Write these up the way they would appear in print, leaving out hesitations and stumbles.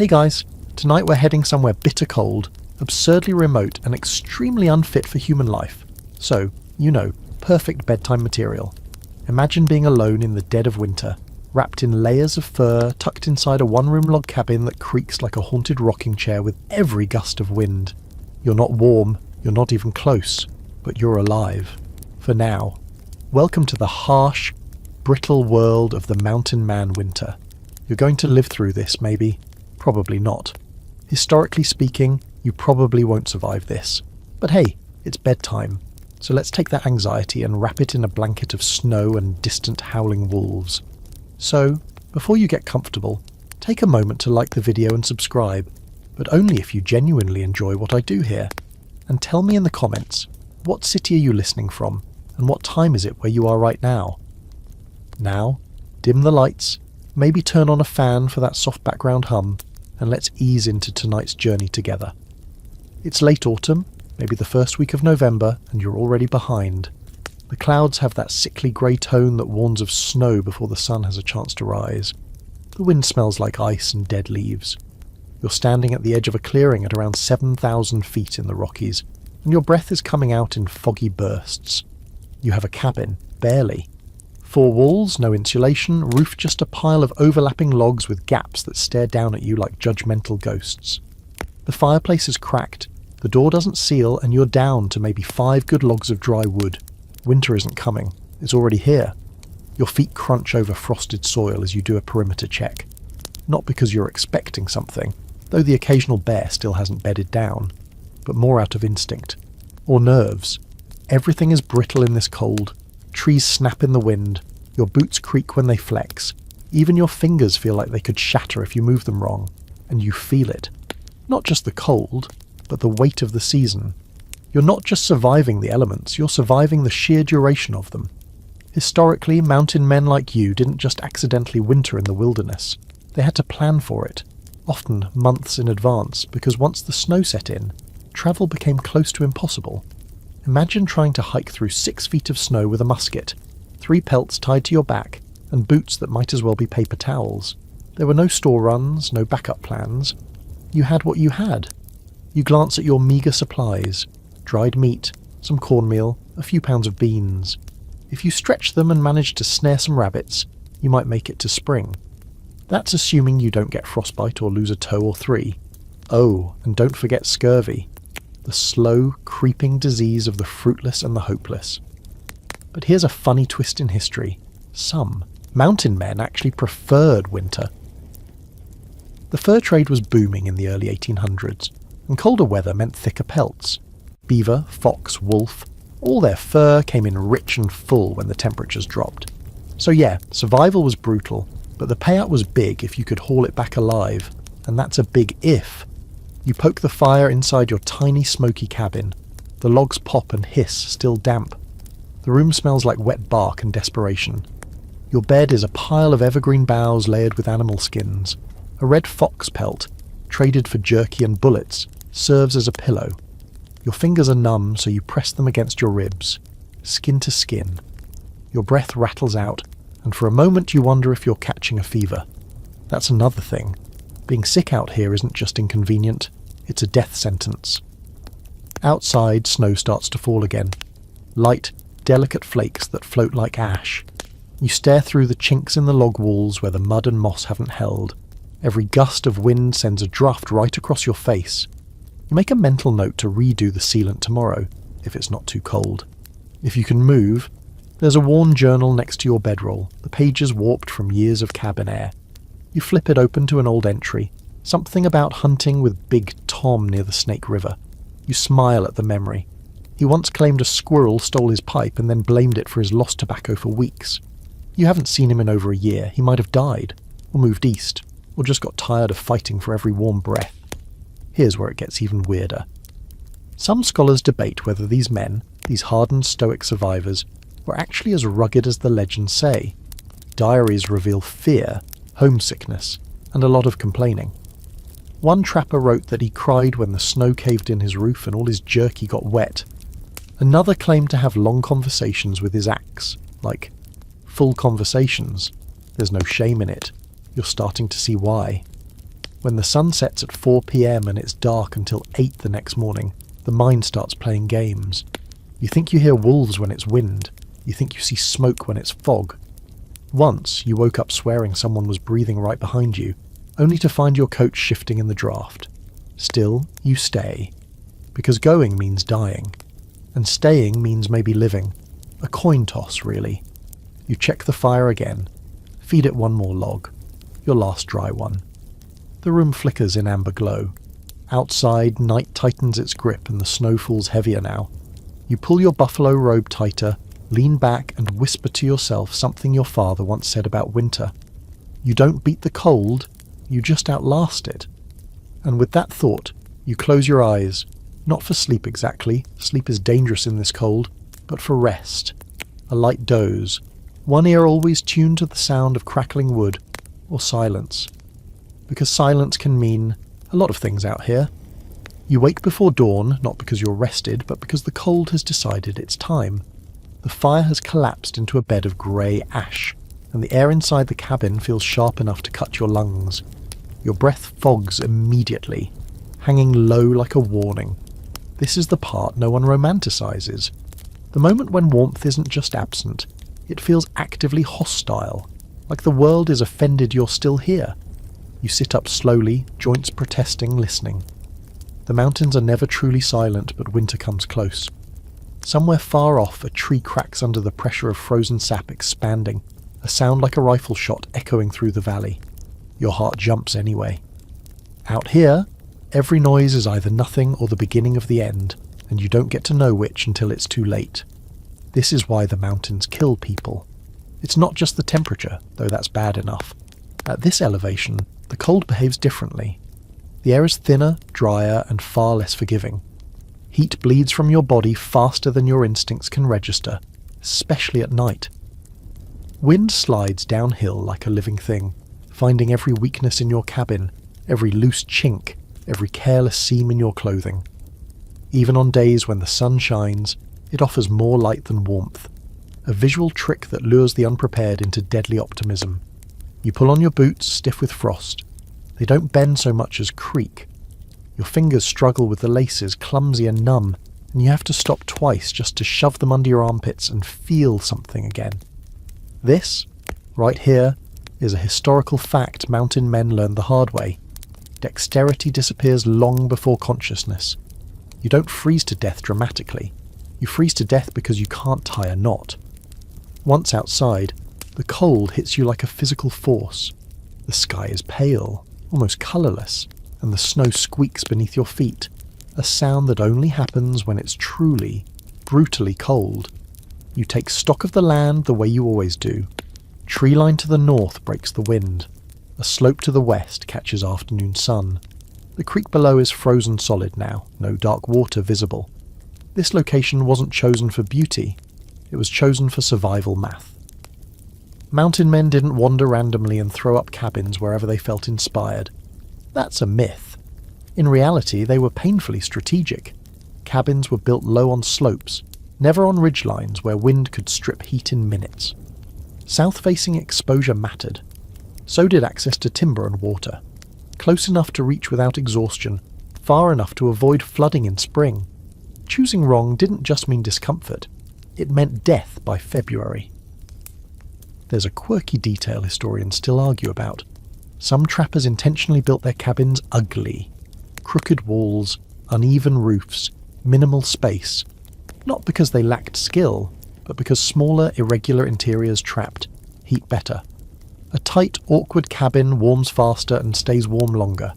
Hey guys, tonight we're heading somewhere bitter cold, absurdly remote and extremely unfit for human life. So, perfect bedtime material. Imagine being alone in the dead of winter, wrapped in layers of fur, tucked inside a one-room log cabin that creaks like a haunted rocking chair with every gust of wind. You're not warm, you're not even close, but you're alive. For now. Welcome to the harsh, brittle world of the mountain man winter. You're going to live through this, maybe. Probably not. Historically speaking, you probably won't survive this. But hey, it's bedtime, so let's take that anxiety and wrap it in a blanket of snow and distant howling wolves. So, before you get comfortable, take a moment to like the video and subscribe, but only if you genuinely enjoy what I do here. And tell me in the comments, what city are you listening from, and what time is it where you are right now? Now, dim the lights, maybe turn on a fan for that soft background hum, and let's ease into tonight's journey together. It's late autumn, maybe the first week of November, and you're already behind. The clouds have that sickly grey tone that warns of snow before the sun has a chance to rise. The wind smells like ice and dead leaves. You're standing at the edge of a clearing at around 7,000 feet in the Rockies, and your breath is coming out in foggy bursts. You have a cabin, barely. 4 walls, no insulation, roof just a pile of overlapping logs with gaps that stare down at you like judgmental ghosts. The fireplace is cracked, the door doesn't seal, and you're down to maybe 5 good logs of dry wood. Winter isn't coming, it's already here. Your feet crunch over frosted soil as you do a perimeter check. Not because you're expecting something, though the occasional bear still hasn't bedded down, but more out of instinct. Or nerves. Everything is brittle in this cold. Trees snap in the wind, your boots creak when they flex, even your fingers feel like they could shatter if you move them wrong, and you feel it. Not just the cold, but the weight of the season. You're not just surviving the elements, you're surviving the sheer duration of them. Historically, mountain men like you didn't just accidentally winter in the wilderness. They had to plan for it, often months in advance, because once the snow set in, travel became close to impossible. Imagine trying to hike through 6 feet of snow with a musket, 3 pelts tied to your back, and boots that might as well be paper towels. There were no store runs, no backup plans. You had what you had. You glance at your meagre supplies, dried meat, some cornmeal, a few pounds of beans. If you stretch them and manage to snare some rabbits, you might make it to spring. That's assuming you don't get frostbite or lose a toe or 3. Oh, and don't forget scurvy. The slow, creeping disease of the fruitless and the hopeless. But here's a funny twist in history. Some mountain men actually preferred winter. The fur trade was booming in the early 1800s, and colder weather meant thicker pelts. Beaver, fox, wolf, all their fur came in rich and full when the temperatures dropped. So yeah, survival was brutal, but the payout was big if you could haul it back alive, and that's a big if. You poke the fire inside your tiny smoky cabin. The logs pop and hiss, still damp. The room smells like wet bark and desperation. Your bed is a pile of evergreen boughs layered with animal skins. A red fox pelt, traded for jerky and bullets, serves as a pillow. Your fingers are numb, so you press them against your ribs, skin to skin. Your breath rattles out, and for a moment you wonder if you're catching a fever. That's another thing. Being sick out here isn't just inconvenient, it's a death sentence. Outside, snow starts to fall again. Light, delicate flakes that float like ash. You stare through the chinks in the log walls where the mud and moss haven't held. Every gust of wind sends a draft right across your face. You make a mental note to redo the sealant tomorrow, if it's not too cold. If you can move, there's a worn journal next to your bedroll, the pages warped from years of cabin air. You flip it open to an old entry, something about hunting with Big Tom near the Snake River. You smile at the memory. He once claimed a squirrel stole his pipe and then blamed it for his lost tobacco for weeks. You haven't seen him in over a year. He might have died, or moved east, or just got tired of fighting for every warm breath. Here's where it gets even weirder. Some scholars debate whether these men, these hardened stoic survivors, were actually as rugged as the legends say. Diaries reveal fear, homesickness, and a lot of complaining. One trapper wrote that he cried when the snow caved in his roof and all his jerky got wet. Another claimed to have long conversations with his axe, like full conversations. There's no shame in it. You're starting to see why. When the sun sets at 4 p.m. and it's dark until 8 the next morning, the mind starts playing games. You think you hear wolves when it's wind. You think you see smoke when it's fog. Once, you woke up swearing someone was breathing right behind you, only to find your coach shifting in the draft. Still, you stay. Because going means dying. And staying means maybe living. A coin toss, really. You check the fire again. Feed it one more log. Your last dry one. The room flickers in amber glow. Outside, night tightens its grip and the snow falls heavier now. You pull your buffalo robe tighter, lean back and whisper to yourself something your father once said about winter. You don't beat the cold, you just outlast it. And with that thought, you close your eyes, not for sleep exactly, sleep is dangerous in this cold, but for rest. A light doze, one ear always tuned to the sound of crackling wood, or silence. Because silence can mean a lot of things out here. You wake before dawn, not because you're rested, but because the cold has decided it's time. The fire has collapsed into a bed of grey ash, and the air inside the cabin feels sharp enough to cut your lungs. Your breath fogs immediately, hanging low like a warning. This is the part no one romanticizes. The moment when warmth isn't just absent, it feels actively hostile, like the world is offended you're still here. You sit up slowly, joints protesting, listening. The mountains are never truly silent, but winter comes close. Somewhere far off, a tree cracks under the pressure of frozen sap expanding, a sound like a rifle shot echoing through the valley. Your heart jumps anyway. Out here, every noise is either nothing or the beginning of the end, and you don't get to know which until it's too late. This is why the mountains kill people. It's not just the temperature, though that's bad enough. At this elevation, the cold behaves differently. The air is thinner, drier, and far less forgiving. Heat bleeds from your body faster than your instincts can register, especially at night. Wind slides downhill like a living thing, finding every weakness in your cabin, every loose chink, every careless seam in your clothing. Even on days when the sun shines, it offers more light than warmth, a visual trick that lures the unprepared into deadly optimism. You pull on your boots, stiff with frost. They don't bend so much as creak. Your fingers struggle with the laces, clumsy and numb, and you have to stop twice just to shove them under your armpits and feel something again. This, right here, is a historical fact mountain men learned the hard way. Dexterity disappears long before consciousness. You don't freeze to death dramatically. You freeze to death because you can't tie a knot. Once outside, the cold hits you like a physical force. The sky is pale, almost colourless, and the snow squeaks beneath your feet, a sound that only happens when it's truly, brutally cold. You take stock of the land the way you always do. Tree line to the north breaks the wind. A slope to the west catches afternoon sun. The creek below is frozen solid now, no dark water visible. This location wasn't chosen for beauty, it was chosen for survival math. Mountain men didn't wander randomly and throw up cabins wherever they felt inspired. That's a myth. In reality, they were painfully strategic. Cabins were built low on slopes, never on ridgelines where wind could strip heat in minutes. South-facing exposure mattered. So did access to timber and water. Close enough to reach without exhaustion, far enough to avoid flooding in spring. Choosing wrong didn't just mean discomfort. It meant death by February. There's a quirky detail historians still argue about. Some trappers intentionally built their cabins ugly. Crooked walls, uneven roofs, minimal space. Not because they lacked skill, but because smaller, irregular interiors trapped heat better. A tight, awkward cabin warms faster and stays warm longer.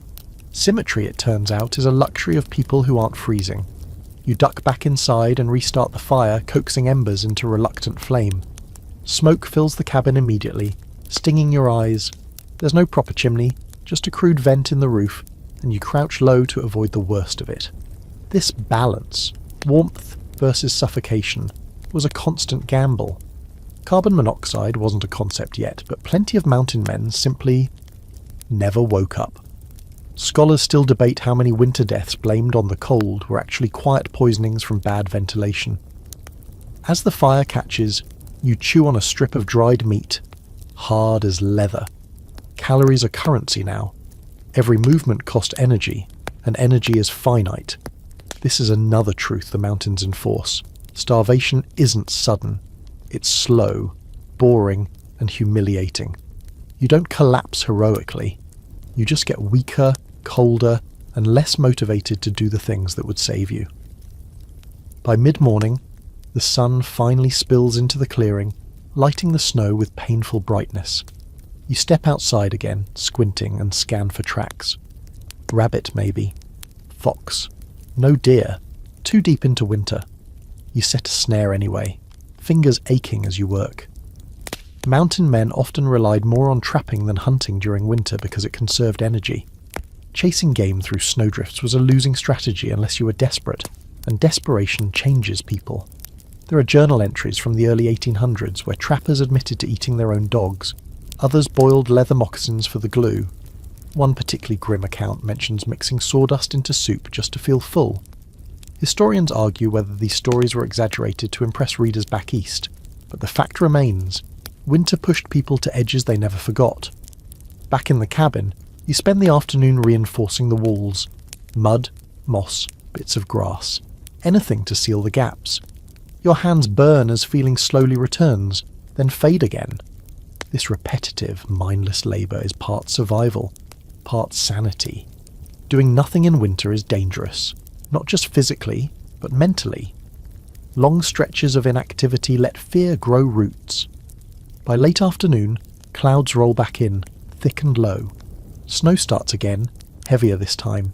Symmetry, it turns out, is a luxury of people who aren't freezing. You duck back inside and restart the fire, coaxing embers into reluctant flame. Smoke fills the cabin immediately, stinging your eyes. There's no proper chimney, just a crude vent in the roof, and you crouch low to avoid the worst of it. This balance, warmth versus suffocation, was a constant gamble. Carbon monoxide wasn't a concept yet, but plenty of mountain men simply never woke up. Scholars still debate how many winter deaths blamed on the cold were actually quiet poisonings from bad ventilation. As the fire catches, you chew on a strip of dried meat, hard as leather. Calories are currency now. Every movement costs energy, and energy is finite. This is another truth the mountains enforce. Starvation isn't sudden. It's slow, boring, and humiliating. You don't collapse heroically. You just get weaker, colder, and less motivated to do the things that would save you. By mid-morning, the sun finally spills into the clearing, lighting the snow with painful brightness. You step outside again, squinting, and scan for tracks. Rabbit, maybe. Fox. No deer. Too deep into winter. You set a snare anyway, fingers aching as you work. Mountain men often relied more on trapping than hunting during winter because it conserved energy. Chasing game through snowdrifts was a losing strategy unless you were desperate, and desperation changes people. There are journal entries from the early 1800s where trappers admitted to eating their own dogs. Others boiled leather moccasins for the glue. One particularly grim account mentions mixing sawdust into soup just to feel full. Historians argue whether these stories were exaggerated to impress readers back east, but the fact remains, winter pushed people to edges they never forgot. Back in the cabin, you spend the afternoon reinforcing the walls. Mud, moss, bits of grass. Anything to seal the gaps. Your hands burn as feeling slowly returns, then fade again. This repetitive, mindless labour is part survival, part sanity. Doing nothing in winter is dangerous, not just physically, but mentally. Long stretches of inactivity let fear grow roots. By late afternoon, clouds roll back in, thick and low. Snow starts again, heavier this time.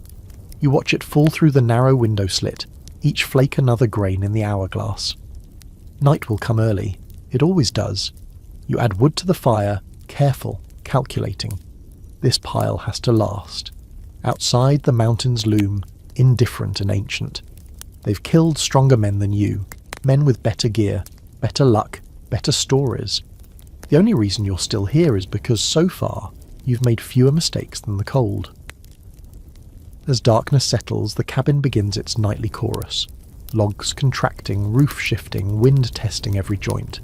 You watch it fall through the narrow window slit, each flake another grain in the hourglass. Night will come early. It always does. You add wood to the fire, careful, calculating. This pile has to last. Outside, the mountains loom, indifferent and ancient. They've killed stronger men than you, men with better gear, better luck, better stories. The only reason you're still here is because, so far, you've made fewer mistakes than the cold. As darkness settles, the cabin begins its nightly chorus. Logs contracting, roof shifting, wind testing every joint.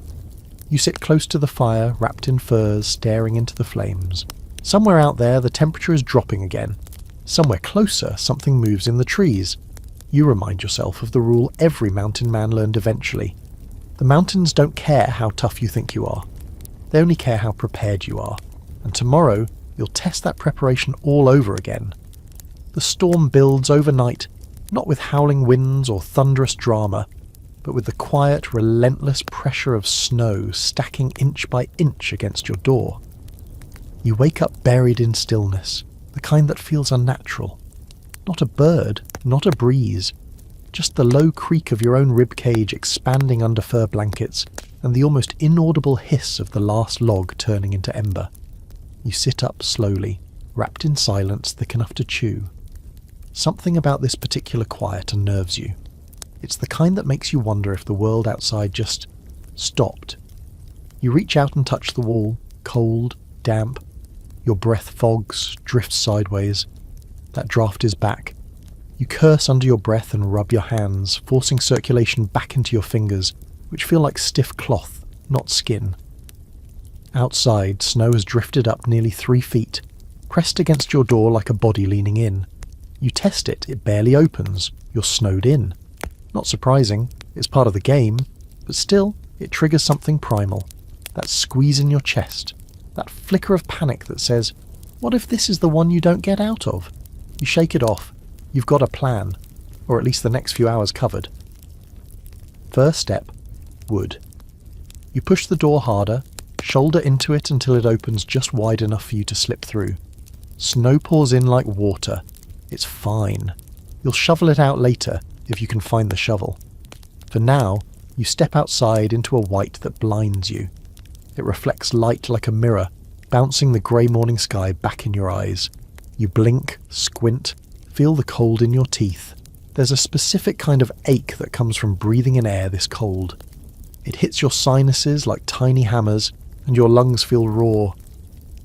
You sit close to the fire, wrapped in furs, staring into the flames. Somewhere out there, the temperature is dropping again. Somewhere closer, something moves in the trees. You remind yourself of the rule every mountain man learned eventually. The mountains don't care how tough you think you are. They only care how prepared you are. And tomorrow, you'll test that preparation all over again. The storm builds overnight, not with howling winds or thunderous drama, but with the quiet, relentless pressure of snow stacking inch by inch against your door. You wake up buried in stillness, the kind that feels unnatural. Not a bird, not a breeze, just the low creak of your own ribcage expanding under fur blankets and the almost inaudible hiss of the last log turning into ember. You sit up slowly, wrapped in silence thick enough to chew. Something about this particular quiet unnerves you. It's the kind that makes you wonder if the world outside just stopped. You reach out and touch the wall, cold, damp. Your breath fogs, drifts sideways. That draft is back. You curse under your breath and rub your hands, forcing circulation back into your fingers, which feel like stiff cloth, not skin. Outside, snow has drifted up nearly 3 feet, pressed against your door like a body leaning in. You test it, it barely opens. You're snowed in. Not surprising, it's part of the game, but still, it triggers something primal. That squeeze in your chest, that flicker of panic that says, what if this is the one you don't get out of? You shake it off. You've got a plan, or at least the next few hours covered. First step, wood. You push the door harder, shoulder into it until it opens just wide enough for you to slip through. Snow pours in like water. It's fine. You'll shovel it out later, if you can find the shovel. For now, you step outside into a white that blinds you. It reflects light like a mirror, bouncing the grey morning sky back in your eyes. You blink, squint, feel the cold in your teeth. There's a specific kind of ache that comes from breathing in air this cold. It hits your sinuses like tiny hammers, and your lungs feel raw.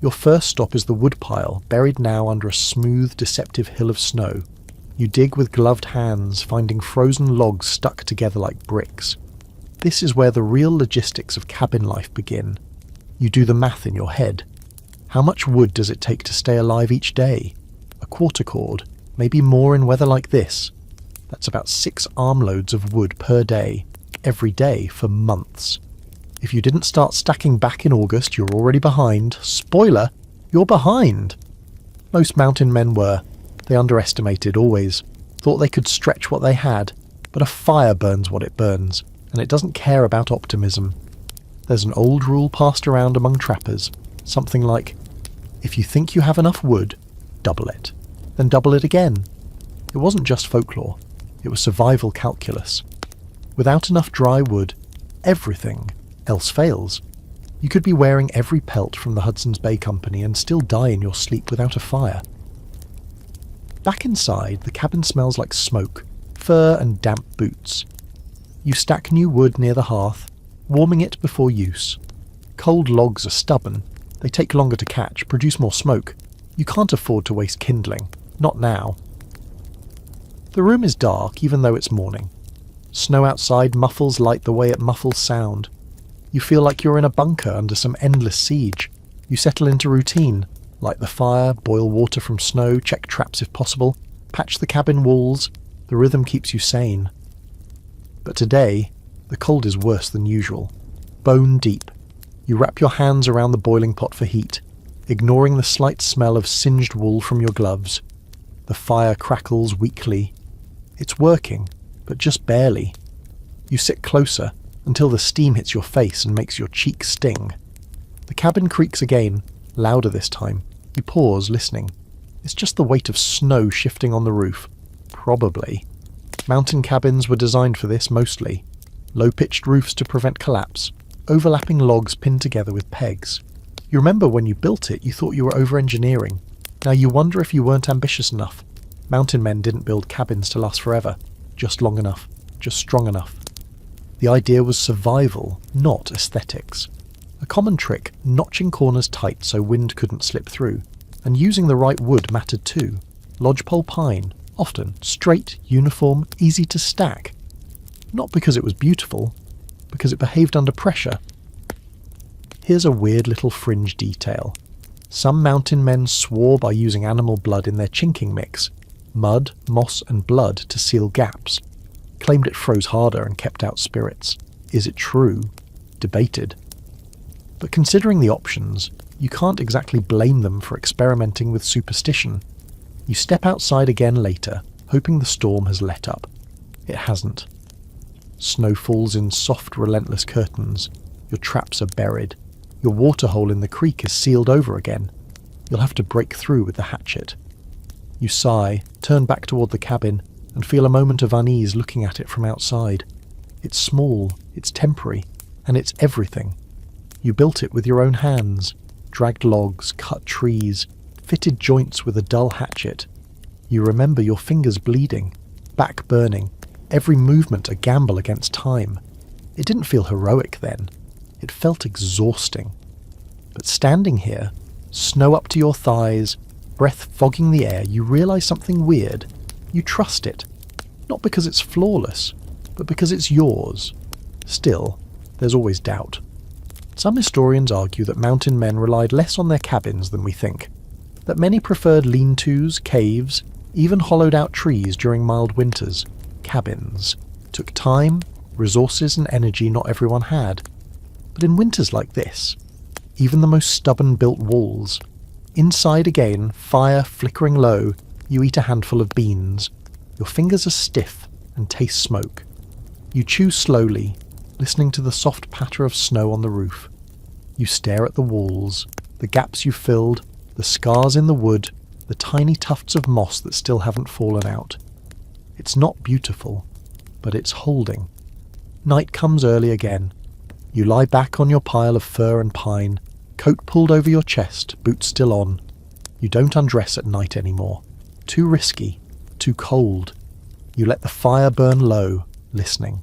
Your first stop is the woodpile, buried now under a smooth, deceptive hill of snow. You dig with gloved hands, finding frozen logs stuck together like bricks. This is where the real logistics of cabin life begin. You do the math in your head. How much wood does it take to stay alive each day? a quarter cord, maybe more in weather like this. That's about 6 armloads of wood per day, every day for months. If you didn't start stacking back in August, you're already behind. Spoiler, you're behind. Most mountain men were. They underestimated, always. Thought they could stretch what they had. But a fire burns what it burns, and it doesn't care about optimism. There's an old rule passed around among trappers, something like, if you think you have enough wood, double it. Then double it again. It wasn't just folklore. It was survival calculus. Without enough dry wood, everything else fails. You could be wearing every pelt from the Hudson's Bay Company and still die in your sleep without a fire. Back inside, the cabin smells like smoke, fur and damp boots. You stack new wood near the hearth, warming it before use. Cold logs are stubborn. They take longer to catch, produce more smoke. You can't afford to waste kindling. Not now. The room is dark, even though it's morning. Snow outside muffles light the way it muffles sound. You feel like you're in a bunker under some endless siege. You settle into routine. Light the fire, boil water from snow, check traps if possible, patch the cabin walls. The rhythm keeps you sane. But today, the cold is worse than usual. Bone deep. You wrap your hands around the boiling pot for heat, ignoring the slight smell of singed wool from your gloves. The fire crackles weakly. It's working, but just barely. You sit closer until the steam hits your face and makes your cheek sting. The cabin creaks again, louder this time. You pause, listening. It's just the weight of snow shifting on the roof. Probably. Mountain cabins were designed for this mostly. Low-pitched roofs to prevent collapse. Overlapping logs pinned together with pegs. You remember when you built it, you thought you were over-engineering. Now you wonder if you weren't ambitious enough. Mountain men didn't build cabins to last forever. Just long enough. Just strong enough. The idea was survival, not aesthetics. A common trick, notching corners tight so wind couldn't slip through, and using the right wood mattered too. Lodgepole pine, often straight, uniform, easy to stack. Not because it was beautiful, because it behaved under pressure. Here's a weird little fringe detail. Some mountain men swore by using animal blood in their chinking mix, mud, moss and blood to seal gaps. Claimed it froze harder and kept out spirits. Is it true? Debated. But considering the options, you can't exactly blame them for experimenting with superstition. You step outside again later, hoping the storm has let up. It hasn't. Snow falls in soft, relentless curtains. Your traps are buried. Your waterhole in the creek is sealed over again. You'll have to break through with the hatchet. You sigh, turn back toward the cabin, and feel a moment of unease looking at it from outside. It's small, it's temporary, and it's everything. You built it with your own hands, dragged logs, cut trees, fitted joints with a dull hatchet. You remember your fingers bleeding, back burning, every movement a gamble against time. It didn't feel heroic then. It felt exhausting. But standing here, snow up to your thighs, breath fogging the air, you realize something weird. You trust it. Not because it's flawless, but because it's yours. Still, there's always doubt. Some historians argue that mountain men relied less on their cabins than we think, that many preferred lean-tos, caves, even hollowed-out trees during mild winters. Cabins took time, resources and energy not everyone had. But in winters like this, even the most stubborn built walls. Inside again, fire flickering low, you eat a handful of beans. Your fingers are stiff and taste smoke. You chew slowly, listening to the soft patter of snow on the roof. You stare at the walls, the gaps you filled, the scars in the wood, the tiny tufts of moss that still haven't fallen out. It's not beautiful, but it's holding. Night comes early again. You lie back on your pile of fir and pine, coat pulled over your chest, boots still on. You don't undress at night anymore. Too risky, too cold. You let the fire burn low, listening.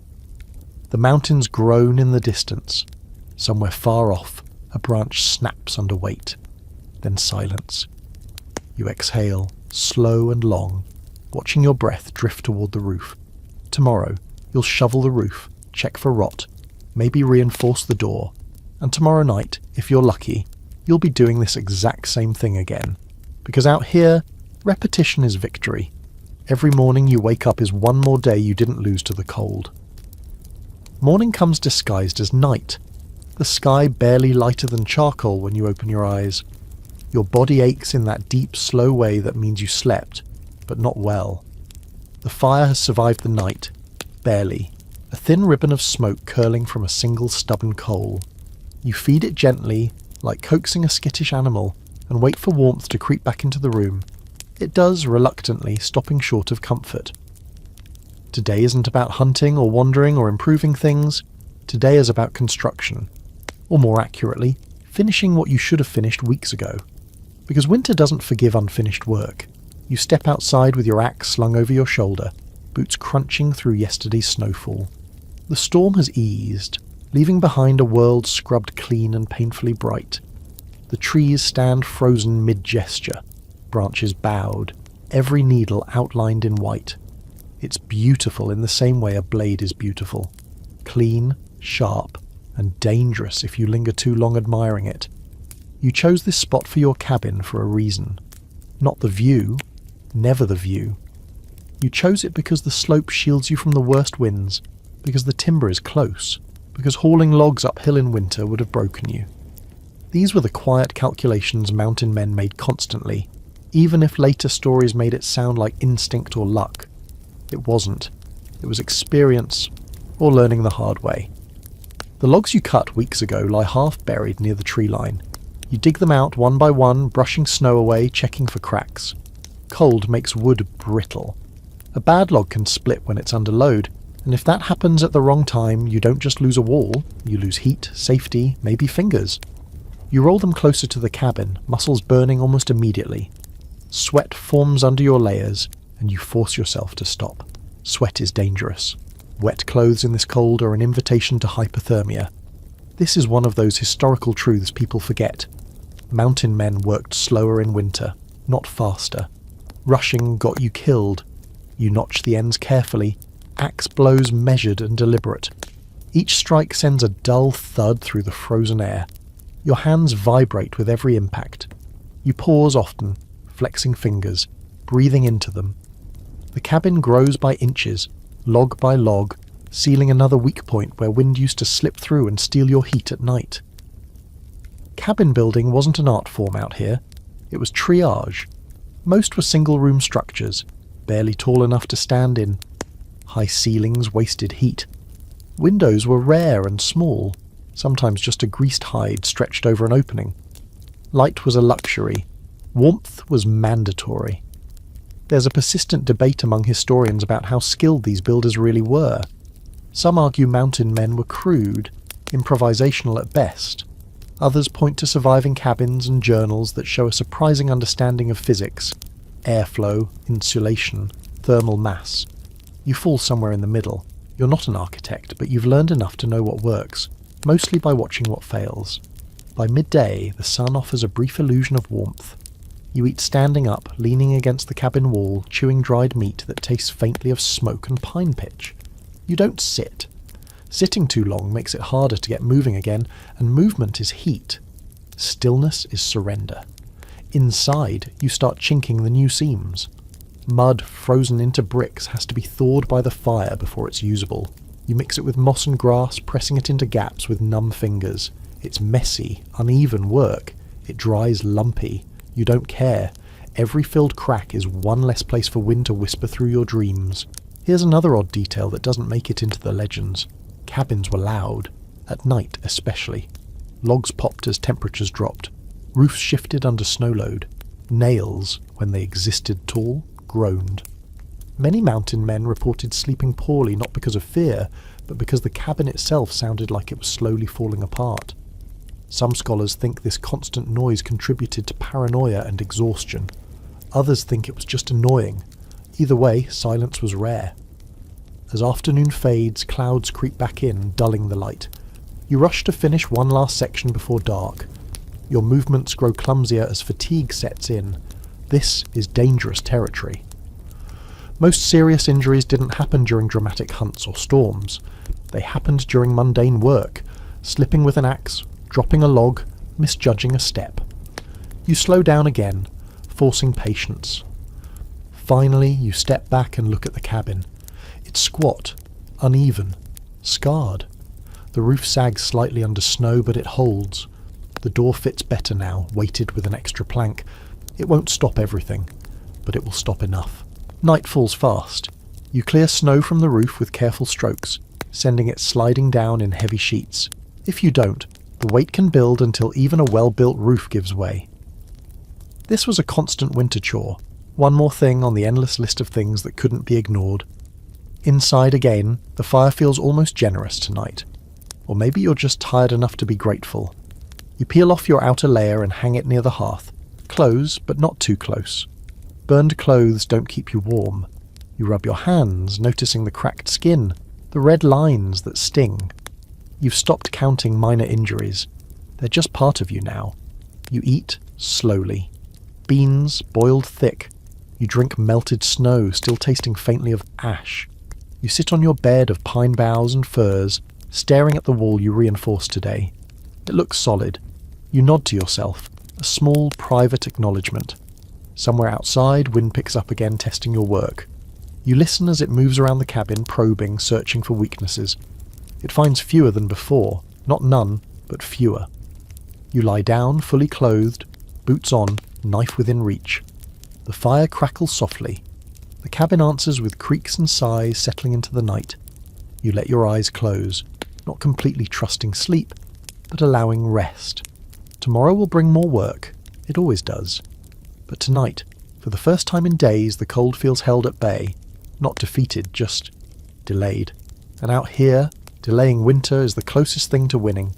The mountains groan in the distance. Somewhere far off, a branch snaps under weight. Then silence. You exhale, slow and long, watching your breath drift toward the roof. Tomorrow, you'll shovel the roof, check for rot, maybe reinforce the door, and tomorrow night, if you're lucky, you'll be doing this exact same thing again. Because out here, Repetition is victory. Every morning you wake up is one more day you didn't lose to the cold. Morning comes disguised as night. The sky barely lighter than charcoal when you open your eyes. Your body aches in that deep, slow way that means you slept, but not well. The fire has survived the night, barely. A thin ribbon of smoke curling from a single stubborn coal. You feed it gently, like coaxing a skittish animal, and wait for warmth to creep back into the room. It does, reluctantly, stopping short of comfort. Today isn't about hunting or wandering or improving things. Today is about construction. Or more accurately, finishing what you should have finished weeks ago. Because winter doesn't forgive unfinished work. You step outside with your axe slung over your shoulder, boots crunching through yesterday's snowfall. The storm has eased, leaving behind a world scrubbed clean and painfully bright. The trees stand frozen mid-gesture, branches bowed, every needle outlined in white. It's beautiful in the same way a blade is beautiful. Clean, sharp, and dangerous if you linger too long admiring it. You chose this spot for your cabin for a reason. Not the view, never the view. You chose it because the slope shields you from the worst winds, because the timber is close, because hauling logs uphill in winter would have broken you. These were the quiet calculations mountain men made constantly, even if later stories made it sound like instinct or luck. It wasn't. It was experience, or learning the hard way. The logs you cut weeks ago lie half buried near the tree line. You dig them out one by one, brushing snow away, checking for cracks. Cold makes wood brittle. A bad log can split when it's under load, and if that happens at the wrong time, you don't just lose a wall, you lose heat, safety, maybe fingers. You roll them closer to the cabin, muscles burning almost immediately. Sweat forms under your layers, and you force yourself to stop. Sweat is dangerous. Wet clothes in this cold are an invitation to hypothermia. This is one of those historical truths people forget. Mountain men worked slower in winter, not faster. Rushing got you killed. You notch the ends carefully, axe blows measured and deliberate. Each strike sends a dull thud through the frozen air. Your hands vibrate with every impact. You pause often, flexing fingers, breathing into them. The cabin grows by inches, log by log, sealing another weak point where wind used to slip through and steal your heat at night. Cabin building wasn't an art form out here. It was triage. Most were single-room structures, barely tall enough to stand in. High ceilings wasted heat. Windows were rare and small, sometimes just a greased hide stretched over an opening. Light was a luxury. Warmth was mandatory. There's a persistent debate among historians about how skilled these builders really were. Some argue mountain men were crude, improvisational at best. Others point to surviving cabins and journals that show a surprising understanding of physics, airflow, insulation, thermal mass. You fall somewhere in the middle. You're not an architect, but you've learned enough to know what works, mostly by watching what fails. By midday, the sun offers a brief illusion of warmth. You eat standing up, leaning against the cabin wall, chewing dried meat that tastes faintly of smoke and pine pitch. You don't sit. Sitting too long makes it harder to get moving again, and movement is heat. Stillness is surrender. Inside, you start chinking the new seams. Mud frozen into bricks has to be thawed by the fire before it's usable. You mix it with moss and grass, pressing it into gaps with numb fingers. It's messy, uneven work. It dries lumpy. You don't care. Every filled crack is one less place for wind to whisper through your dreams. Here's another odd detail that doesn't make it into the legends. Cabins were loud, at night especially. Logs popped as temperatures dropped. Roofs shifted under snow load. Nails, when they existed tall, groaned. Many mountain men reported sleeping poorly not because of fear, but because the cabin itself sounded like it was slowly falling apart. Some scholars think this constant noise contributed to paranoia and exhaustion. Others think it was just annoying. Either way, silence was rare. As afternoon fades, clouds creep back in, dulling the light. You rush to finish one last section before dark. Your movements grow clumsier as fatigue sets in. This is dangerous territory. Most serious injuries didn't happen during dramatic hunts or storms. They happened during mundane work, slipping with an axe, dropping a log, misjudging a step. You slow down again, forcing patience. Finally, you step back and look at the cabin. It's squat, uneven, scarred. The roof sags slightly under snow, but it holds. The door fits better now, weighted with an extra plank. It won't stop everything, but it will stop enough. Night falls fast. You clear snow from the roof with careful strokes, sending it sliding down in heavy sheets. If you don't, the weight can build until even a well-built roof gives way. This was a constant winter chore, one more thing on the endless list of things that couldn't be ignored. Inside again, the fire feels almost generous tonight. Or maybe you're just tired enough to be grateful. You peel off your outer layer and hang it near the hearth. Close, but not too close. Burned clothes don't keep you warm. You rub your hands, noticing the cracked skin, the red lines that sting. You've stopped counting minor injuries. They're just part of you now. You eat slowly. Beans boiled thick. You drink melted snow, still tasting faintly of ash. You sit on your bed of pine boughs and firs, staring at the wall you reinforced today. It looks solid. You nod to yourself, a small private acknowledgement. Somewhere outside, wind picks up again, testing your work. You listen as it moves around the cabin, probing, searching for weaknesses. It finds fewer than before, not none, but fewer. You lie down, fully clothed, boots on, knife within reach. The fire crackles softly. The cabin answers with creaks and sighs settling into the night. You let your eyes close, not completely trusting sleep, but allowing rest. Tomorrow will bring more work. It always does. But tonight, for the first time in days, the cold feels held at bay. Not defeated, just delayed. And out here, delaying winter is the closest thing to winning.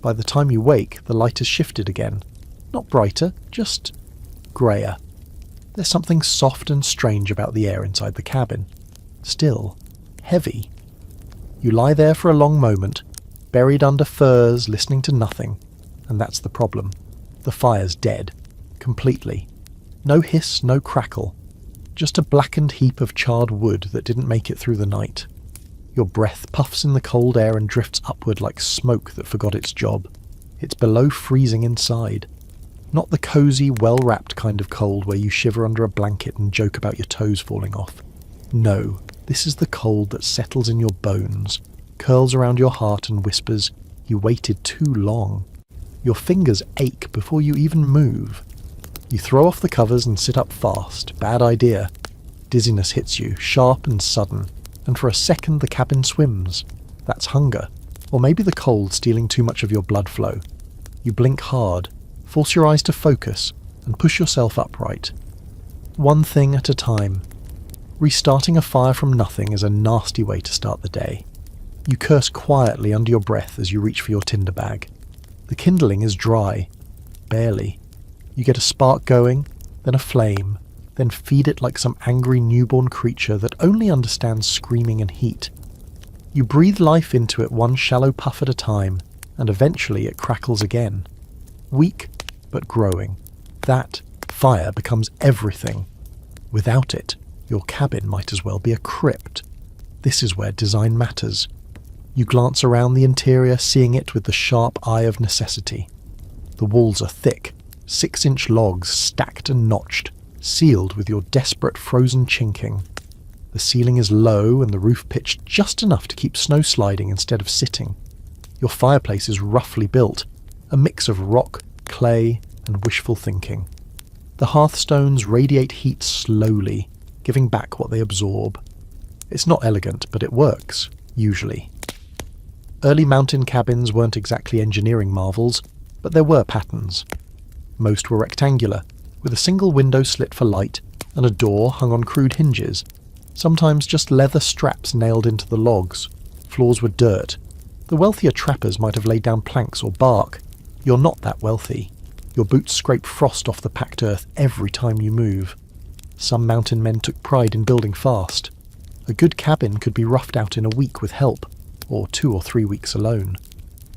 By the time you wake, the light has shifted again. Not brighter, just greyer. There's something soft and strange about the air inside the cabin. Still, heavy. You lie there for a long moment, buried under furs, listening to nothing. And that's the problem. The fire's dead. Completely. No hiss, no crackle. Just a blackened heap of charred wood that didn't make it through the night. Your breath puffs in the cold air and drifts upward like smoke that forgot its job. It's below freezing inside. Not the cosy, well-wrapped kind of cold where you shiver under a blanket and joke about your toes falling off. No, this is the cold that settles in your bones, curls around your heart and whispers, "You waited too long." Your fingers ache before you even move. You throw off the covers and sit up fast. Bad idea. Dizziness hits you, sharp and sudden, and for a second the cabin swims. That's hunger, or maybe the cold stealing too much of your blood flow. You blink hard, force your eyes to focus, and push yourself upright. One thing at a time. Restarting a fire from nothing is a nasty way to start the day. You curse quietly under your breath as you reach for your tinder bag. The kindling is dry. Barely. You get a spark going, then a flame, then feed it like some angry newborn creature that only understands screaming and heat. You breathe life into it one shallow puff at a time, and eventually it crackles again. Weak, but growing. That fire becomes everything. Without it, your cabin might as well be a crypt. This is where design matters. You glance around the interior, seeing it with the sharp eye of necessity. The walls are thick, 6-inch logs stacked and notched, sealed with your desperate frozen chinking. The ceiling is low and the roof pitched just enough to keep snow sliding instead of sitting. Your fireplace is roughly built, a mix of rock, clay, and wishful thinking. The hearthstones radiate heat slowly, giving back what they absorb. It's not elegant, but it works, usually. Early mountain cabins weren't exactly engineering marvels, but there were patterns. Most were rectangular, with a single window slit for light and a door hung on crude hinges, sometimes just leather straps nailed into the logs. Floors were dirt. The wealthier trappers might have laid down planks or bark. You're not that wealthy. Your boots scrape frost off the packed earth every time you move. Some mountain men took pride in building fast. A good cabin could be roughed out in a week with help, or 2 or 3 weeks alone.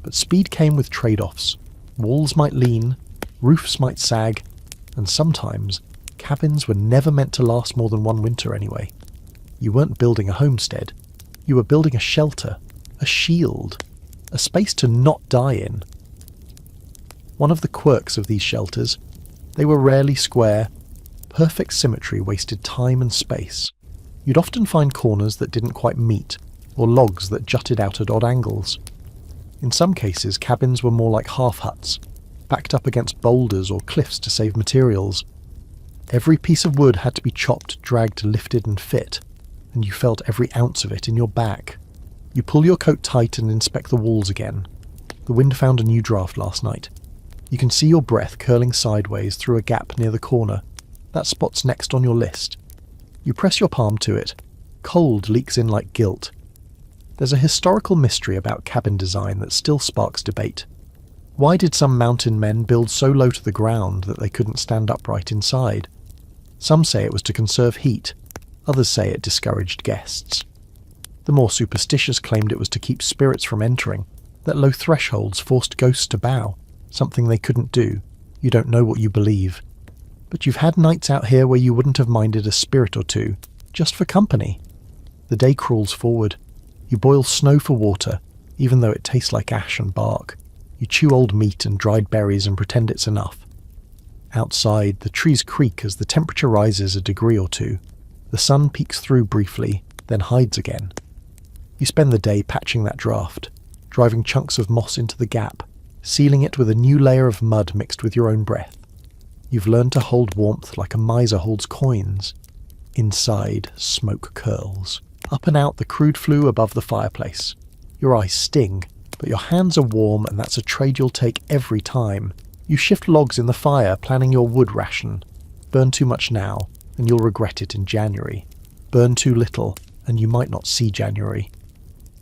But speed came with trade-offs. Walls might lean, roofs might sag, and sometimes cabins were never meant to last more than one winter anyway. You weren't building a homestead. You were building a shelter, a shield, a space to not die in. One of the quirks of these shelters, they were rarely square, perfect symmetry wasted time and space. You'd often find corners that didn't quite meet, or logs that jutted out at odd angles. In some cases, cabins were more like half huts, backed up against boulders or cliffs to save materials. Every piece of wood had to be chopped, dragged, lifted and fit, and you felt every ounce of it in your back. You pull your coat tight and inspect the walls again. The wind found a new draft last night. You can see your breath curling sideways through a gap near the corner. That spot's next on your list. You press your palm to it. Cold leaks in like guilt. There's a historical mystery about cabin design that still sparks debate. Why did some mountain men build so low to the ground that they couldn't stand upright inside? Some say it was to conserve heat. Others say it discouraged guests. The more superstitious claimed it was to keep spirits from entering, that low thresholds forced ghosts to bow, something they couldn't do. You don't know what you believe. But you've had nights out here where you wouldn't have minded a spirit or two, just for company. The day crawls forward. You boil snow for water, even though it tastes like ash and bark. You chew old meat and dried berries and pretend it's enough. Outside, the trees creak as the temperature rises a degree or two. The sun peeks through briefly, then hides again. You spend the day patching that draft, driving chunks of moss into the gap, sealing it with a new layer of mud mixed with your own breath. You've learned to hold warmth like a miser holds coins. Inside, smoke curls. Up and out the crude flue above the fireplace. Your eyes sting, but your hands are warm and that's a trade you'll take every time. You shift logs in the fire, planning your wood ration. Burn too much now, and you'll regret it in January. Burn too little, and you might not see January.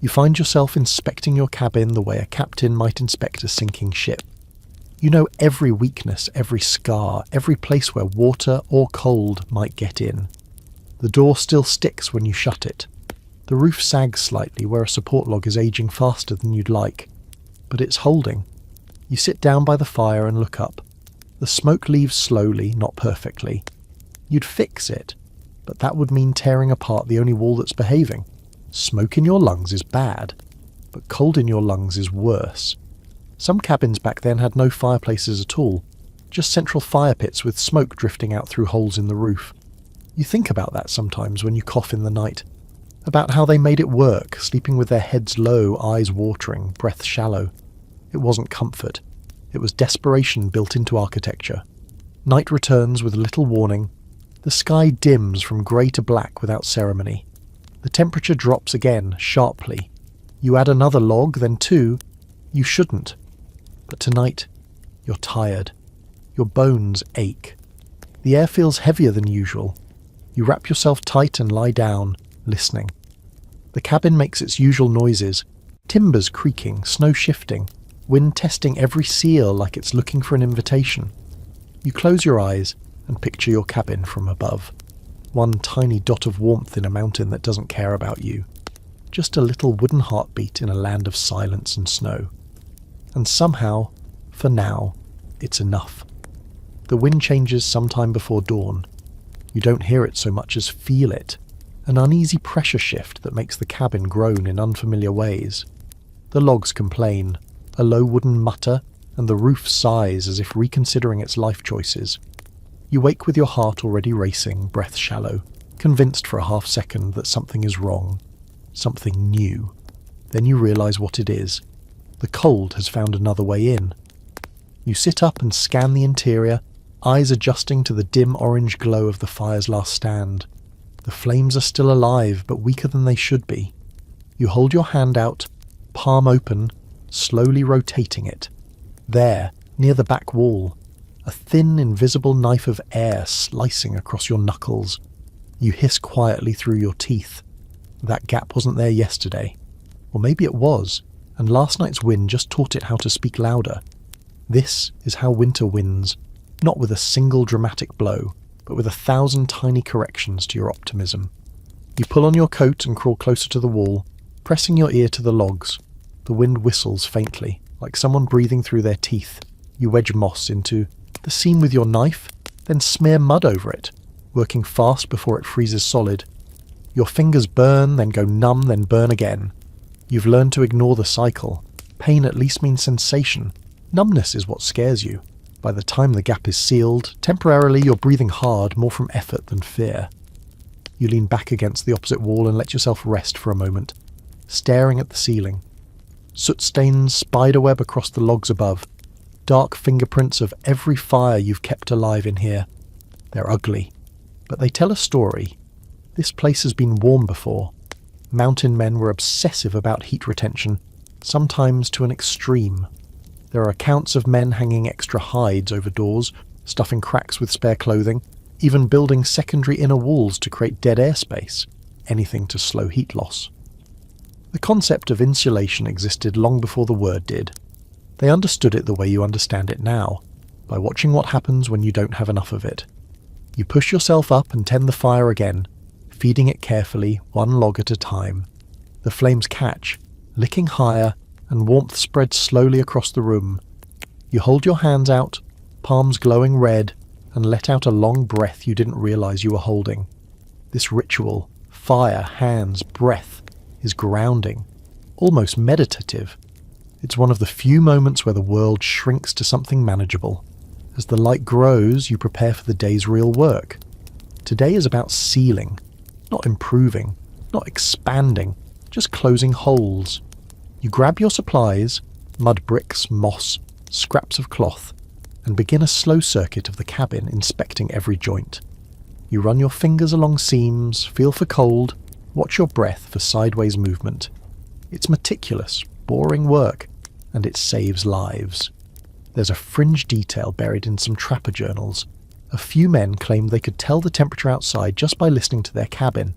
You find yourself inspecting your cabin the way a captain might inspect a sinking ship. You know every weakness, every scar, every place where water or cold might get in. The door still sticks when you shut it. The roof sags slightly where a support log is aging faster than you'd like, but it's holding. You sit down by the fire and look up. The smoke leaves slowly, not perfectly. You'd fix it, but that would mean tearing apart the only wall that's behaving. Smoke in your lungs is bad, but cold in your lungs is worse. Some cabins back then had no fireplaces at all, just central fire pits with smoke drifting out through holes in the roof. You think about that sometimes when you cough in the night, about how they made it work, sleeping with their heads low, eyes watering, breath shallow. It wasn't comfort. It was desperation built into architecture. Night returns with little warning. The sky dims from grey to black without ceremony. The temperature drops again, sharply. You add another log, then two. You shouldn't. But tonight, you're tired. Your bones ache. The air feels heavier than usual. You wrap yourself tight and lie down, listening. The cabin makes its usual noises. Timbers creaking, snow shifting. Wind testing every seal like it's looking for an invitation. You close your eyes and picture your cabin from above. One tiny dot of warmth in a mountain that doesn't care about you. Just a little wooden heartbeat in a land of silence and snow. And somehow, for now, it's enough. The wind changes sometime before dawn. You don't hear it so much as feel it. An uneasy pressure shift that makes the cabin groan in unfamiliar ways. The logs complain. A low wooden mutter, and the roof sighs as if reconsidering its life choices. You wake with your heart already racing, breath shallow, convinced for a half second that something is wrong, something new. Then you realise what it is. The cold has found another way in. You sit up and scan the interior, eyes adjusting to the dim orange glow of the fire's last stand. The flames are still alive, but weaker than they should be. You hold your hand out, palm open, slowly rotating it. There, near the back wall, a thin, invisible knife of air slicing across your knuckles. You hiss quietly through your teeth. That gap wasn't there yesterday. Or maybe it was, and last night's wind just taught it how to speak louder. This is how winter wins, not with a single dramatic blow, but with 1,000 tiny corrections to your optimism. You pull on your coat and crawl closer to the wall, pressing your ear to the logs. The wind whistles faintly, like someone breathing through their teeth. You wedge moss into the seam with your knife, then smear mud over it, working fast before it freezes solid. Your fingers burn, then go numb, then burn again. You've learned to ignore the cycle. Pain at least means sensation. Numbness is what scares you. By the time the gap is sealed, temporarily you're breathing hard, more from effort than fear. You lean back against the opposite wall and let yourself rest for a moment, staring at the ceiling. Soot stains spiderweb across the logs above, dark fingerprints of every fire you've kept alive in here. They're ugly, but they tell a story. This place has been warm before. Mountain men were obsessive about heat retention, sometimes to an extreme. There are accounts of men hanging extra hides over doors, stuffing cracks with spare clothing, even building secondary inner walls to create dead air space, anything to slow heat loss. The concept of insulation existed long before the word did. They understood it the way you understand it now, by watching what happens when you don't have enough of it. You push yourself up and tend the fire again, feeding it carefully, one log at a time. The flames catch, licking higher, and warmth spreads slowly across the room. You hold your hands out, palms glowing red, and let out a long breath you didn't realize you were holding. This ritual, fire, hands, breath, is grounding, almost meditative. It's one of the few moments where the world shrinks to something manageable. As the light grows, you prepare for the day's real work. Today is about sealing, not improving, not expanding, just closing holes. You grab your supplies, mud bricks, moss, scraps of cloth, and begin a slow circuit of the cabin, inspecting every joint. You run your fingers along seams, feel for cold, watch your breath for sideways movement. It's meticulous, boring work, and it saves lives. There's a fringe detail buried in some trapper journals. A few men claimed they could tell the temperature outside just by listening to their cabin.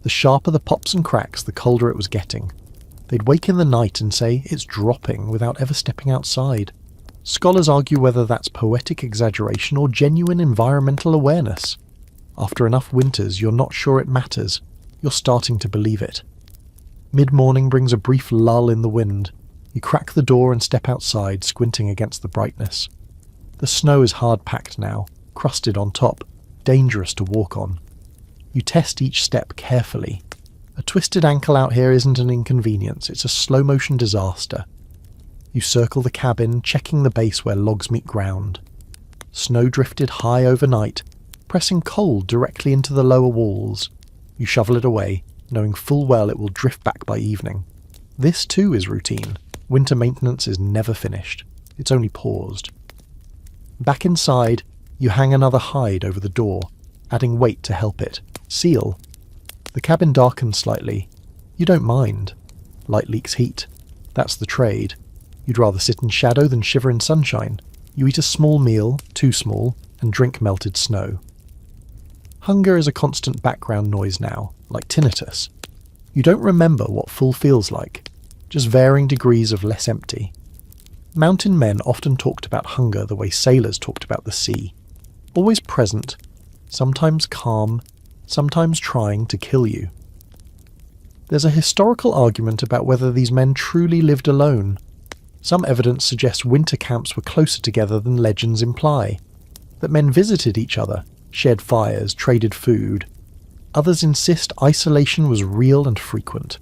The sharper the pops and cracks, the colder it was getting. They'd wake in the night and say it's dropping without ever stepping outside. Scholars argue whether that's poetic exaggeration or genuine environmental awareness. After enough winters, you're not sure it matters. You're starting to believe it. Mid-morning brings a brief lull in the wind. You crack the door and step outside, squinting against the brightness. The snow is hard-packed now, crusted on top, dangerous to walk on. You test each step carefully. A twisted ankle out here isn't an inconvenience, it's a slow-motion disaster. You circle the cabin, checking the base where logs meet ground. Snow drifted high overnight, pressing cold directly into the lower walls. You shovel it away, knowing full well it will drift back by evening. This too is routine. Winter maintenance is never finished. It's only paused. Back inside, you hang another hide over the door, adding weight to help it. Seal. The cabin darkens slightly. You don't mind. Light leaks heat. That's the trade. You'd rather sit in shadow than shiver in sunshine. You eat a small meal, too small, and drink melted snow. Hunger is a constant background noise now, like tinnitus. You don't remember what full feels like, just varying degrees of less empty. Mountain men often talked about hunger the way sailors talked about the sea. Always present, sometimes calm, sometimes trying to kill you. There's a historical argument about whether these men truly lived alone. Some evidence suggests winter camps were closer together than legends imply, that men visited each other, shared fires, traded food. Others insist isolation was real and frequent.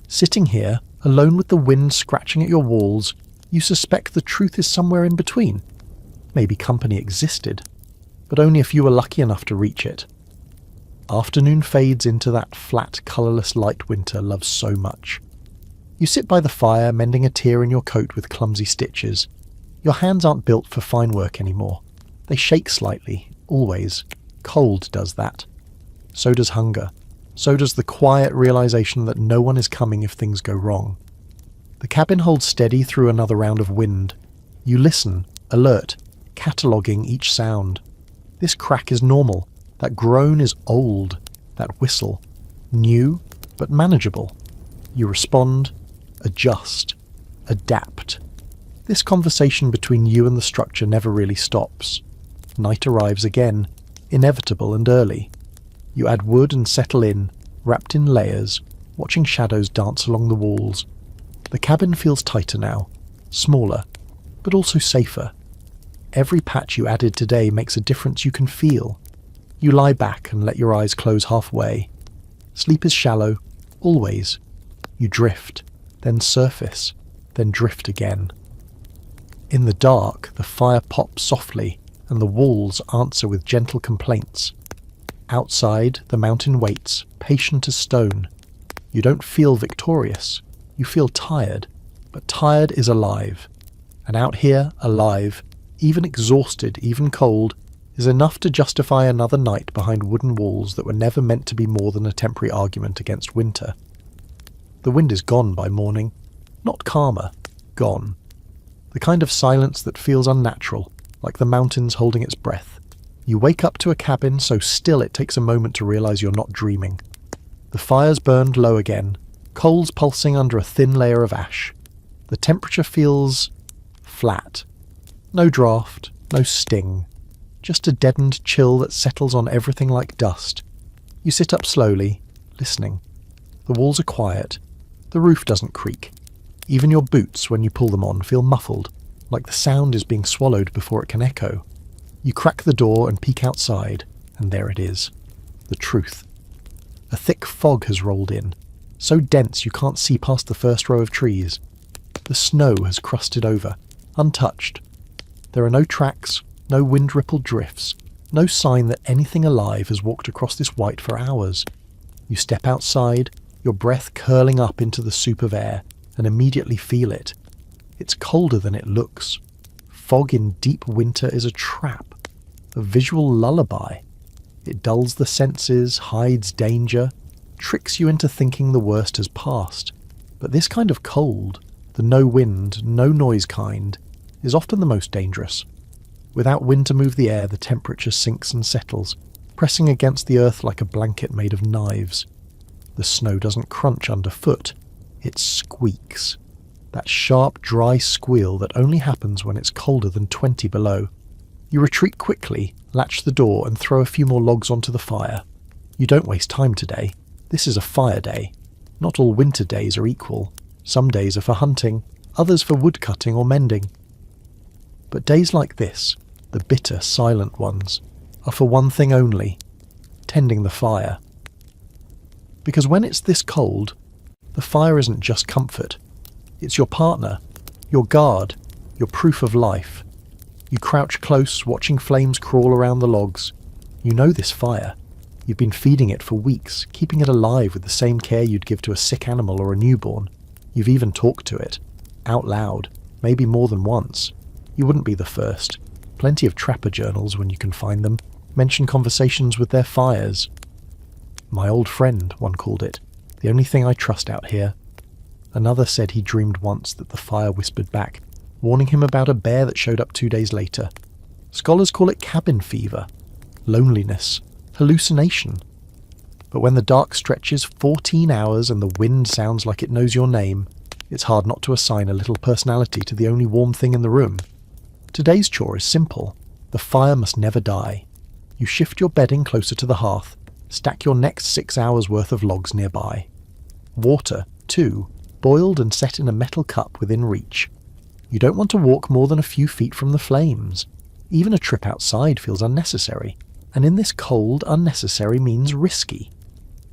Sitting here, alone with the wind scratching at your walls, you suspect the truth is somewhere in between. Maybe company existed, but only if you were lucky enough to reach it. Afternoon fades into that flat, colourless light winter loves so much. You sit by the fire, mending a tear in your coat with clumsy stitches. Your hands aren't built for fine work anymore. They shake slightly, always. Cold does that. So does hunger. So does the quiet realization that no one is coming if things go wrong. The cabin holds steady through another round of wind. You listen, alert, cataloguing each sound. This crack is normal. That groan is old. That whistle. New, but manageable. You respond, adjust, adapt. This conversation between you and the structure never really stops. Night arrives again, inevitable and early. You add wood and settle in, wrapped in layers, watching shadows dance along the walls. The cabin feels tighter now, smaller, but also safer. Every patch you added today makes a difference you can feel. You lie back and let your eyes close halfway. Sleep is shallow, always. You drift, then surface, then drift again. In the dark, the fire pops softly, and the walls answer with gentle complaints. Outside, the mountain waits, patient as stone. You don't feel victorious. You feel tired, but tired is alive. And out here, alive, even exhausted, even cold, is enough to justify another night behind wooden walls that were never meant to be more than a temporary argument against winter. The wind is gone by morning. Not calmer, gone. The kind of silence that feels unnatural, like the mountains holding its breath. You wake up to a cabin so still it takes a moment to realise you're not dreaming. The fire's burned low again, coals pulsing under a thin layer of ash. The temperature feels flat. No draft, no sting. Just a deadened chill that settles on everything like dust. You sit up slowly, listening. The walls are quiet. The roof doesn't creak. Even your boots, when you pull them on, feel muffled, like the sound is being swallowed before it can echo. You crack the door and peek outside, and there it is. The truth. A thick fog has rolled in, so dense you can't see past the first row of trees. The snow has crusted over, untouched. There are no tracks, no wind-rippled drifts, no sign that anything alive has walked across this white for hours. You step outside, your breath curling up into the soup of air, and immediately feel it. It's colder than it looks. Fog in deep winter is a trap, a visual lullaby. It dulls the senses, hides danger, tricks you into thinking the worst has passed. But this kind of cold, the no wind, no noise kind, is often the most dangerous. Without wind to move the air, the temperature sinks and settles, pressing against the earth like a blanket made of knives. The snow doesn't crunch underfoot, it squeaks. That sharp, dry squeal that only happens when it's colder than 20 below. You retreat quickly, latch the door, and throw a few more logs onto the fire. You don't waste time today. This is a fire day. Not all winter days are equal. Some days are for hunting, others for woodcutting or mending. But days like this, the bitter, silent ones, are for one thing only: tending the fire. Because when it's this cold, the fire isn't just comfort. It's your partner, your guard, your proof of life. You crouch close, watching flames crawl around the logs. You know this fire. You've been feeding it for weeks, keeping it alive with the same care you'd give to a sick animal or a newborn. You've even talked to it, out loud, maybe more than once. You wouldn't be the first. Plenty of trapper journals, when you can find them, mention conversations with their fires. My old friend, one called it. The only thing I trust out here. Another said he dreamed once that the fire whispered back, warning him about a bear that showed up 2 days later. Scholars call it cabin fever, loneliness, hallucination. But when the dark stretches 14 hours and the wind sounds like it knows your name, it's hard not to assign a little personality to the only warm thing in the room. Today's chore is simple. The fire must never die. You shift your bedding closer to the hearth, stack your next 6 hours worth of logs nearby. Water, too, boiled and set in a metal cup within reach. You don't want to walk more than a few feet from the flames. Even a trip outside feels unnecessary, and in this cold, unnecessary means risky.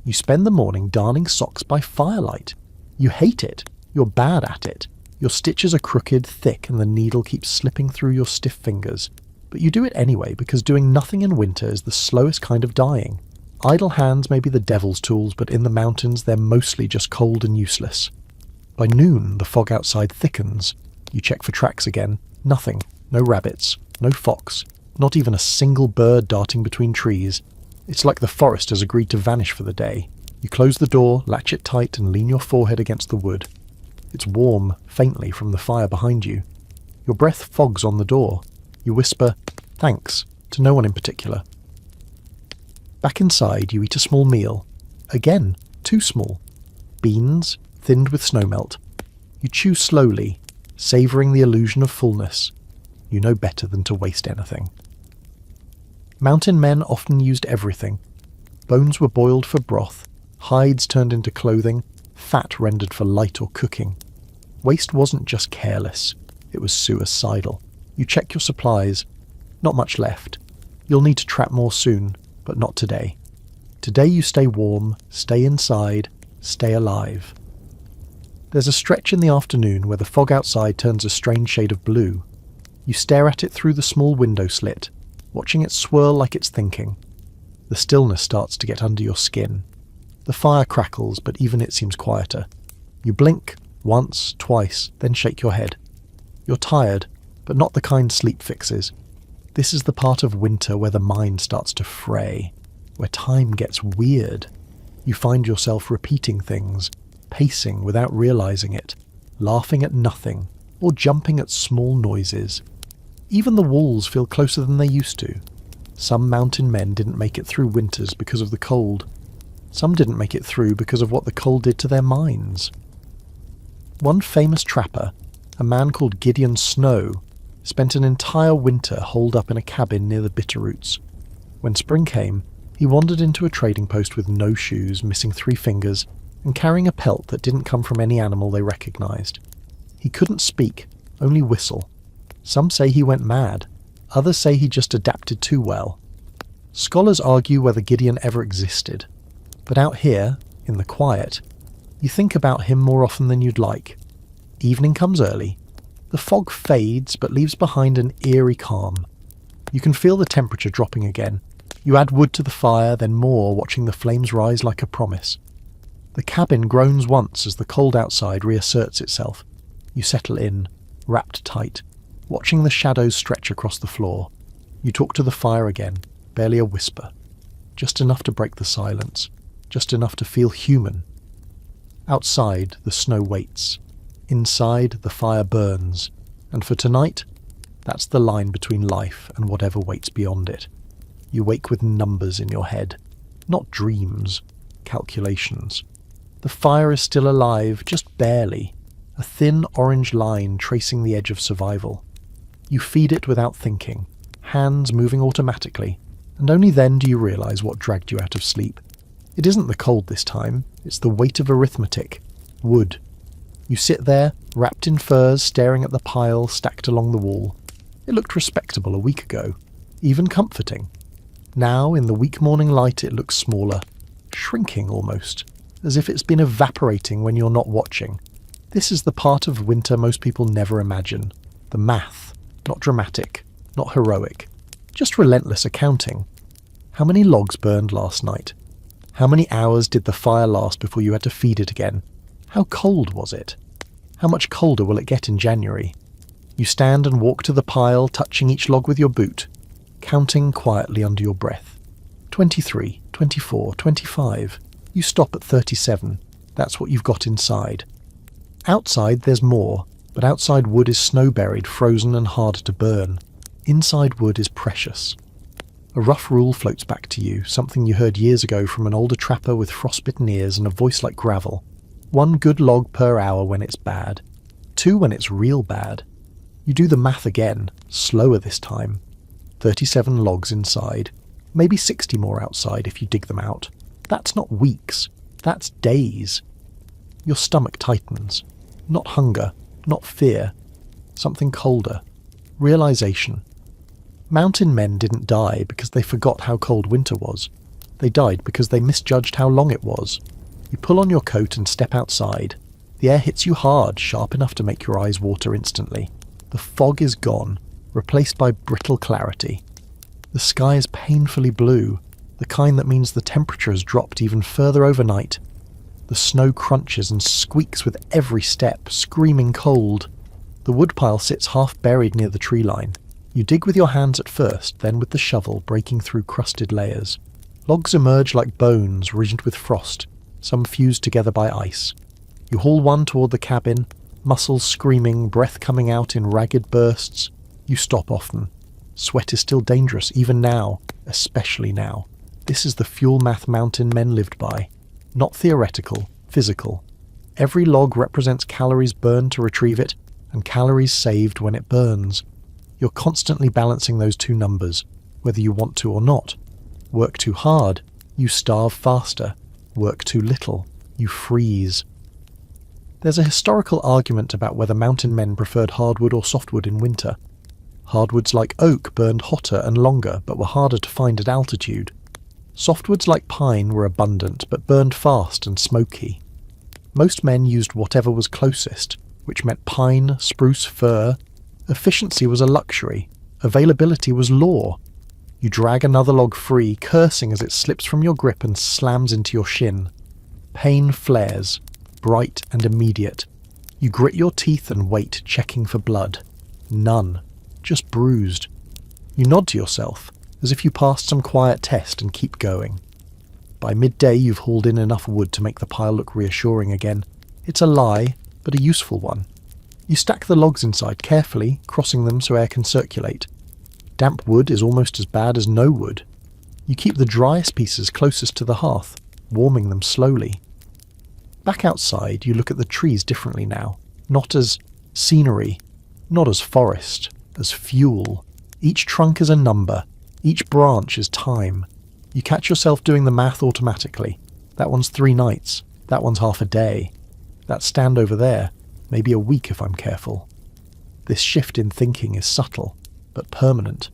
You spend the morning darning socks by firelight. You hate it. You're bad at it. Your stitches are crooked, thick, and the needle keeps slipping through your stiff fingers. But you do it anyway because doing nothing in winter is the slowest kind of dying. Idle hands may be the devil's tools, but in the mountains they're mostly just cold and useless. By noon, the fog outside thickens. You check for tracks again. Nothing. No rabbits. No fox. Not even a single bird darting between trees. It's like the forest has agreed to vanish for the day. You close the door, latch it tight, and lean your forehead against the wood. It's warm, faintly, from the fire behind you. Your breath fogs on the door. You whisper, "Thanks," to no one in particular. Back inside, you eat a small meal. Again, too small. Beans, thinned with snowmelt. You chew slowly, savouring the illusion of fullness. You know better than to waste anything. Mountain men often used everything. Bones were boiled for broth, hides turned into clothing, fat rendered for light or cooking. Waste wasn't just careless, it was suicidal. You check your supplies. Not much left. You'll need to trap more soon, but not today. Today you stay warm, stay inside, stay alive. There's a stretch in the afternoon where the fog outside turns a strange shade of blue. You stare at it through the small window slit, watching it swirl like it's thinking. The stillness starts to get under your skin. The fire crackles, but even it seems quieter. You blink, once, twice, then shake your head. You're tired, but not the kind sleep fixes. This is the part of winter where the mind starts to fray, where time gets weird. You find yourself repeating things, pacing without realizing it, laughing at nothing, or jumping at small noises. Even the walls feel closer than they used to. Some mountain men didn't make it through winters because of the cold. Some didn't make it through because of what the cold did to their minds. One famous trapper, a man called Gideon Snow, spent an entire winter holed up in a cabin near the Bitterroots. When spring came, he wandered into a trading post with no shoes, missing 3 fingers, and carrying a pelt that didn't come from any animal they recognized. He couldn't speak, only whistle. Some say he went mad. Others say he just adapted too well. Scholars argue whether Gideon ever existed. But out here, in the quiet, you think about him more often than you'd like. Evening comes early. The fog fades but leaves behind an eerie calm. You can feel the temperature dropping again. You add wood to the fire, then more, watching the flames rise like a promise. The cabin groans once as the cold outside reasserts itself. You settle in, wrapped tight, watching the shadows stretch across the floor. You talk to the fire again, barely a whisper. Just enough to break the silence. Just enough to feel human. Outside, the snow waits. Inside, the fire burns. And for tonight, that's the line between life and whatever waits beyond it. You wake with numbers in your head. Not dreams, calculations. The fire is still alive, just barely. A thin orange line tracing the edge of survival. You feed it without thinking, hands moving automatically, and only then do you realize what dragged you out of sleep. It isn't the cold this time, it's the weight of arithmetic. Wood. You sit there, wrapped in furs, staring at the pile stacked along the wall. It looked respectable a week ago, even comforting. Now, in the weak morning light, it looks smaller, shrinking almost, as if it's been evaporating when you're not watching. This is the part of winter most people never imagine. The math. Not dramatic, not heroic. Just relentless accounting. How many logs burned last night? How many hours did the fire last before you had to feed it again? How cold was it? How much colder will it get in January? You stand and walk to the pile, touching each log with your boot, counting quietly under your breath. 23, 24, 25. You stop at 37. That's what you've got inside. Outside there's more, but outside wood is snow-buried, frozen and hard to burn. Inside wood is precious. A rough rule floats back to you, something you heard years ago from an older trapper with frostbitten ears and a voice like gravel. 1 good log per hour when it's bad. 2 when it's real bad. You do the math again, slower this time. 37 logs inside. Maybe 60 more outside if you dig them out. That's not weeks. That's days. Your stomach tightens. Not hunger, not fear. Something colder. Realization. Mountain men didn't die because they forgot how cold winter was. They died because they misjudged how long it was. You pull on your coat and step outside. The air hits you hard, sharp enough to make your eyes water instantly. The fog is gone, replaced by brittle clarity. The sky is painfully blue, the kind that means the temperature has dropped even further overnight. The snow crunches and squeaks with every step, screaming cold. The woodpile sits half buried near the tree line. You dig with your hands at first, then with the shovel, breaking through crusted layers. Logs emerge like bones, ridged with frost, some fused together by ice. You haul one toward the cabin, muscles screaming, breath coming out in ragged bursts. You stop often. Sweat is still dangerous, even now, especially now. This is the fuel math mountain men lived by. Not theoretical, physical. Every log represents calories burned to retrieve it, and calories saved when it burns. You're constantly balancing those two numbers, whether you want to or not. Work too hard, you starve faster. Work too little, you freeze. There's a historical argument about whether mountain men preferred hardwood or softwood in winter. Hardwoods like oak burned hotter and longer, but were harder to find at altitude. Softwoods like pine were abundant, but burned fast and smoky. Most men used whatever was closest, which meant pine, spruce, fir. Efficiency was a luxury. Availability was law. You drag another log free, cursing as it slips from your grip and slams into your shin. Pain flares, bright and immediate. You grit your teeth and wait, checking for blood. None. Just bruised. You nod to yourself, as if you passed some quiet test, and keep going. By midday you've hauled in enough wood to make the pile look reassuring again. It's a lie, but a useful one. You stack the logs inside carefully, crossing them so air can circulate. Damp wood is almost as bad as no wood. You keep the driest pieces closest to the hearth, warming them slowly. Back outside, you look at the trees differently now, not as scenery, not as forest, as fuel. Each trunk is a number, each branch is time. You catch yourself doing the math automatically. That one's 3 nights, that one's half a day. That stand over there, maybe a week if I'm careful. This shift in thinking is subtle, but permanent.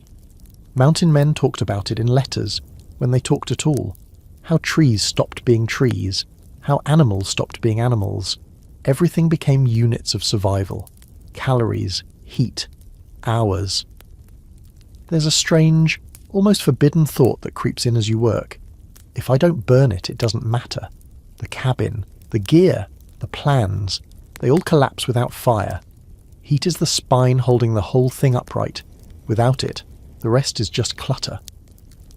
Mountain men talked about it in letters, when they talked at all. How trees stopped being trees, how animals stopped being animals. Everything became units of survival. Calories, heat, hours. There's a strange, almost forbidden thought that creeps in as you work. If I don't burn it, it doesn't matter. The cabin, the gear, the plans, they all collapse without fire. Heat is the spine holding the whole thing upright. Without it, the rest is just clutter.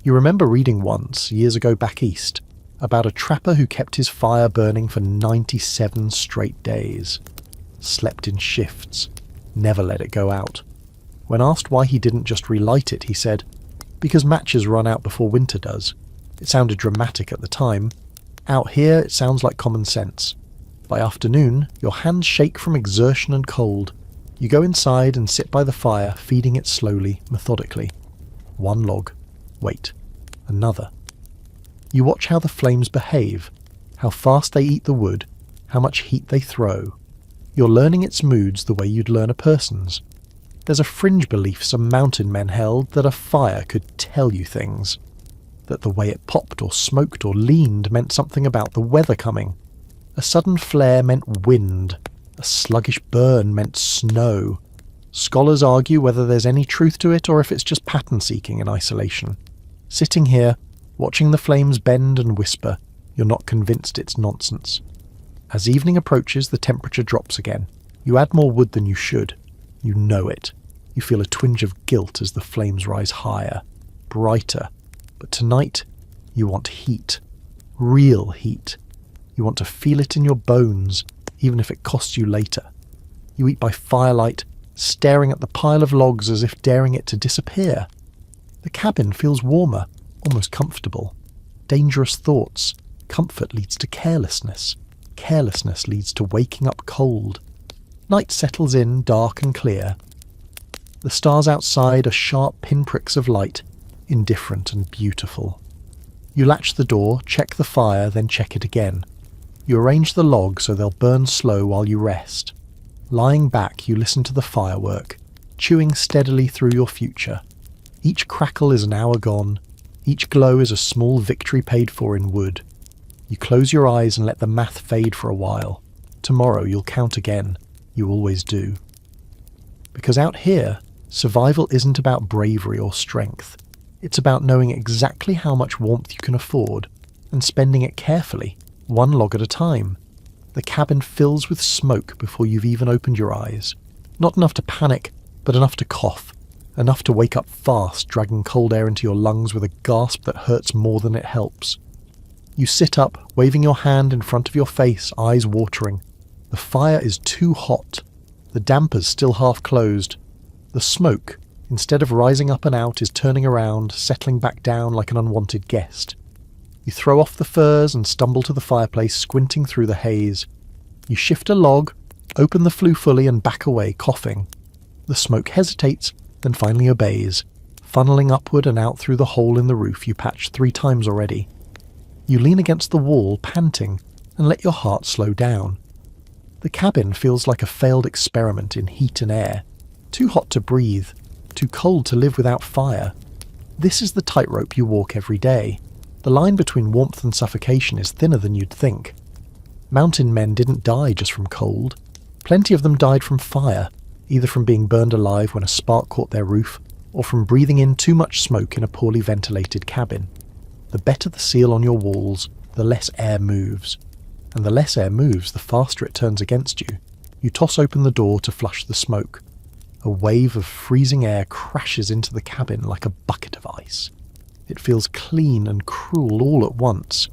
You remember reading once, years ago back east, about a trapper who kept his fire burning for 97 straight days. Slept in shifts, never let it go out. When asked why he didn't just relight it, he said, "Because matches run out before winter does." It sounded dramatic at the time. Out here, it sounds like common sense. By afternoon, your hands shake from exertion and cold. You go inside and sit by the fire, feeding it slowly, methodically. 1 log. Wait. Another. You watch how the flames behave, how fast they eat the wood, how much heat they throw. You're learning its moods the way you'd learn a person's. There's a fringe belief some mountain men held that a fire could tell you things. That the way it popped or smoked or leaned meant something about the weather coming. A sudden flare meant wind. A sluggish burn meant snow. Scholars argue whether there's any truth to it or if it's just pattern-seeking in isolation. Sitting here, watching the flames bend and whisper, you're not convinced it's nonsense. As evening approaches, the temperature drops again. You add more wood than you should. You know it. You feel a twinge of guilt as the flames rise higher, brighter. But tonight, you want heat. Real heat. You want to feel it in your bones, even if it costs you later. You eat by firelight, staring at the pile of logs as if daring it to disappear. The cabin feels warmer, almost comfortable. Dangerous thoughts. Comfort leads to carelessness. Carelessness leads to waking up cold. Night settles in, dark and clear. The stars outside are sharp pinpricks of light, indifferent and beautiful. You latch the door, check the fire, then check it again. You arrange the logs so they'll burn slow while you rest. Lying back, you listen to the firework, chewing steadily through your future. Each crackle is an hour gone. Each glow is a small victory paid for in wood. You close your eyes and let the math fade for a while. Tomorrow you'll count again. You always do. Because out here, survival isn't about bravery or strength. It's about knowing exactly how much warmth you can afford and spending it carefully, 1 log at a time. The cabin fills with smoke before you've even opened your eyes. Not enough to panic, but enough to cough. Enough to wake up fast, dragging cold air into your lungs with a gasp that hurts more than it helps. You sit up, waving your hand in front of your face, eyes watering. The fire is too hot. The damper's still half closed. The smoke, instead of rising up and out, is turning around, settling back down like an unwanted guest. You throw off the furs and stumble to the fireplace, squinting through the haze. You shift a log, open the flue fully and back away, coughing. The smoke hesitates, then finally obeys, funneling upward and out through the hole in the roof you patched 3 times already. You lean against the wall, panting, and let your heart slow down. The cabin feels like a failed experiment in heat and air. Too hot to breathe, too cold to live without fire. This is the tightrope you walk every day. The line between warmth and suffocation is thinner than you'd think. Mountain men didn't die just from cold. Plenty of them died from fire. either from being burned alive when a spark caught their roof, or from breathing in too much smoke in a poorly ventilated cabin. The better the seal on your walls, the less air moves. And the less air moves, the faster it turns against you. You toss open the door to flush the smoke. A wave of freezing air crashes into the cabin like a bucket of ice. It feels clean and cruel all at once.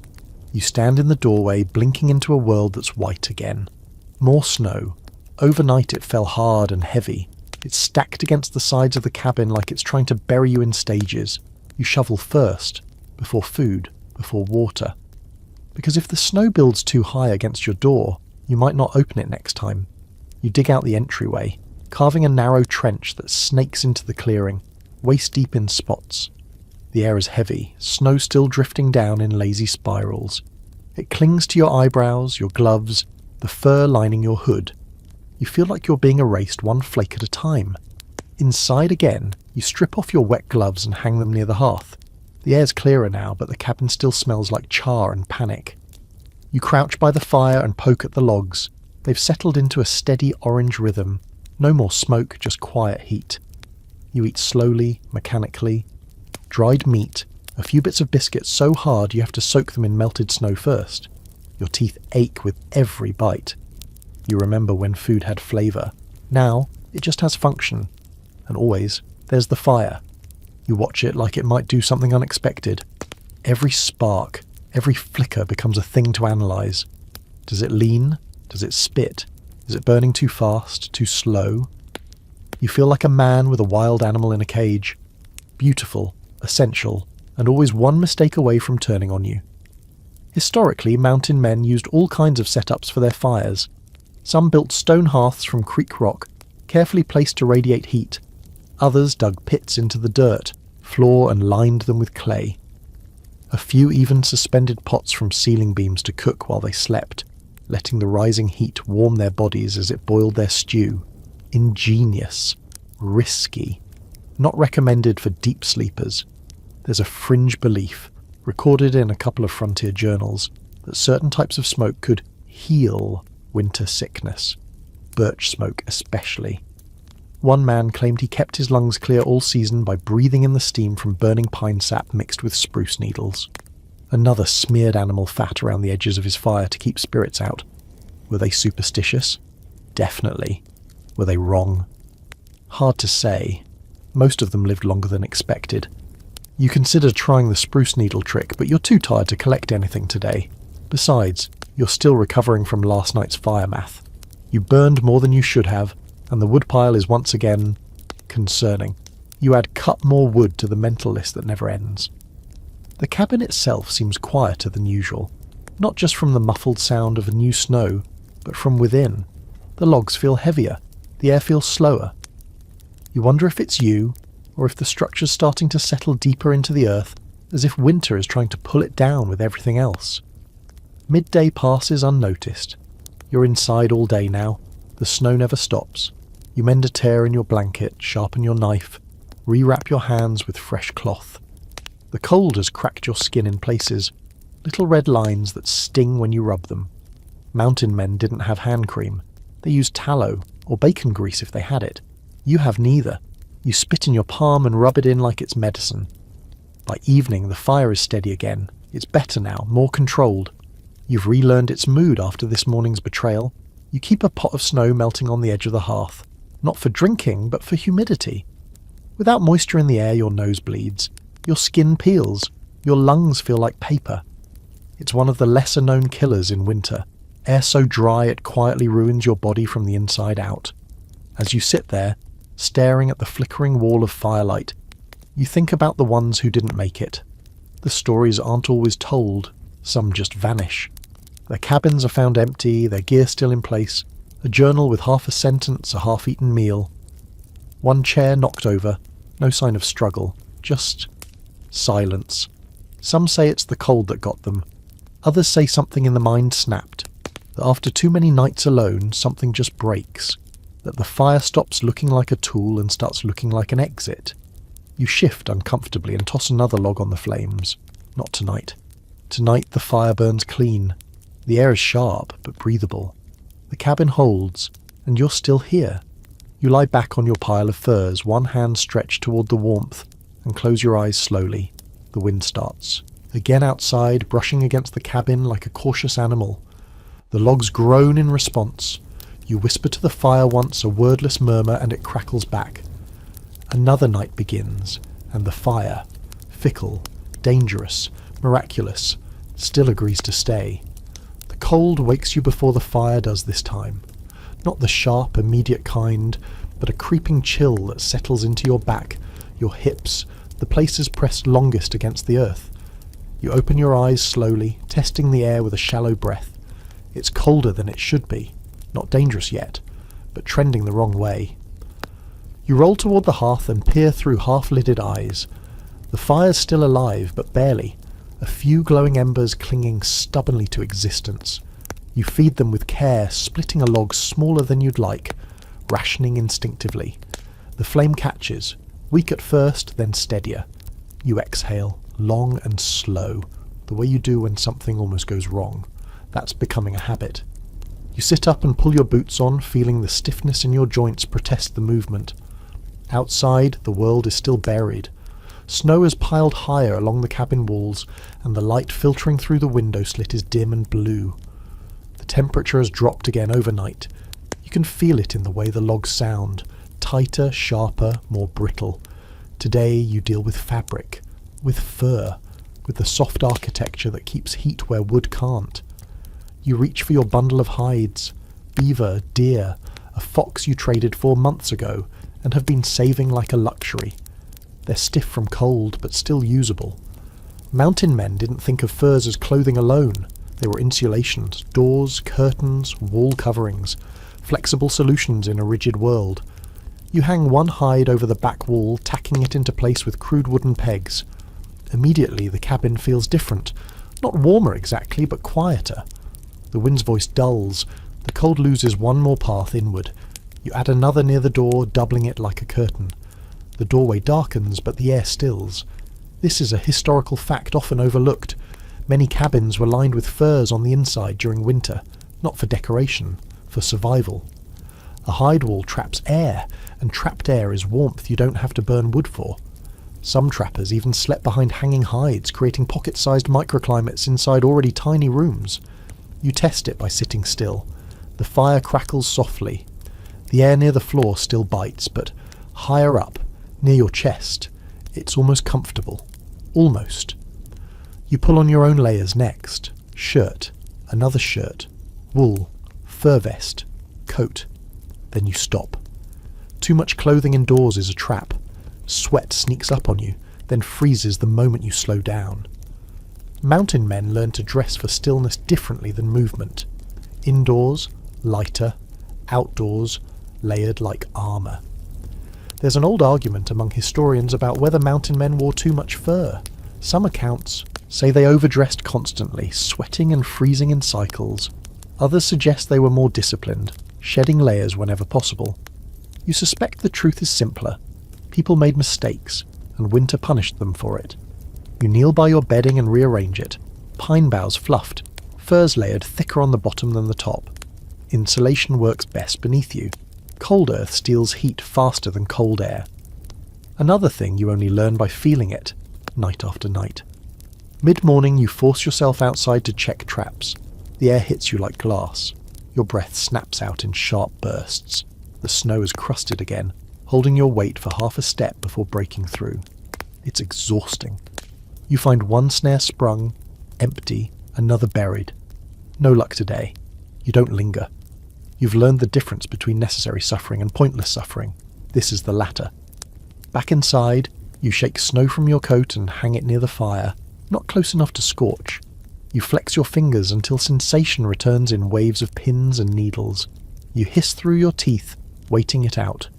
You stand in the doorway, blinking into a world that's white again. More snow. Overnight it fell hard and heavy. It's stacked against the sides of the cabin like it's trying to bury you in stages. You shovel first, before food, before water. Because if the snow builds too high against your door, you might not open it next time. You dig out the entryway, carving a narrow trench that snakes into the clearing, waist-deep in spots. The air is heavy, snow still drifting down in lazy spirals. It clings to your eyebrows, your gloves, the fur lining your hood. You feel like you're being erased one flake at a time. Inside again, you strip off your wet gloves and hang them near the hearth. The air's clearer now, but the cabin still smells like char and panic. You crouch by the fire and poke at the logs. They've settled into a steady orange rhythm. No more smoke, just quiet heat. You eat slowly, mechanically. Dried meat, a few bits of biscuit so hard you have to soak them in melted snow first. Your teeth ache with every bite. You remember when food had flavour. Now, it just has function. And always, there's the fire. You watch it like it might do something unexpected. Every spark, every flicker becomes a thing to analyse. Does it lean? Does it spit? Is it burning too fast, too slow? You feel like a man with a wild animal in a cage. Beautiful, essential, and always one mistake away from turning on you. Historically, mountain men used all kinds of setups for their fires. Some built stone hearths from creek rock, carefully placed to radiate heat. Others dug pits into the dirt, floor and lined them with clay. A few even suspended pots from ceiling beams to cook while they slept, letting the rising heat warm their bodies as it boiled their stew. Ingenious. Risky. Not recommended for deep sleepers. There's a fringe belief, recorded in a couple of frontier journals, that certain types of smoke could heal winter sickness. Birch smoke especially. One man claimed he kept his lungs clear all season by breathing in the steam from burning pine sap mixed with spruce needles. Another smeared animal fat around the edges of his fire to keep spirits out. Were they superstitious? Definitely. Were they wrong? Hard to say. Most of them lived longer than expected. You consider trying the spruce needle trick, but you're too tired to collect anything today. Besides, you're still recovering from last night's fire math. You burned more than you should have, and the woodpile is once again concerning. You add cut more wood to the mental list that never ends. The cabin itself seems quieter than usual, not just from the muffled sound of the new snow, but from within. The logs feel heavier, the air feels slower. You wonder if it's you, or if the structure's starting to settle deeper into the earth, as if winter is trying to pull it down with everything else. Midday passes unnoticed. You're inside all day now. The snow never stops. You mend a tear in your blanket, sharpen your knife, rewrap your hands with fresh cloth. The cold has cracked your skin in places, little red lines that sting when you rub them. Mountain men didn't have hand cream. They used tallow, or bacon grease if they had it. You have neither. You spit in your palm and rub it in like it's medicine. By evening, the fire is steady again. It's better now, more controlled. You've relearned its mood after this morning's betrayal. You keep a pot of snow melting on the edge of the hearth. Not for drinking, but for humidity. Without moisture in the air, your nose bleeds. Your skin peels. Your lungs feel like paper. It's one of the lesser-known killers in winter. Air so dry it quietly ruins your body from the inside out. As you sit there, staring at the flickering wall of firelight, you think about the ones who didn't make it. The stories aren't always told. Some just vanish. Their cabins are found empty, their gear still in place, a journal with half a sentence, a half-eaten meal. One chair knocked over, no sign of struggle, just silence. Some say it's the cold that got them. Others say something in the mind snapped, that after too many nights alone, something just breaks, that the fire stops looking like a tool and starts looking like an exit. You shift uncomfortably and toss another log on the flames. Not tonight. Tonight the fire burns clean. The air is sharp, but breathable. The cabin holds, and you're still here. You lie back on your pile of furs, one hand stretched toward the warmth, and close your eyes slowly. The wind starts. Again outside, brushing against the cabin like a cautious animal. The logs groan in response. You whisper to the fire once, a wordless murmur, and it crackles back. Another night begins, and the fire, fickle, dangerous, miraculous, still agrees to stay. The cold wakes you before the fire does this time. Not the sharp, immediate kind, but a creeping chill that settles into your back, your hips, the places pressed longest against the earth. You open your eyes slowly, testing the air with a shallow breath. It's colder than it should be. Not dangerous yet, but trending the wrong way. You roll toward the hearth and peer through half-lidded eyes. The fire's still alive, but barely. A few glowing embers clinging stubbornly to existence. You feed them with care, splitting a log smaller than you'd like, rationing instinctively. The flame catches, weak at first, then steadier. You exhale, long and slow, the way you do when something almost goes wrong. That's becoming a habit. You sit up and pull your boots on, feeling the stiffness in your joints protest the movement. Outside, the world is still buried. Snow is piled higher along the cabin walls, and the light filtering through the window slit is dim and blue. The temperature has dropped again overnight. You can feel it in the way the logs sound, tighter, sharper, more brittle. Today you deal with fabric, with fur, with the soft architecture that keeps heat where wood can't. You reach for your bundle of hides, beaver, deer, a fox you traded 4 months ago, and have been saving like a luxury. They're stiff from cold, but still usable. Mountain men didn't think of furs as clothing alone. They were insulations, doors, curtains, wall coverings, flexible solutions in a rigid world. You hang one hide over the back wall, tacking it into place with crude wooden pegs. Immediately the cabin feels different. Not warmer exactly, but quieter. The wind's voice dulls. The cold loses one more path inward. You add another near the door, doubling it like a curtain. The doorway darkens, but the air stills. This is a historical fact often overlooked. Many cabins were lined with furs on the inside during winter, not for decoration, for survival. A hide wall traps air, and trapped air is warmth you don't have to burn wood for. Some trappers even slept behind hanging hides, creating pocket-sized microclimates inside already tiny rooms. You test it by sitting still. The fire crackles softly. The air near the floor still bites, but higher up, near your chest, it's almost comfortable. Almost. You pull on your own layers next. Shirt, another shirt, wool, fur vest, coat. Then you stop. Too much clothing indoors is a trap. Sweat sneaks up on you, then freezes the moment you slow down. Mountain men learn to dress for stillness differently than movement. Indoors, lighter. Outdoors, layered like armour. There's an old argument among historians about whether mountain men wore too much fur. Some accounts say they overdressed constantly, sweating and freezing in cycles. Others suggest they were more disciplined, shedding layers whenever possible. You suspect the truth is simpler. People made mistakes, and winter punished them for it. You kneel by your bedding and rearrange it. Pine boughs fluffed, furs layered thicker on the bottom than the top. Insulation works best beneath you. Cold earth steals heat faster than cold air. Another thing you only learn by feeling it, night after night. Mid-morning you force yourself outside to check traps. The air hits you like glass. Your breath snaps out in sharp bursts. The snow is crusted again, holding your weight for half a step before breaking through. It's exhausting. You find one snare sprung, empty, another buried. No luck today. You don't linger. You've learned the difference between necessary suffering and pointless suffering. This is the latter. Back inside, you shake snow from your coat and hang it near the fire, not close enough to scorch. You flex your fingers until sensation returns in waves of pins and needles. You hiss through your teeth, waiting it out.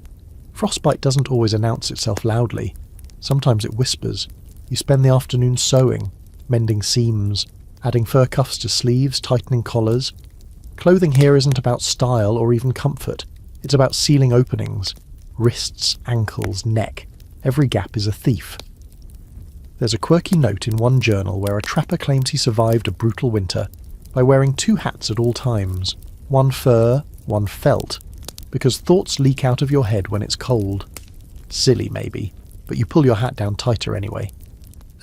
Frostbite doesn't always announce itself loudly. Sometimes it whispers. You spend the afternoon sewing, mending seams, adding fur cuffs to sleeves, tightening collars. Clothing here isn't about style or even comfort. It's about sealing openings. Wrists, ankles, neck. Every gap is a thief. There's a quirky note in one journal where a trapper claims he survived a brutal winter by wearing 2 hats at all times. One fur, one felt. because thoughts leak out of your head when it's cold. Silly maybe, but you pull your hat down tighter anyway.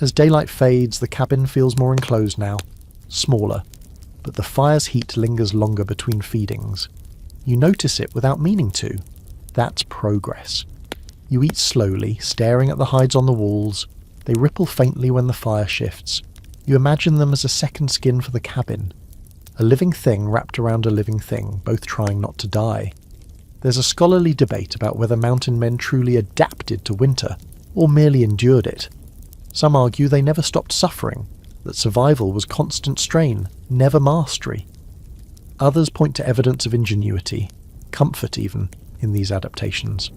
As daylight fades, the cabin feels more enclosed now, smaller, but the fire's heat lingers longer between feedings. You notice it without meaning to. That's progress. You eat slowly, staring at the hides on the walls. They ripple faintly when the fire shifts. You imagine them as a second skin for the cabin. A living thing wrapped around a living thing, both trying not to die. There's a scholarly debate about whether mountain men truly adapted to winter, or merely endured it. Some argue they never stopped suffering, that survival was constant strain, never mastery. Others point to evidence of ingenuity, comfort even, in these adaptations.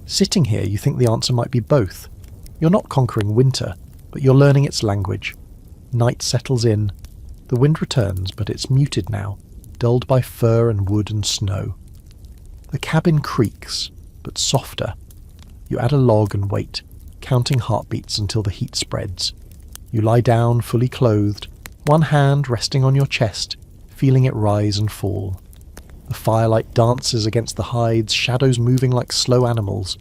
Sitting here, you think the answer might be both. You're not conquering winter, but you're learning its language. Night settles in. The wind returns, but it's muted now, dulled by fir and wood and snow. The cabin creaks, but softer. You add a log and wait, counting heartbeats until the heat spreads. You lie down, fully clothed, one hand resting on your chest, feeling it rise and fall. The firelight dances against the hides, shadows moving like slow animals.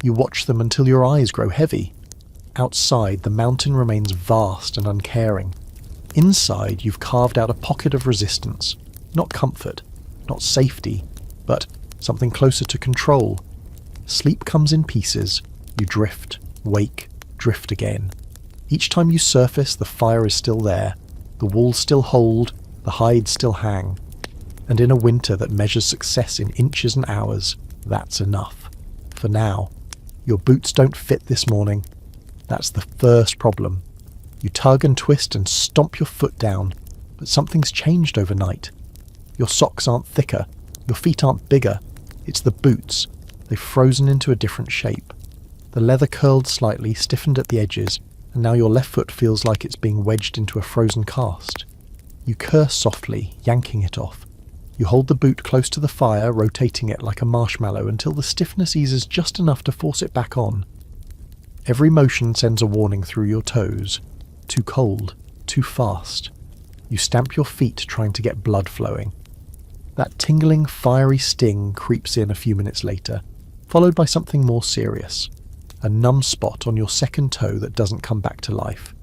You watch them until your eyes grow heavy. Outside, the mountain remains vast and uncaring. Inside, you've carved out a pocket of resistance. Not comfort, not safety, but something closer to control. Sleep comes in pieces. You drift, wake, drift again. Each time you surface, the fire is still there. The walls still hold, the hides still hang. And in a winter that measures success in inches and hours, that's enough. For now. Your boots don't fit this morning. That's the first problem. You tug and twist and stomp your foot down, but something's changed overnight. Your socks aren't thicker, your feet aren't bigger. It's the boots. They've frozen into a different shape. The leather curled slightly, stiffened at the edges, and now your left foot feels like it's being wedged into a frozen cast. You curse softly, yanking it off. You hold the boot close to the fire, rotating it like a marshmallow until the stiffness eases just enough to force it back on. Every motion sends a warning through your toes. Too cold, too fast. You stamp your feet trying to get blood flowing. That tingling, fiery sting creeps in a few minutes later, followed by something more serious. A numb spot on your second toe that doesn't come back to life.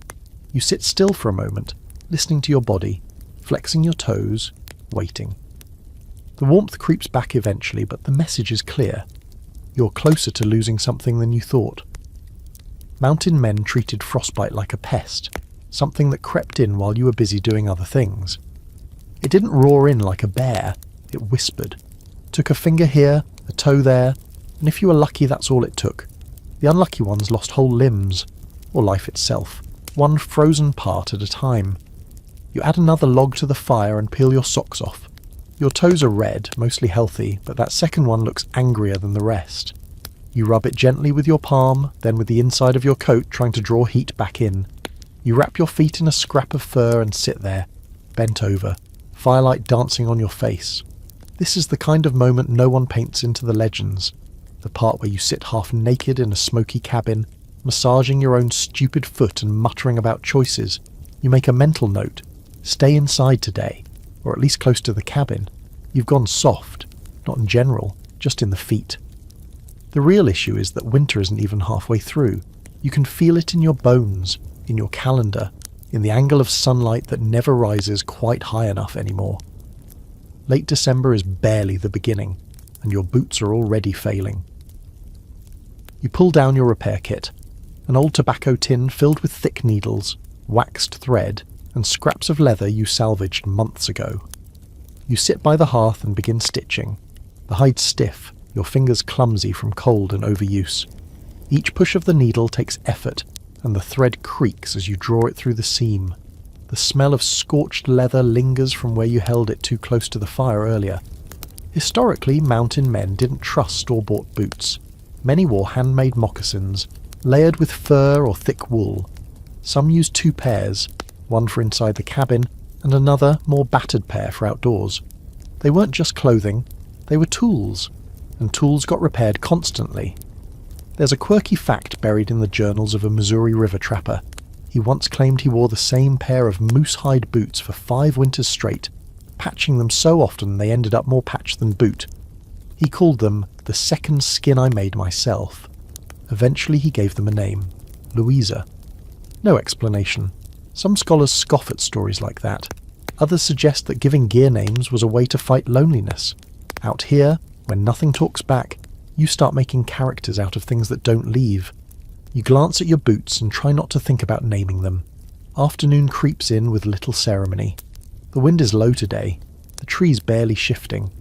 You sit still for a moment, listening to your body, flexing your toes, waiting. The warmth creeps back eventually, but the message is clear. You're closer to losing something than you thought. Mountain men treated frostbite like a pest, something that crept in while you were busy doing other things. It didn't roar in like a bear, it whispered. Took a finger here, a toe there, and if you were lucky that's all it took. The unlucky ones lost whole limbs, or life itself, one frozen part at a time. You add another log to the fire and peel your socks off. Your toes are red, mostly healthy, but that second one looks angrier than the rest. You rub it gently with your palm, then with the inside of your coat trying to draw heat back in. You wrap your feet in a scrap of fur and sit there, bent over, firelight dancing on your face. This is the kind of moment no one paints into the legends. The part where you sit half naked in a smoky cabin, massaging your own stupid foot and muttering about choices. You make a mental note. Stay inside today, or at least close to the cabin. You've gone soft, not in general, just in the feet. The real issue is that winter isn't even halfway through. You can feel it in your bones, in your calendar, in the angle of sunlight that never rises quite high enough anymore. Late December is barely the beginning, and your boots are already failing. You pull down your repair kit, an old tobacco tin filled with thick needles, waxed thread, and scraps of leather you salvaged months ago. You sit by the hearth and begin stitching, the hide stiff, your fingers clumsy from cold and overuse. Each push of the needle takes effort, and the thread creaks as you draw it through the seam. The smell of scorched leather lingers from where you held it too close to the fire earlier. Historically, mountain men didn't trust store-bought boots. Many wore handmade moccasins, layered with fur or thick wool. Some used 2 pairs, one for inside the cabin, and another, more battered pair for outdoors. They weren't just clothing, they were tools, and tools got repaired constantly. There's a quirky fact buried in the journals of a Missouri River trapper. He once claimed he wore the same pair of moose-hide boots for 5 winters straight, patching them so often they ended up more patched than boot. He called them the second skin I made myself. Eventually he gave them a name, Louisa. No explanation. Some scholars scoff at stories like that. Others suggest that giving gear names was a way to fight loneliness. Out here, when nothing talks back, you start making characters out of things that don't leave. You glance at your boots and try not to think about naming them. Afternoon creeps in with little ceremony. The wind is low today, the trees barely shifting.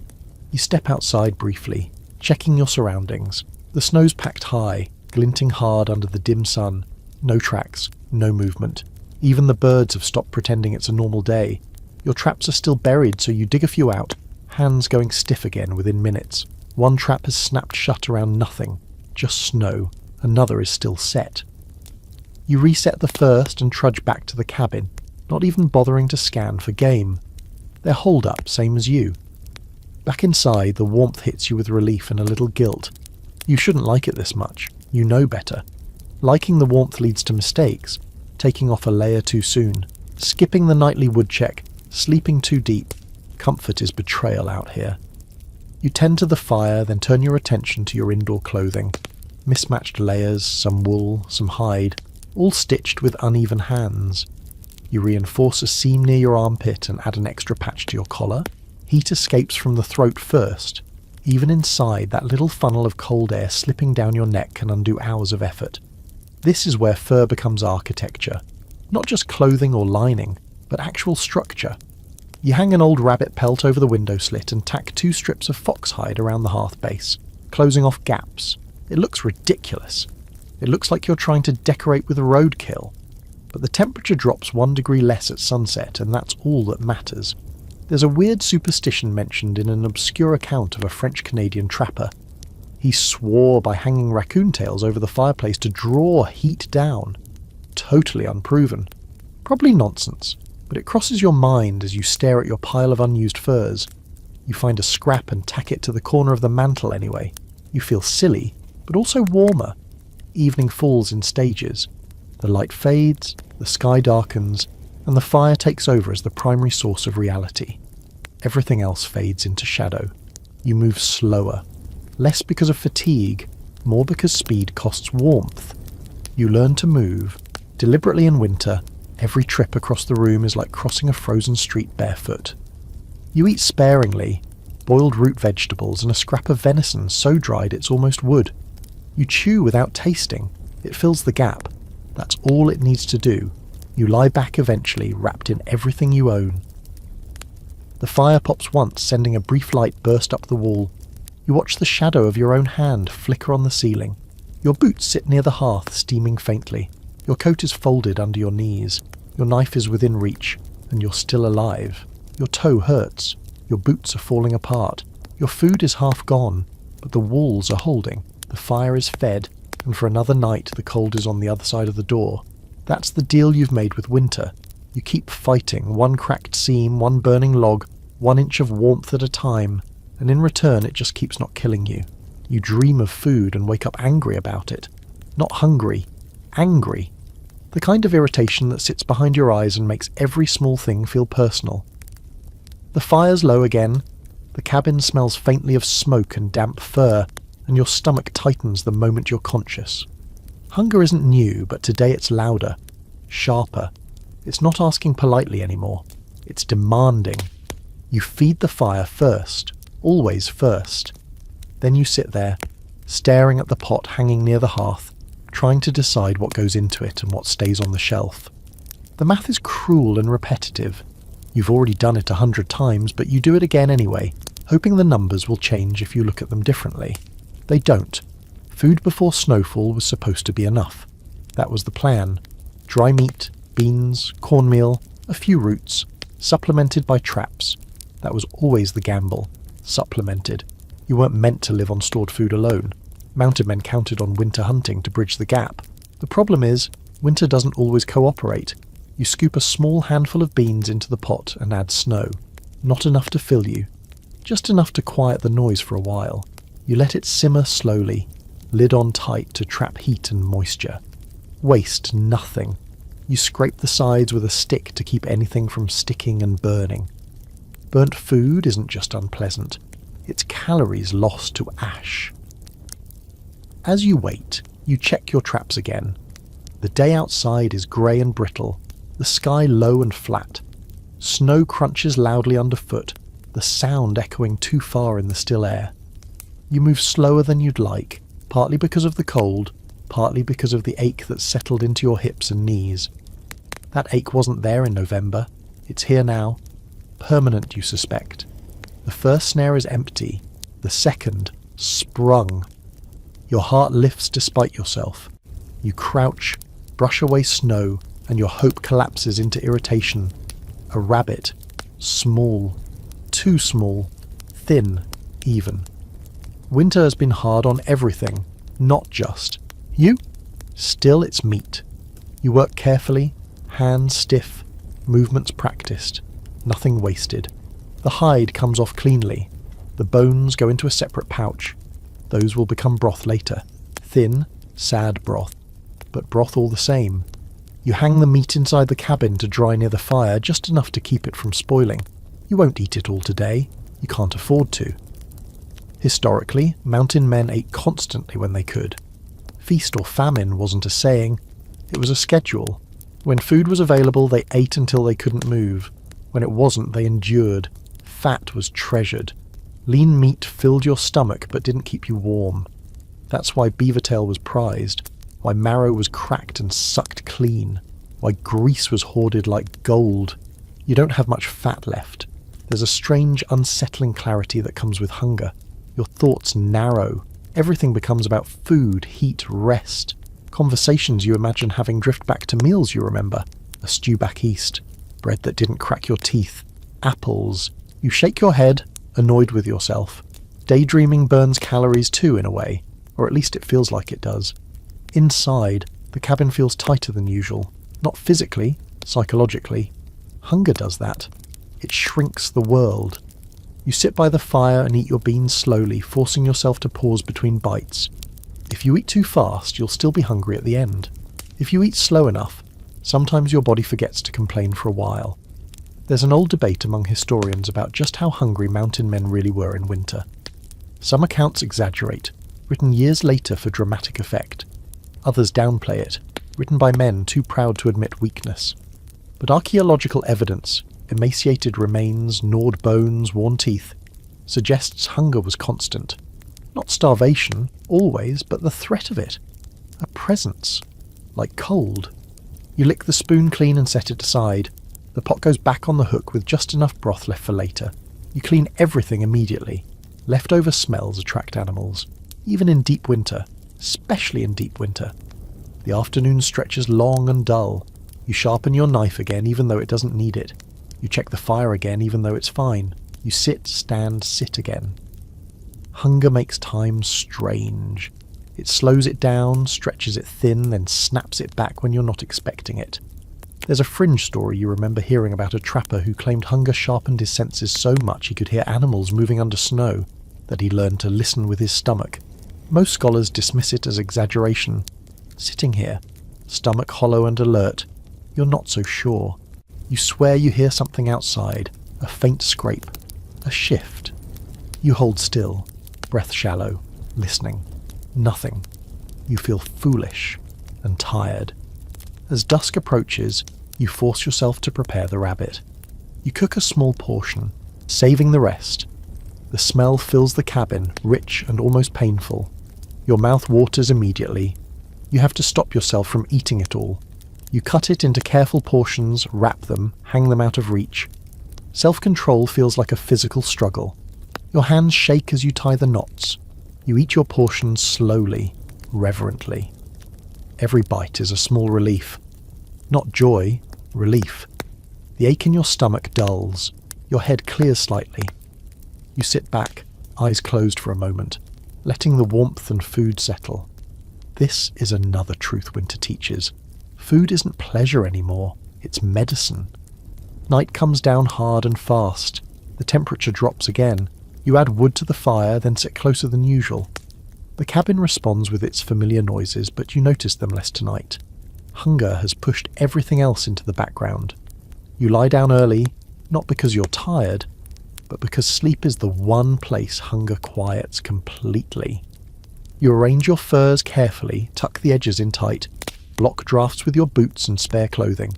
You step outside briefly, checking your surroundings. The snow's packed high, glinting hard under the dim sun. No tracks, no movement. Even the birds have stopped pretending it's a normal day. Your traps are still buried, so you dig a few out, hands going stiff again within minutes. One trap has snapped shut around nothing, just snow. Another is still set. You reset the first and trudge back to the cabin, not even bothering to scan for game. They're holed up, same as you. Back inside, the warmth hits you with relief and a little guilt. You shouldn't like it this much. You know better. Liking the warmth leads to mistakes, taking off a layer too soon, skipping the nightly wood check, sleeping too deep. Comfort is betrayal out here. You tend to the fire, then turn your attention to your indoor clothing. Mismatched layers, some wool, some hide, all stitched with uneven hands. You reinforce a seam near your armpit and add an extra patch to your collar. Heat escapes from the throat first. Even inside, that little funnel of cold air slipping down your neck can undo hours of effort. This is where fur becomes architecture. Not just clothing or lining, but actual structure. You hang an old rabbit pelt over the window slit and tack 2 strips of fox hide around the hearth base, closing off gaps. It looks ridiculous. It looks like you're trying to decorate with a roadkill. But the temperature drops 1 degree less at sunset, and that's all that matters. There's a weird superstition mentioned in an obscure account of a French-Canadian trapper. He swore by hanging raccoon tails over the fireplace to draw heat down. Totally unproven. Probably nonsense, but it crosses your mind as you stare at your pile of unused furs. You find a scrap and tack it to the corner of the mantel anyway. You feel silly, but also warmer. Evening falls in stages. The light fades, the sky darkens, and the fire takes over as the primary source of reality. Everything else fades into shadow. You move slower. Less because of fatigue, more because speed costs warmth. You learn to move. Deliberately in winter, every trip across the room is like crossing a frozen street barefoot. You eat sparingly, boiled root vegetables and a scrap of venison so dried it's almost wood. You chew without tasting. It fills the gap. That's all it needs to do. You lie back eventually, wrapped in everything you own. The fire pops once, sending a brief light burst up the wall. You watch the shadow of your own hand flicker on the ceiling. Your boots sit near the hearth, steaming faintly. Your coat is folded under your knees. Your knife is within reach, and you're still alive. Your toe hurts. Your boots are falling apart. Your food is half gone, but the walls are holding. The fire is fed, and for another night the cold is on the other side of the door. That's the deal you've made with winter. You keep fighting, one cracked seam, one burning log, 1 inch of warmth at a time, and in return it just keeps not killing you. You dream of food and wake up angry about it. Not hungry, angry. The kind of irritation that sits behind your eyes and makes every small thing feel personal. The fire's low again. The cabin smells faintly of smoke and damp fur, and your stomach tightens the moment you're conscious. Hunger isn't new, but today it's louder, sharper. It's not asking politely anymore. It's demanding. You feed the fire first, always first. Then you sit there, staring at the pot hanging near the hearth, trying to decide what goes into it and what stays on the shelf. The math is cruel and repetitive. You've already done it 100 times, but you do it again anyway, hoping the numbers will change if you look at them differently. They don't. Food before snowfall was supposed to be enough. That was the plan. Dry meat, beans, cornmeal, a few roots, supplemented by traps. That was always the gamble. Supplemented. You weren't meant to live on stored food alone. Mounted men counted on winter hunting to bridge the gap. The problem is, winter doesn't always cooperate. You scoop a small handful of beans into the pot and add snow. Not enough to fill you. Just enough to quiet the noise for a while. You let it simmer slowly, lid on tight to trap heat and moisture. Waste nothing. You scrape the sides with a stick to keep anything from sticking and burning. Burnt food isn't just unpleasant. its calories lost to ash. As you wait, you check your traps again. The day outside is grey and brittle, the sky low and flat. Snow crunches loudly underfoot, the sound echoing too far in the still air. You move slower than you'd like, partly because of the cold, partly because of the ache that's settled into your hips and knees. That ache wasn't there in November. It's here now. Permanent, you suspect. The first snare is empty. The second, sprung. Your heart lifts despite yourself. You crouch, brush away snow, and your hope collapses into irritation. A rabbit. Small. Too small. Thin, even. Winter has been hard on everything, not just you. Still, it's meat. You work carefully, hands stiff, movements practiced, nothing wasted. The hide comes off cleanly. The bones go into a separate pouch. Those will become broth later. Thin, sad broth, but broth all the same. You hang the meat inside the cabin to dry near the fire, just enough to keep it from spoiling. You won't eat it all today. You can't afford to. Historically, mountain men ate constantly when they could. Feast or famine wasn't a saying, it was a schedule. When food was available, they ate until they couldn't move. When it wasn't, they endured. Fat was treasured. Lean meat filled your stomach but didn't keep you warm. That's why beaver tail was prized, why marrow was cracked and sucked clean, why grease was hoarded like gold. You don't have much fat left. There's a strange, unsettling clarity that comes with hunger. Your thoughts narrow. Everything becomes about food, heat, rest. Conversations you imagine having drift back to meals you remember. A stew back east. Bread that didn't crack your teeth. Apples. You shake your head, annoyed with yourself. Daydreaming burns calories too, in a way. Or at least it feels like it does. Inside, the cabin feels tighter than usual. Not physically, psychologically. Hunger does that. It shrinks the world. You sit by the fire and eat your beans slowly, forcing yourself to pause between bites. If you eat too fast, you'll still be hungry at the end. If you eat slow enough, sometimes your body forgets to complain for a while. There's an old debate among historians about just how hungry mountain men really were in winter. Some accounts exaggerate, written years later for dramatic effect. Others downplay it, written by men too proud to admit weakness. But archaeological evidence, emaciated remains, gnawed bones, worn teeth, suggests hunger was constant. Not starvation, always, but the threat of it. A presence. Like cold. You lick the spoon clean and set it aside. The pot goes back on the hook with just enough broth left for later. You clean everything immediately. Leftover smells attract animals. Even in deep winter. Especially in deep winter. The afternoon stretches long and dull. You sharpen your knife again even though it doesn't need it. You check the fire again even though it's fine. You sit, stand, sit again. Hunger makes time strange. It slows it down, stretches it thin, then snaps it back when you're not expecting it. There's a fringe story you remember hearing about a trapper who claimed hunger sharpened his senses so much he could hear animals moving under snow, that he learned to listen with his stomach. Most scholars dismiss it as exaggeration. Sitting here, stomach hollow and alert, you're not so sure. You swear you hear something outside, a faint scrape, a shift. You hold still, breath shallow, listening. Nothing. You feel foolish and tired. As dusk approaches, you force yourself to prepare the rabbit. You cook a small portion, saving the rest. The smell fills the cabin, rich and almost painful. Your mouth waters immediately. You have to stop yourself from eating it all. You cut it into careful portions, wrap them, hang them out of reach. Self-control feels like a physical struggle. Your hands shake as you tie the knots. You eat your portions slowly, reverently. Every bite is a small relief. Not joy, relief. The ache in your stomach dulls. Your head clears slightly. You sit back, eyes closed for a moment, letting the warmth and food settle. This is another truth winter teaches. Food isn't pleasure anymore, it's medicine. Night comes down hard and fast. The temperature drops again. You add wood to the fire, then sit closer than usual. The cabin responds with its familiar noises, but you notice them less tonight. Hunger has pushed everything else into the background. You lie down early, not because you're tired, but because sleep is the one place hunger quiets completely. You arrange your furs carefully, tuck the edges in tight, block drafts with your boots and spare clothing.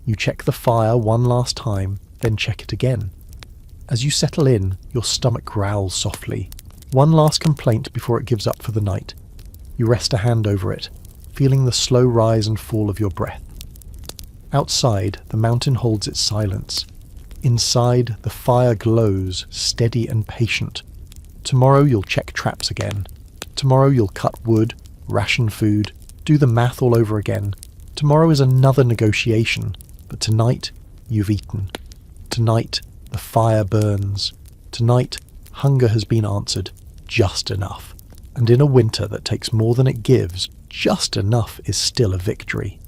You check the fire one last time, then check it again. As you settle in, your stomach growls softly. One last complaint before it gives up for the night. You rest a hand over it, feeling the slow rise and fall of your breath. Outside, the mountain holds its silence. Inside, the fire glows, steady and patient. Tomorrow you'll check traps again. Tomorrow you'll cut wood, ration food, do the math all over again. Tomorrow is another negotiation, but tonight you've eaten. Tonight the fire burns. Tonight hunger has been answered, just enough. And in a winter that takes more than it gives, just enough is still a victory.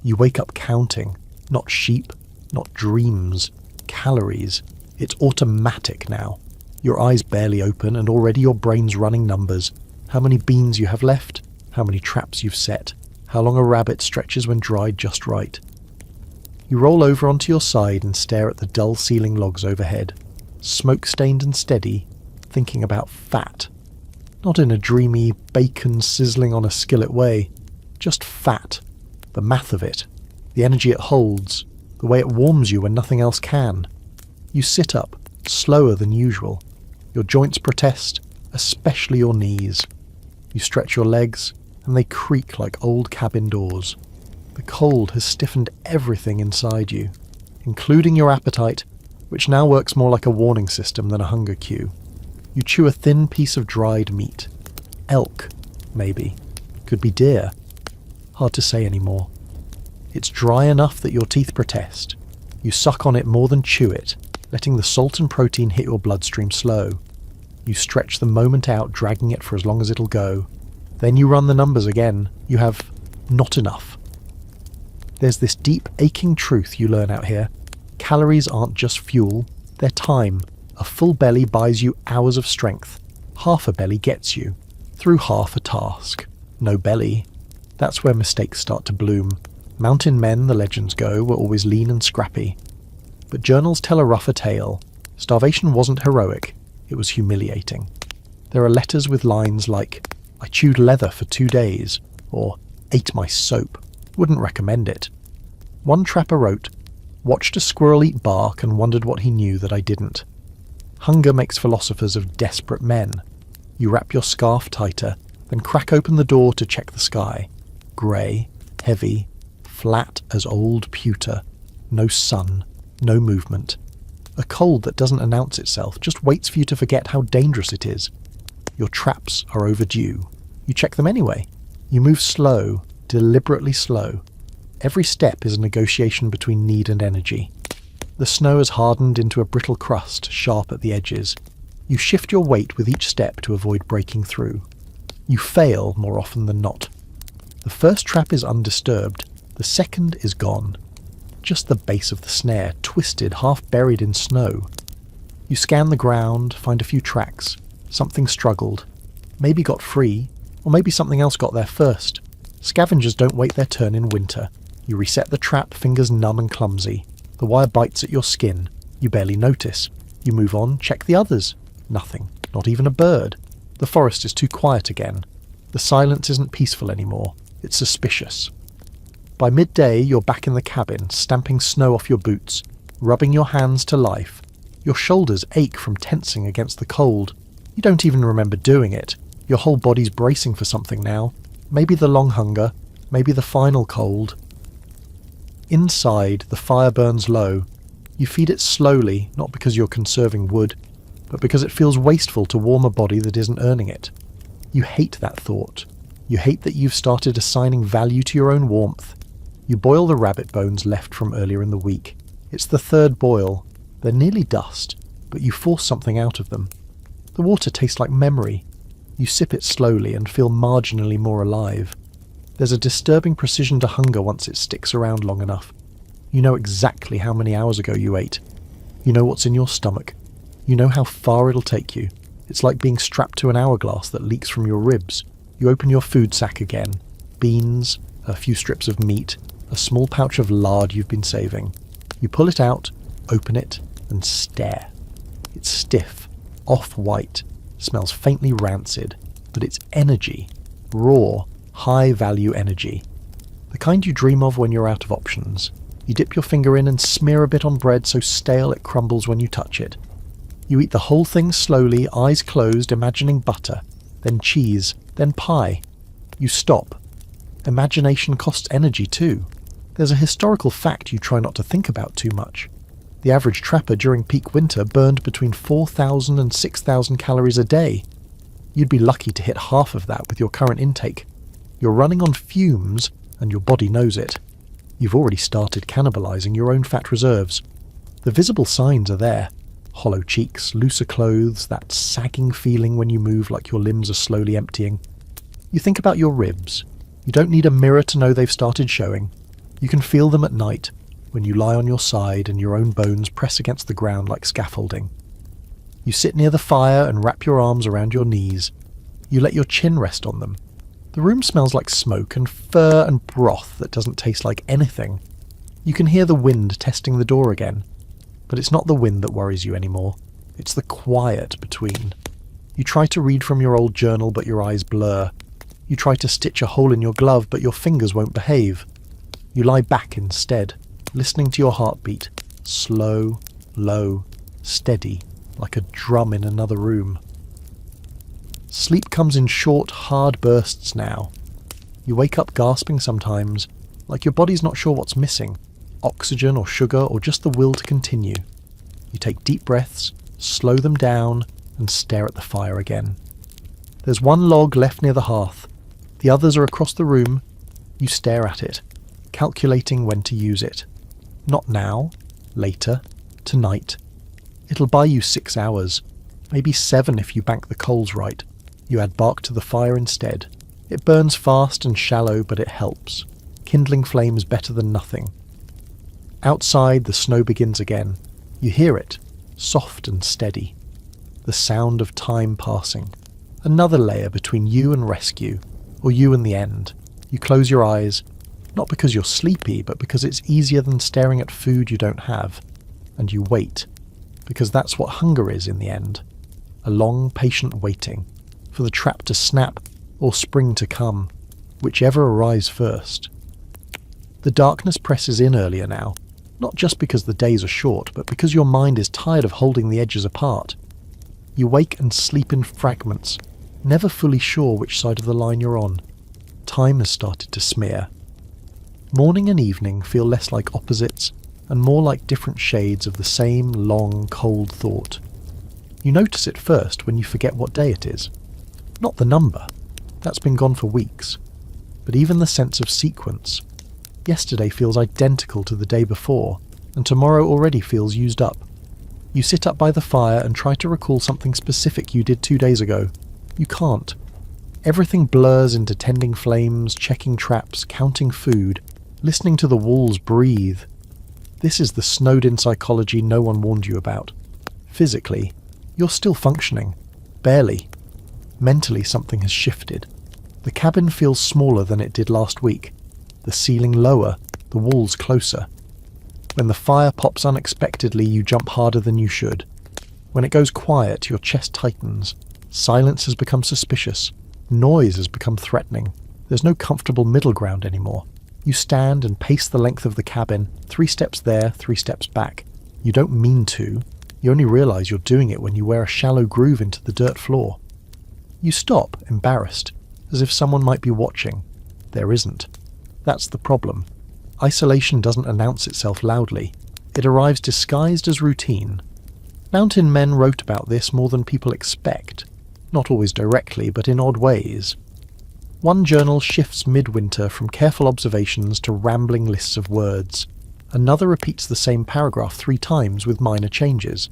You wake up counting, not sheep, not dreams, calories. It's automatic now. Your eyes barely open and already your brain's running numbers. How many beans you have left, how many traps you've set, how long a rabbit stretches when dried just right. You roll over onto your side and stare at the dull ceiling logs overhead, smoke-stained and steady, thinking about fat. Not in a dreamy, bacon sizzling on a skillet way, just fat, the math of it, the energy it holds, the way it warms you when nothing else can. You sit up, slower than usual. Your joints protest, especially your knees. You stretch your legs, and they creak like old cabin doors. The cold has stiffened everything inside you, including your appetite, which now works more like a warning system than a hunger cue. You chew a thin piece of dried meat. Elk, maybe. Could be deer. Hard to say anymore. It's dry enough that your teeth protest. You suck on it more than chew it, letting the salt and protein hit your bloodstream slow. You stretch the moment out, dragging it for as long as it'll go. Then you run the numbers again. You have not enough. There's this deep, aching truth you learn out here. Calories aren't just fuel, they're time. A full belly buys you hours of strength. Half a belly gets you through half a task. No belly. That's where mistakes start to bloom. Mountain men, the legends go, were always lean and scrappy. But journals tell a rougher tale. Starvation wasn't heroic. It was humiliating. There are letters with lines like, "I chewed leather for 2 days," or "ate my soap. Wouldn't recommend it." One trapper wrote, "Watched a squirrel eat bark and wondered what he knew that I didn't." Hunger makes philosophers of desperate men. You wrap your scarf tighter, then crack open the door to check the sky. Grey, heavy, flat as old pewter. No sun, no movement. A cold that doesn't announce itself, just waits for you to forget how dangerous it is. Your traps are overdue. You check them anyway. You move slow, deliberately slow. Every step is a negotiation between need and energy. The snow has hardened into a brittle crust, sharp at the edges. You shift your weight with each step to avoid breaking through. You fail more often than not. The first trap is undisturbed. The second is gone. Just the base of the snare, twisted, half buried in snow. You scan the ground, find a few tracks. Something struggled. Maybe got free, or maybe something else got there first. Scavengers don't wait their turn in winter. You reset the trap, fingers numb and clumsy. The wire bites at your skin. You barely notice. You move on, check the others. Nothing. Not even a bird. The forest is too quiet again. The silence isn't peaceful anymore. It's suspicious. By midday, you're back in the cabin, stamping snow off your boots, rubbing your hands to life. Your shoulders ache from tensing against the cold. You don't even remember doing it. Your whole body's bracing for something now. Maybe the long hunger, maybe the final cold. Inside, the fire burns low. You feed it slowly, not because you're conserving wood, but because it feels wasteful to warm a body that isn't earning it. You hate that thought. You hate that you've started assigning value to your own warmth. You boil the rabbit bones left from earlier in the week. It's the third boil. They're nearly dust, but you force something out of them. The water tastes like memory. You sip it slowly and feel marginally more alive. There's a disturbing precision to hunger once it sticks around long enough. You know exactly how many hours ago you ate. You know what's in your stomach. You know how far it'll take you. It's like being strapped to an hourglass that leaks from your ribs. You open your food sack again. Beans, a few strips of meat, a small pouch of lard you've been saving. You pull it out, open it, and stare. It's stiff, off-white, smells faintly rancid, but it's energy. Raw, high-value energy. The kind you dream of when you're out of options. You dip your finger in and smear a bit on bread so stale it crumbles when you touch it. You eat the whole thing slowly, eyes closed, imagining butter, then cheese, then pie. You stop. Imagination costs energy too. There's a historical fact you try not to think about too much. The average trapper during peak winter burned between 4,000 and 6,000 calories a day. You'd be lucky to hit half of that with your current intake. You're running on fumes, and your body knows it. You've already started cannibalizing your own fat reserves. The visible signs are there. Hollow cheeks, looser clothes, that sagging feeling when you move like your limbs are slowly emptying. You think about your ribs. You don't need a mirror to know they've started showing. You can feel them at night, when you lie on your side and your own bones press against the ground like scaffolding. You sit near the fire and wrap your arms around your knees. You let your chin rest on them. The room smells like smoke and fur and broth that doesn't taste like anything. You can hear the wind testing the door again. But it's not the wind that worries you anymore. It's the quiet between. You try to read from your old journal, but your eyes blur. You try to stitch a hole in your glove, but your fingers won't behave. You lie back instead, listening to your heartbeat, slow, low, steady, like a drum in another room. Sleep comes in short, hard bursts now. You wake up gasping sometimes, like your body's not sure what's missing, oxygen or sugar or just the will to continue. You take deep breaths, slow them down, and stare at the fire again. There's one log left near the hearth. The others are across the room. You stare at it, calculating when to use it. Not now, later, tonight. It'll buy you 6 hours, maybe 7 if you bank the coals right. You add bark to the fire instead. It burns fast and shallow, but it helps. Kindling flames better than nothing. Outside, the snow begins again. You hear it, soft and steady. The sound of time passing. Another layer between you and rescue, or you and the end. You close your eyes, not because you're sleepy, but because it's easier than staring at food you don't have. And you wait, because that's what hunger is in the end. A long, patient waiting, for the trap to snap or spring to come, whichever arrives first. The darkness presses in earlier now, not just because the days are short, but because your mind is tired of holding the edges apart. You wake and sleep in fragments, never fully sure which side of the line you're on. Time has started to smear. Morning and evening feel less like opposites and more like different shades of the same long, cold thought. You notice it first when you forget what day it is. Not the number. That's been gone for weeks. But even the sense of sequence. Yesterday feels identical to the day before, and tomorrow already feels used up. You sit up by the fire and try to recall something specific you did 2 days ago. You can't. Everything blurs into tending flames, checking traps, counting food, listening to the walls breathe. This is the snowed-in psychology no one warned you about. Physically, you're still functioning. Barely. Mentally, something has shifted. The cabin feels smaller than it did last week. The ceiling lower, the walls closer. When the fire pops unexpectedly, you jump harder than you should. When it goes quiet, your chest tightens. Silence has become suspicious. Noise has become threatening. There's no comfortable middle ground anymore. You stand and pace the length of the cabin, 3 steps there, 3 steps back. You don't mean to. You only realize you're doing it when you wear a shallow groove into the dirt floor. You stop, embarrassed, as if someone might be watching. There isn't. That's the problem. Isolation doesn't announce itself loudly. It arrives disguised as routine. Mountain men wrote about this more than people expect. Not always directly, but in odd ways. One journal shifts midwinter from careful observations to rambling lists of words. Another repeats the same paragraph 3 times with minor changes.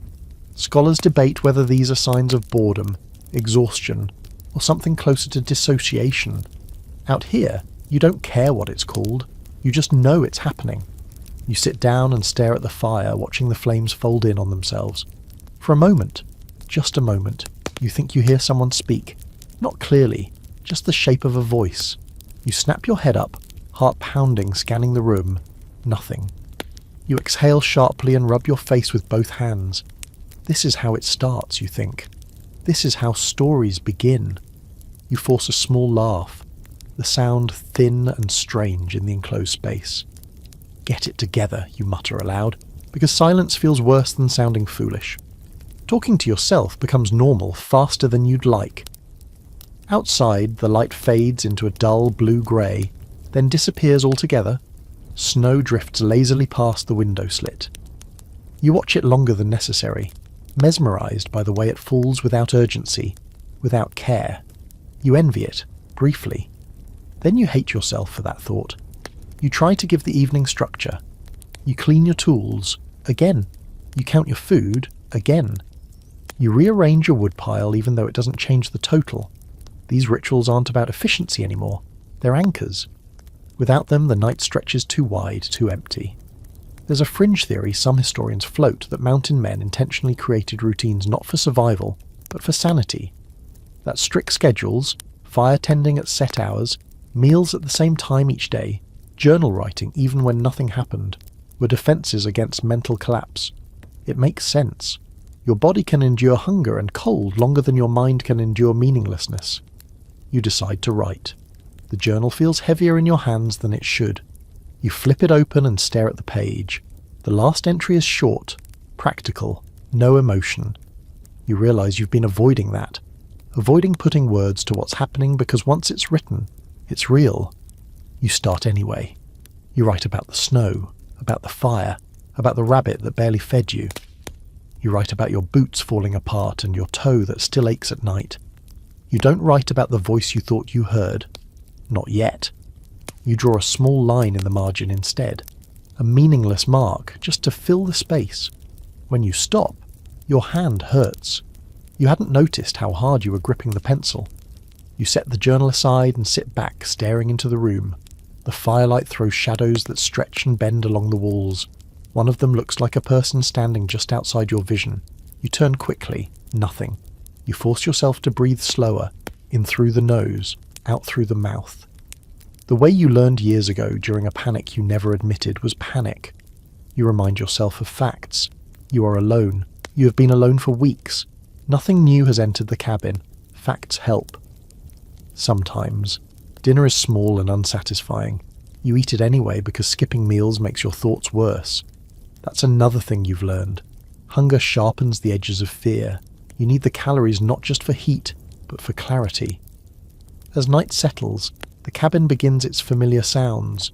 Scholars debate whether these are signs of boredom, exhaustion, or something closer to dissociation. Out here, you don't care what it's called. You just know it's happening. You sit down and stare at the fire, watching the flames fold in on themselves. For a moment, just a moment, you think you hear someone speak. Not clearly, just the shape of a voice. You snap your head up, heart pounding, scanning the room. Nothing. You exhale sharply and rub your face with both hands. This is how it starts, you think. This is how stories begin. You force a small laugh, the sound thin and strange in the enclosed space. Get it together, you mutter aloud, because silence feels worse than sounding foolish. Talking to yourself becomes normal faster than you'd like. Outside, the light fades into a dull blue-grey, then disappears altogether. Snow drifts lazily past the window slit. You watch it longer than necessary, mesmerised by the way it falls without urgency, without care. You envy it, briefly. Then you hate yourself for that thought. You try to give the evening structure. You clean your tools, again. You count your food, again. You rearrange your woodpile even though it doesn't change the total. These rituals aren't about efficiency anymore. They're anchors. Without them, the night stretches too wide, too empty. There's a fringe theory some historians float that mountain men intentionally created routines not for survival, but for sanity. That strict schedules, fire tending at set hours, meals at the same time each day, journal writing even when nothing happened, were defences against mental collapse. It makes sense. Your body can endure hunger and cold longer than your mind can endure meaninglessness. You decide to write. The journal feels heavier in your hands than it should. You flip it open and stare at the page. The last entry is short, practical, no emotion. You realise you've been avoiding that. Avoiding putting words to what's happening because once it's written, it's real. You start anyway. You write about the snow, about the fire, about the rabbit that barely fed you. You write about your boots falling apart and your toe that still aches at night. You don't write about the voice you thought you heard. Not yet. You draw a small line in the margin instead. A meaningless mark, just to fill the space. When you stop, your hand hurts. You hadn't noticed how hard you were gripping the pencil. You set the journal aside and sit back, staring into the room. The firelight throws shadows that stretch and bend along the walls. One of them looks like a person standing just outside your vision. You turn quickly. Nothing. You force yourself to breathe slower, in through the nose, out through the mouth. The way you learned years ago during a panic you never admitted was panic. You remind yourself of facts. You are alone. You have been alone for weeks. Nothing new has entered the cabin. Facts help. Sometimes. Dinner is small and unsatisfying. You eat it anyway because skipping meals makes your thoughts worse. That's another thing you've learned. Hunger sharpens the edges of fear. You need the calories not just for heat, but for clarity. As night settles, the cabin begins its familiar sounds.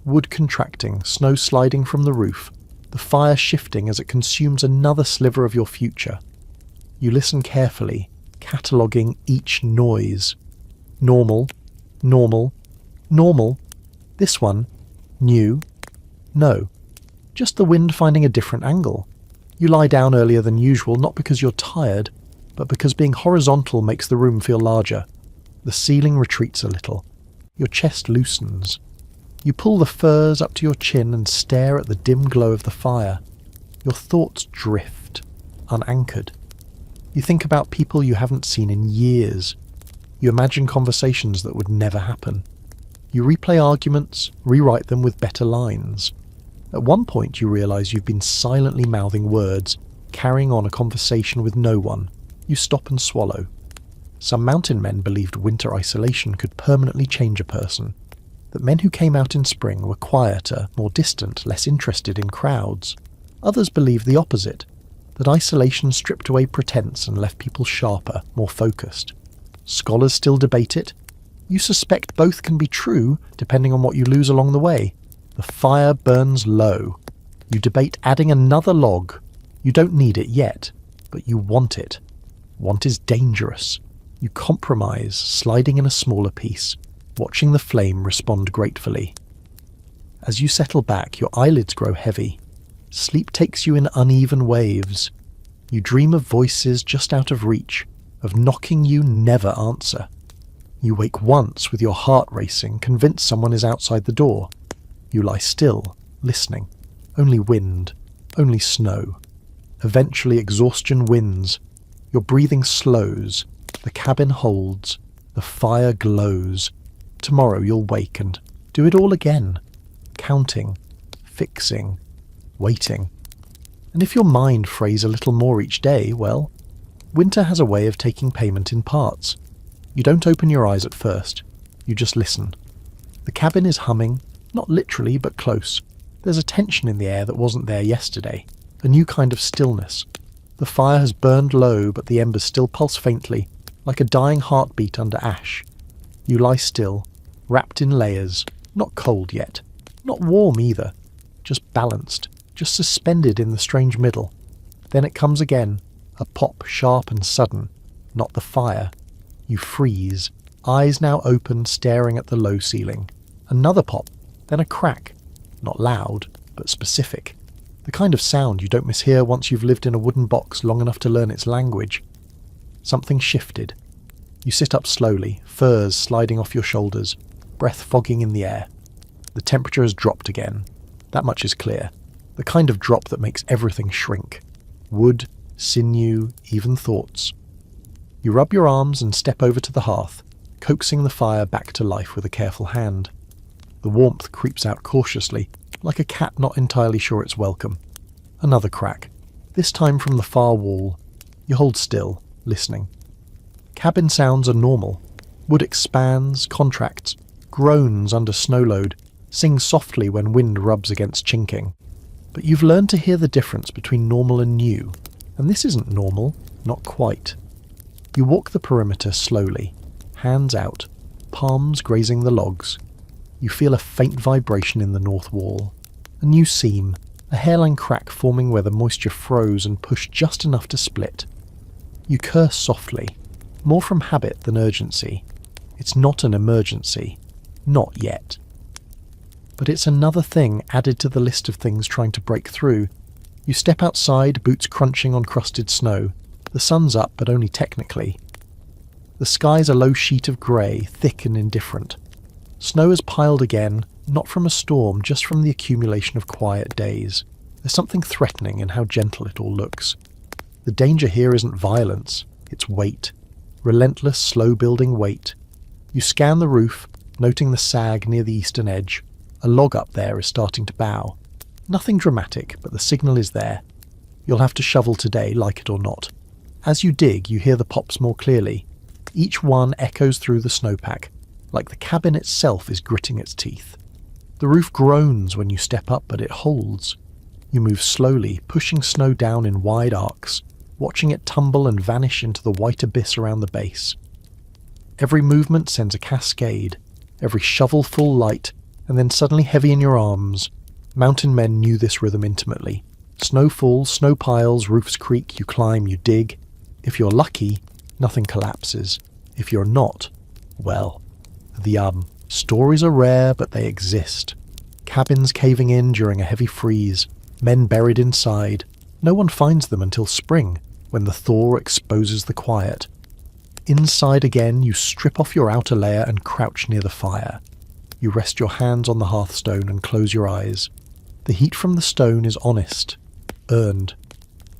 Wood contracting, snow sliding from the roof, the fire shifting as it consumes another sliver of your future. You listen carefully, cataloguing each noise. Normal, normal, normal. This one, new, no. Just the wind finding a different angle. You lie down earlier than usual, not because you're tired, but because being horizontal makes the room feel larger. The ceiling retreats a little. Your chest loosens. You pull the furs up to your chin and stare at the dim glow of the fire. Your thoughts drift, unanchored. You think about people you haven't seen in years. You imagine conversations that would never happen. You replay arguments, rewrite them with better lines. At one point you realise you've been silently mouthing words, carrying on a conversation with no one. You stop and swallow. Some mountain men believed winter isolation could permanently change a person. That men who came out in spring were quieter, more distant, less interested in crowds. Others believed the opposite, that isolation stripped away pretense and left people sharper, more focused. Scholars still debate it. You suspect both can be true, depending on what you lose along the way. The fire burns low. You debate adding another log. You don't need it yet, but you want it. Want is dangerous. You compromise, sliding in a smaller piece, watching the flame respond gratefully. As you settle back, your eyelids grow heavy. Sleep takes you in uneven waves. You dream of voices just out of reach, of knocking you never answer. You wake once with your heart racing, convinced someone is outside the door. You lie still, listening. Only wind, only snow. Eventually exhaustion wins. Your breathing slows. The cabin holds. The fire glows. Tomorrow you'll wake and do it all again. Counting, fixing, waiting. And if your mind frays a little more each day, well, winter has a way of taking payment in parts. You don't open your eyes at first, you just listen. The cabin is humming, not literally but close. There's a tension in the air that wasn't there yesterday, a new kind of stillness. The fire has burned low, but the embers still pulse faintly, like a dying heartbeat under ash. You lie still, wrapped in layers, not cold yet, not warm either, just balanced, just suspended in the strange middle. Then it comes again, a pop sharp and sudden, not the fire. You freeze, eyes now open, staring at the low ceiling. Another pop, then a crack, not loud, but specific. The kind of sound you don't mishear once you've lived in a wooden box long enough to learn its language. Something shifted. You sit up slowly, furs sliding off your shoulders, breath fogging in the air. The temperature has dropped again. That much is clear. The kind of drop that makes everything shrink. Wood, sinew, even thoughts. You rub your arms and step over to the hearth, coaxing the fire back to life with a careful hand. The warmth creeps out cautiously, like a cat not entirely sure it's welcome. Another crack, this time from the far wall. You hold still, listening. Cabin sounds are normal. Wood expands, contracts, groans under snow load, sings softly when wind rubs against chinking. But you've learned to hear the difference between normal and new, and this isn't normal, not quite. You walk the perimeter slowly, hands out, palms grazing the logs. You feel a faint vibration in the north wall, a new seam, a hairline crack forming where the moisture froze and pushed just enough to split. You curse softly, more from habit than urgency. It's not an emergency. Not yet. But it's another thing added to the list of things trying to break through. You step outside, boots crunching on crusted snow. The sun's up, but only technically. The sky's a low sheet of grey, thick and indifferent. Snow has piled again, not from a storm, just from the accumulation of quiet days. There's something threatening in how gentle it all looks. The danger here isn't violence, it's weight. Relentless, slow-building weight. You scan the roof, noting the sag near the eastern edge. A log up there is starting to bow. Nothing dramatic, but the signal is there. You'll have to shovel today, like it or not. As you dig, you hear the pops more clearly. Each one echoes through the snowpack, like the cabin itself is gritting its teeth. The roof groans when you step up, but it holds. You move slowly, pushing snow down in wide arcs, watching it tumble and vanish into the white abyss around the base. Every movement sends a cascade, every shovelful light, and then suddenly heavy in your arms. Mountain men knew this rhythm intimately. Snow falls, snow piles, roofs creak, you climb, you dig. If you're lucky, nothing collapses. If you're not, well, the stories are rare, but they exist. Cabins caving in during a heavy freeze, men buried inside. No one finds them until spring, when the thaw exposes the quiet. Inside again, you strip off your outer layer and crouch near the fire. You rest your hands on the hearthstone and close your eyes. The heat from the stone is honest, earned.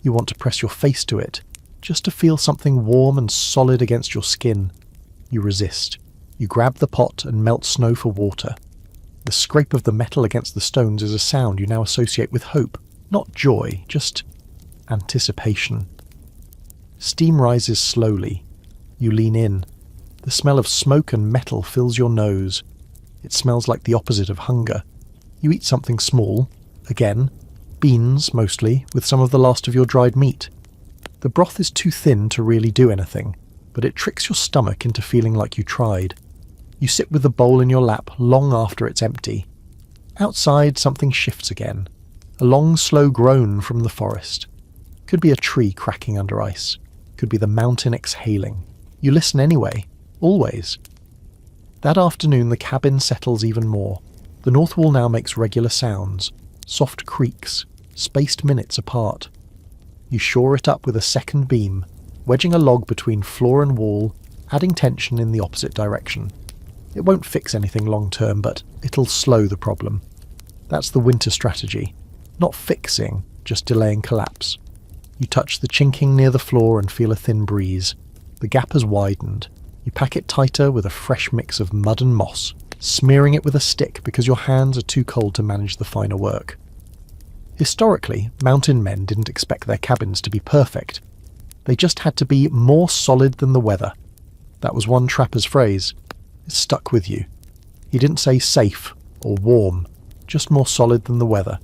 You want to press your face to it, just to feel something warm and solid against your skin. You resist. You grab the pot and melt snow for water. The scrape of the metal against the stones is a sound you now associate with hope, not joy, just anticipation. Steam rises slowly. You lean in. The smell of smoke and metal fills your nose. It smells like the opposite of hunger. You eat something small, again, beans mostly, with some of the last of your dried meat. The broth is too thin to really do anything, but it tricks your stomach into feeling like you tried. You sit with the bowl in your lap long after it's empty. Outside, something shifts again. A long, slow groan from the forest. Could be a tree cracking under ice. Could be the mountain exhaling. You listen anyway, always. That afternoon the cabin settles even more. The north wall now makes regular sounds, soft creaks, spaced minutes apart. You shore it up with a second beam, wedging a log between floor and wall, adding tension in the opposite direction. It won't fix anything long term, but it'll slow the problem. That's the winter strategy. Not fixing, just delaying collapse. You touch the chinking near the floor and feel a thin breeze. The gap has widened. You pack it tighter with a fresh mix of mud and moss, smearing it with a stick because your hands are too cold to manage the finer work. Historically, mountain men didn't expect their cabins to be perfect. They just had to be more solid than the weather. That was one trapper's phrase. It stuck with you. He didn't say safe or warm, just more solid than the weather.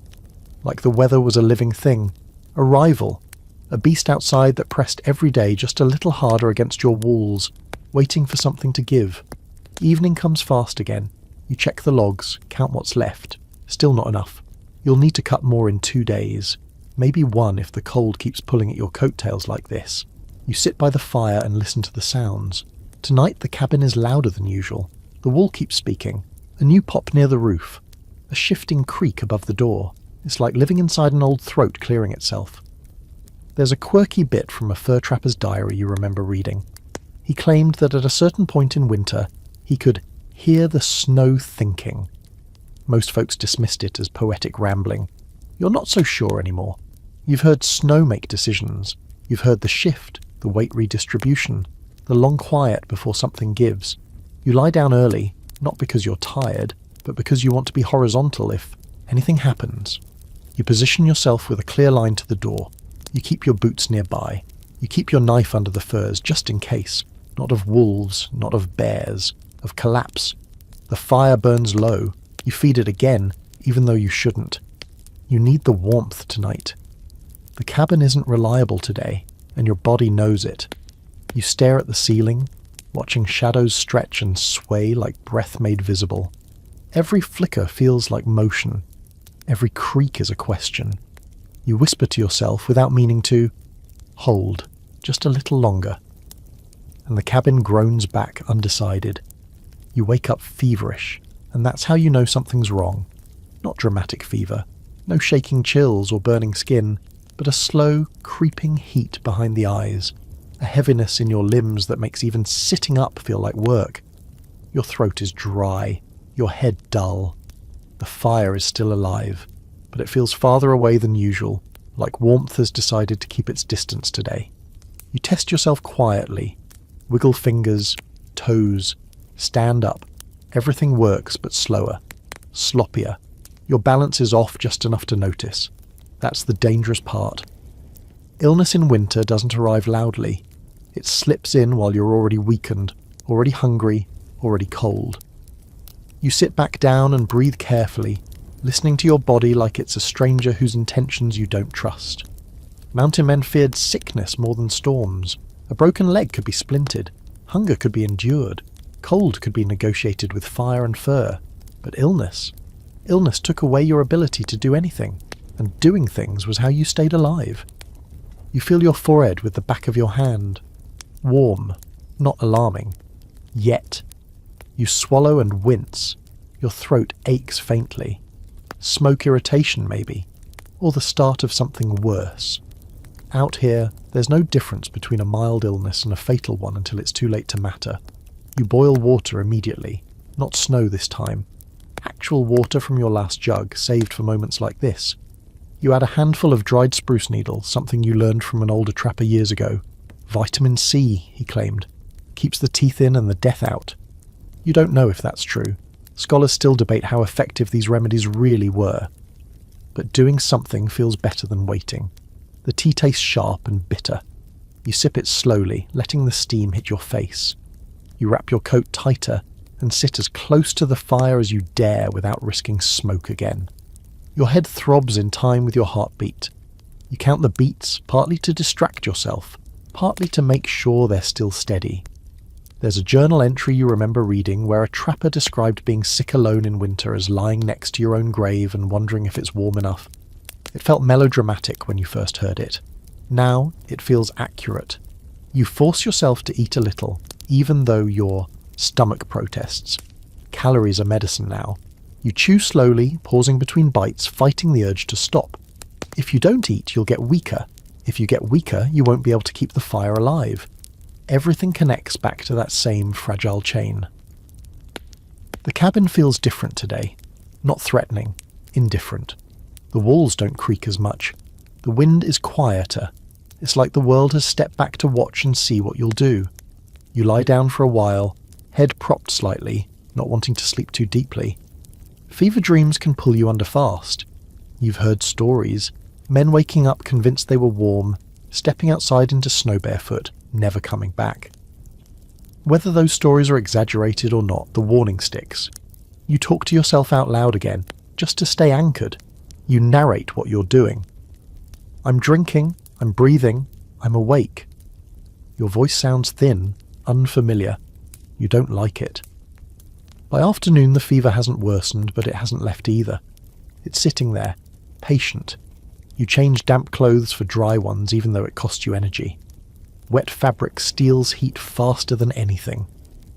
Like the weather was a living thing, a rival, a beast outside that pressed every day just a little harder against your walls, waiting for something to give. Evening comes fast again. You check the logs, count what's left. Still not enough. You'll need to cut more in 2 days. Maybe 1 if the cold keeps pulling at your coattails like this. You sit by the fire and listen to the sounds. Tonight the cabin is louder than usual. The wall keeps speaking. A new pop near the roof. A shifting creak above the door. It's like living inside an old throat clearing itself. There's a quirky bit from a fur trapper's diary you remember reading. He claimed that at a certain point in winter, he could hear the snow thinking. Most folks dismissed it as poetic rambling. You're not so sure anymore. You've heard snow make decisions. You've heard the shift, the weight redistribution, the long quiet before something gives. You lie down early, not because you're tired, but because you want to be horizontal if anything happens. You position yourself with a clear line to the door. You keep your boots nearby. You keep your knife under the furs just in case. Not of wolves, not of bears, of collapse. The fire burns low. You feed it again, even though you shouldn't. You need the warmth tonight. The cabin isn't reliable today, and your body knows it. You stare at the ceiling, watching shadows stretch and sway like breath made visible. Every flicker feels like motion. Every creak is a question. You whisper to yourself without meaning to, hold, just a little longer. And the cabin groans back undecided. You wake up feverish, and that's how you know something's wrong. Not dramatic fever, no shaking chills or burning skin, but a slow, creeping heat behind the eyes, a heaviness in your limbs that makes even sitting up feel like work. Your throat is dry, your head dull. The fire is still alive, but it feels farther away than usual, like warmth has decided to keep its distance today. You test yourself quietly, wiggle fingers, toes, stand up. Everything works, but slower, sloppier. Your balance is off just enough to notice. That's the dangerous part. Illness in winter doesn't arrive loudly. It slips in while you're already weakened, already hungry, already cold. You sit back down and breathe carefully, listening to your body like it's a stranger whose intentions you don't trust. Mountain men feared sickness more than storms. A broken leg could be splintered. Hunger could be endured. Cold could be negotiated with fire and fur. But illness took away your ability to do anything, and doing things was how you stayed alive. You feel your forehead with the back of your hand. Warm, not alarming. Yet. You swallow and wince. Your throat aches faintly. Smoke irritation, maybe. Or the start of something worse. Out here, there's no difference between a mild illness and a fatal one until it's too late to matter. You boil water immediately. Not snow this time. Actual water from your last jug, saved for moments like this. You add a handful of dried spruce needles, something you learned from an older trapper years ago. Vitamin C, he claimed. Keeps the teeth in and the death out. You don't know if that's true. Scholars still debate how effective these remedies really were. But doing something feels better than waiting. The tea tastes sharp and bitter. You sip it slowly, letting the steam hit your face. You wrap your coat tighter and sit as close to the fire as you dare without risking smoke again. Your head throbs in time with your heartbeat. You count the beats, partly to distract yourself, partly to make sure they're still steady. There's a journal entry you remember reading where a trapper described being sick alone in winter as lying next to your own grave and wondering if it's warm enough. It felt melodramatic when you first heard it. Now it feels accurate. You force yourself to eat a little, even though your stomach protests. Calories are medicine now. You chew slowly, pausing between bites, fighting the urge to stop. If you don't eat, you'll get weaker. If you get weaker, you won't be able to keep the fire alive. Everything connects back to that same fragile chain. The cabin feels different today. Not threatening, indifferent. The walls don't creak as much. The wind is quieter. It's like the world has stepped back to watch and see what you'll do. You lie down for a while, head propped slightly, not wanting to sleep too deeply. Fever dreams can pull you under fast. You've heard stories. Men waking up convinced they were warm, stepping outside into snow barefoot, never coming back. Whether those stories are exaggerated or not, the warning sticks. You talk to yourself out loud again, just to stay anchored. You narrate what you're doing. I'm drinking, I'm breathing, I'm awake. Your voice sounds thin, unfamiliar. You don't like it. By afternoon, the fever hasn't worsened, but it hasn't left either. It's sitting there, patient. You change damp clothes for dry ones, even though it costs you energy. Wet fabric steals heat faster than anything.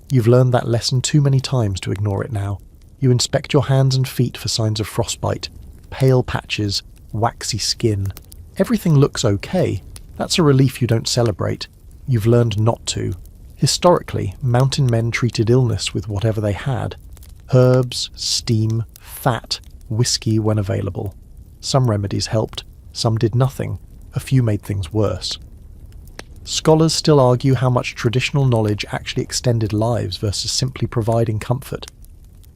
You've learned that lesson too many times to ignore it now. You inspect your hands and feet for signs of frostbite, pale patches, waxy skin. Everything looks okay. That's a relief you don't celebrate. You've learned not to. Historically, mountain men treated illness with whatever they had. Herbs, steam, fat, whiskey when available. Some remedies helped, some did nothing. A few made things worse. Scholars still argue how much traditional knowledge actually extended lives versus simply providing comfort.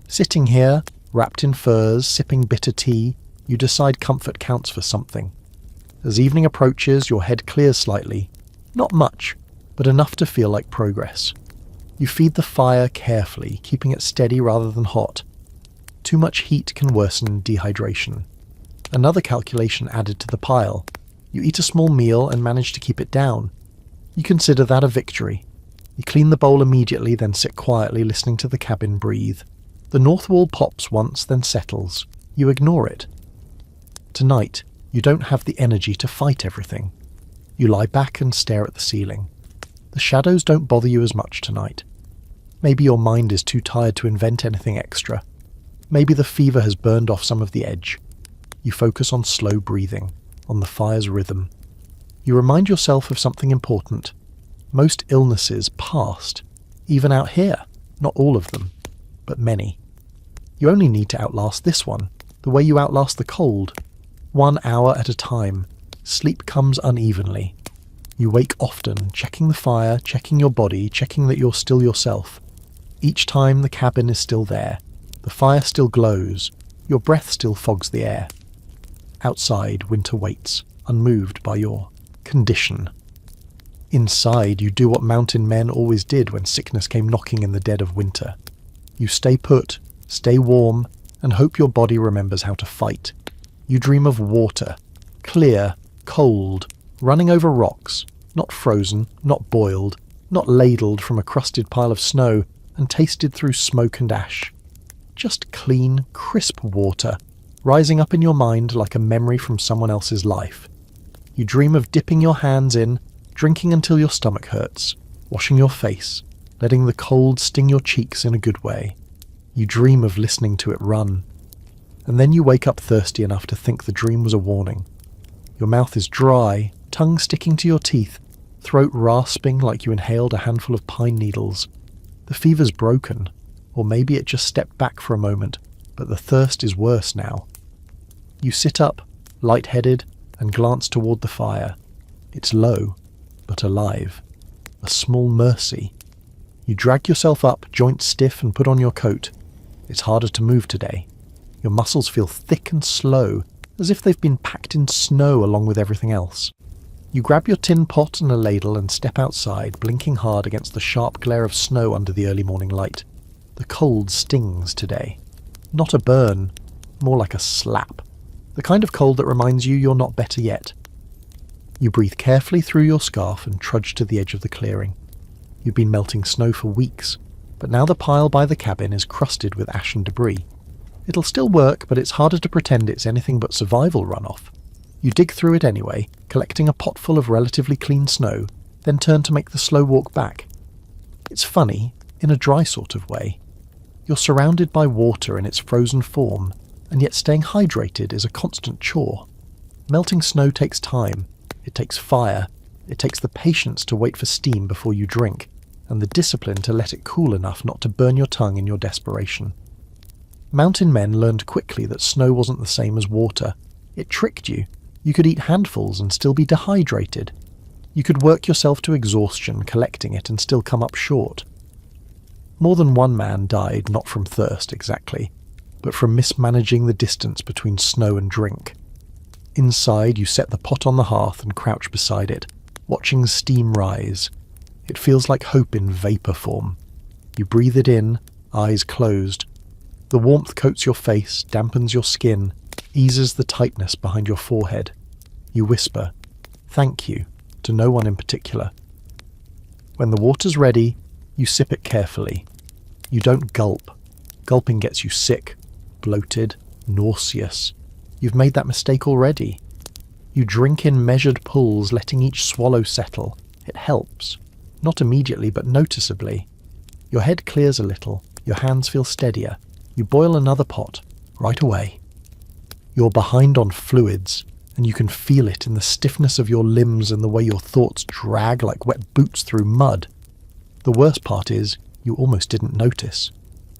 Sitting here, wrapped in furs, sipping bitter tea, you decide comfort counts for something. As evening approaches, your head clears slightly. Not much, but enough to feel like progress. You feed the fire carefully, keeping it steady rather than hot. Too much heat can worsen dehydration. Another calculation added to the pile. You eat a small meal and manage to keep it down. You consider that a victory. You clean the bowl immediately, then sit quietly listening to the cabin breathe. The north wall pops once, then settles. You ignore it. Tonight, you don't have the energy to fight everything. You lie back and stare at the ceiling. The shadows don't bother you as much tonight. Maybe your mind is too tired to invent anything extra. Maybe the fever has burned off some of the edge. You focus on slow breathing, on the fire's rhythm. You remind yourself of something important. Most illnesses passed, even out here. Not all of them, but many. You only need to outlast this one, the way you outlast the cold. 1 hour at a time. Sleep comes unevenly. You wake often, checking the fire, checking your body, checking that you're still yourself. Each time the cabin is still there. The fire still glows. Your breath still fogs the air. Outside, winter waits, unmoved by your condition. Inside, you do what mountain men always did when sickness came knocking in the dead of winter. You stay put, stay warm, and hope your body remembers how to fight. You dream of water, clear, cold, running over rocks, not frozen, not boiled, not ladled from a crusted pile of snow and tasted through smoke and ash. Just clean, crisp water, rising up in your mind like a memory from someone else's life. You dream of dipping your hands in, drinking until your stomach hurts, washing your face, letting the cold sting your cheeks in a good way. You dream of listening to it run. And then you wake up thirsty enough to think the dream was a warning. Your mouth is dry, tongue sticking to your teeth, throat rasping like you inhaled a handful of pine needles. The fever's broken, or maybe it just stepped back for a moment, but the thirst is worse now. You sit up, light-headed, and glance toward the fire. It's low, but alive. A small mercy. You drag yourself up, joints stiff, and put on your coat. It's harder to move today. Your muscles feel thick and slow, as if they've been packed in snow along with everything else. You grab your tin pot and a ladle and step outside, blinking hard against the sharp glare of snow under the early morning light. The cold stings today. Not a burn, more like a slap. The kind of cold that reminds you you're not better yet. You breathe carefully through your scarf and trudge to the edge of the clearing. You've been melting snow for weeks, but now the pile by the cabin is crusted with ash and debris. It'll still work, but it's harder to pretend it's anything but survival runoff. You dig through it anyway, collecting a pot full of relatively clean snow, then turn to make the slow walk back. It's funny, in a dry sort of way. You're surrounded by water in its frozen form, and yet staying hydrated is a constant chore. Melting snow takes time, it takes fire, it takes the patience to wait for steam before you drink, and the discipline to let it cool enough not to burn your tongue in your desperation. Mountain men learned quickly that snow wasn't the same as water. It tricked you. You could eat handfuls and still be dehydrated. You could work yourself to exhaustion collecting it and still come up short. More than one man died not from thirst exactly. but from mismanaging the distance between snow and drink. Inside, you set the pot on the hearth and crouch beside it, watching steam rise. It feels like hope in vapour form. You breathe it in, eyes closed. The warmth coats your face, dampens your skin, eases the tightness behind your forehead. You whisper, "Thank you," to no one in particular. When the water's ready, you sip it carefully. You don't gulp. Gulping gets you sick, bloated, nauseous. You've made that mistake already. You drink in measured pulls, letting each swallow settle. It helps. Not immediately, but noticeably. Your head clears a little. Your hands feel steadier. You boil another pot, right away. You're behind on fluids, and you can feel it in the stiffness of your limbs and the way your thoughts drag like wet boots through mud. The worst part is, you almost didn't notice.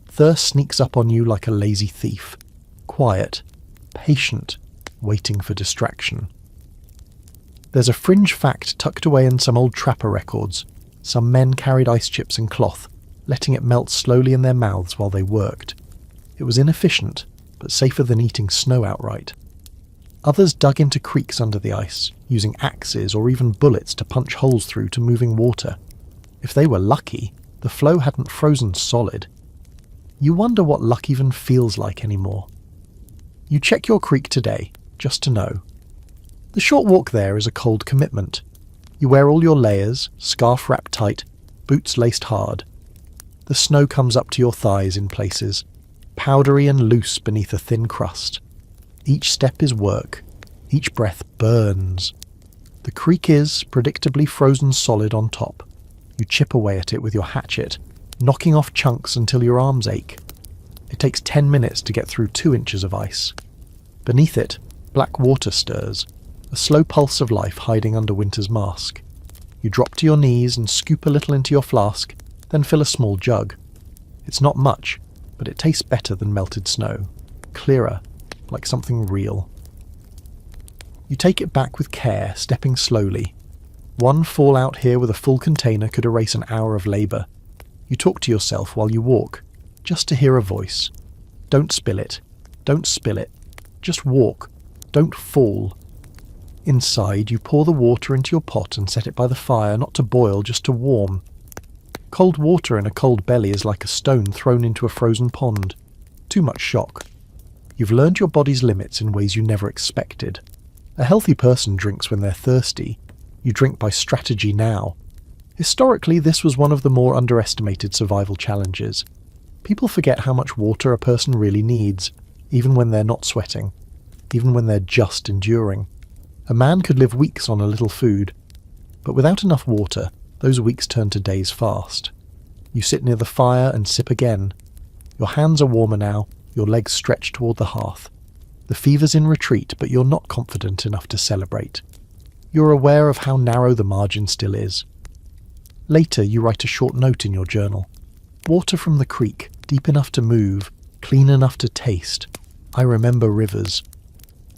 Thirst sneaks up on you like a lazy thief. Quiet, patient, waiting for distraction. There's a fringe fact tucked away in some old trapper records. Some men carried ice chips in cloth, letting it melt slowly in their mouths while they worked. It was inefficient, but safer than eating snow outright. Others dug into creeks under the ice, using axes or even bullets to punch holes through to moving water. If they were lucky, the flow hadn't frozen solid. You wonder what luck even feels like anymore. You check your creek today, just to know. The short walk there is a cold commitment. You wear all your layers, scarf wrapped tight, boots laced hard. The snow comes up to your thighs in places, powdery and loose beneath a thin crust. Each step is work. Each breath burns. The creek is, predictably, frozen solid on top. You chip away at it with your hatchet, knocking off chunks until your arms ache. It takes 10 minutes to get through 2 inches of ice. Beneath it, black water stirs, a slow pulse of life hiding under winter's mask. You drop to your knees and scoop a little into your flask, then fill a small jug. It's not much, but it tastes better than melted snow. Clearer, like something real. You take it back with care, stepping slowly. One fall out here with a full container could erase an hour of labour. You talk to yourself while you walk, just to hear a voice. Don't spill it. Don't spill it. Just walk. Don't fall. Inside, you pour the water into your pot and set it by the fire, not to boil, just to warm. Cold water in a cold belly is like a stone thrown into a frozen pond. Too much shock. You've learned your body's limits in ways you never expected. A healthy person drinks when they're thirsty. You drink by strategy now. Historically, this was one of the more underestimated survival challenges. People forget how much water a person really needs, even when they're not sweating, even when they're just enduring. A man could live weeks on a little food, but without enough water, those weeks turn to days fast. You sit near the fire and sip again. Your hands are warmer now, your legs stretched toward the hearth. The fever's in retreat, but you're not confident enough to celebrate. You're aware of how narrow the margin still is. Later, you write a short note in your journal. Water from the creek, deep enough to move, clean enough to taste. I remember rivers.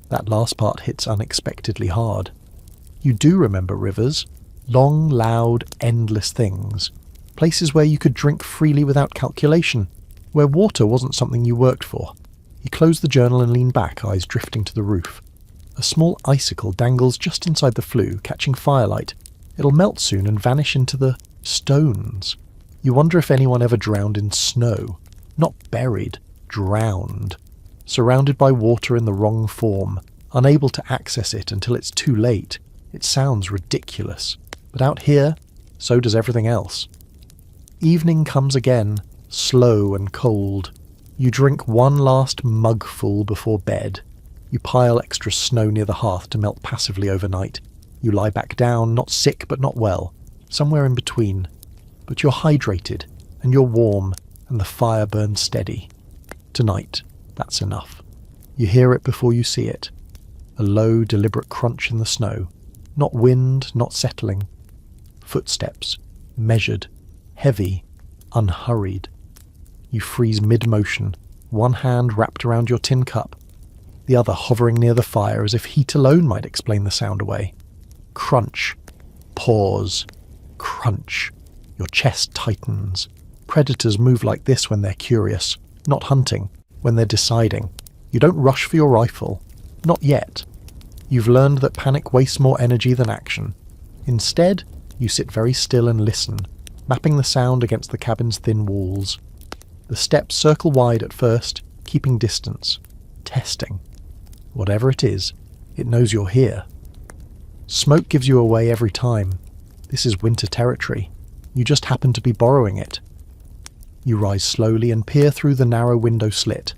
That last part hits unexpectedly hard. You do remember rivers. Long, loud, endless things. Places where you could drink freely without calculation. Where water wasn't something you worked for. You close the journal and lean back, eyes drifting to the roof. A small icicle dangles just inside the flue, catching firelight. It'll melt soon and vanish into the stones. You wonder if anyone ever drowned in snow. Not buried, drowned. Surrounded by water in the wrong form, unable to access it until it's too late. It sounds ridiculous. But out here, so does everything else. Evening comes again, slow and cold. You drink one last mugful before bed. You pile extra snow near the hearth to melt passively overnight. You lie back down, not sick but not well, somewhere in between. But you're hydrated, and you're warm, and the fire burns steady. Tonight, that's enough. You hear it before you see it. A low, deliberate crunch in the snow. Not wind, not settling. Footsteps, measured, heavy, unhurried. You freeze mid-motion, one hand wrapped around your tin cup, the other hovering near the fire as if heat alone might explain the sound away. Crunch. Pause. Crunch. Your chest tightens. Predators move like this when they're curious, not hunting, when they're deciding. You don't rush for your rifle. Not yet. You've learned that panic wastes more energy than action. Instead, you sit very still and listen, mapping the sound against the cabin's thin walls. The steps circle wide at first, keeping distance. Testing. Whatever it is, it knows you're here. Smoke gives you away every time. This is winter territory. You just happen to be borrowing it. You rise slowly and peer through the narrow window slit,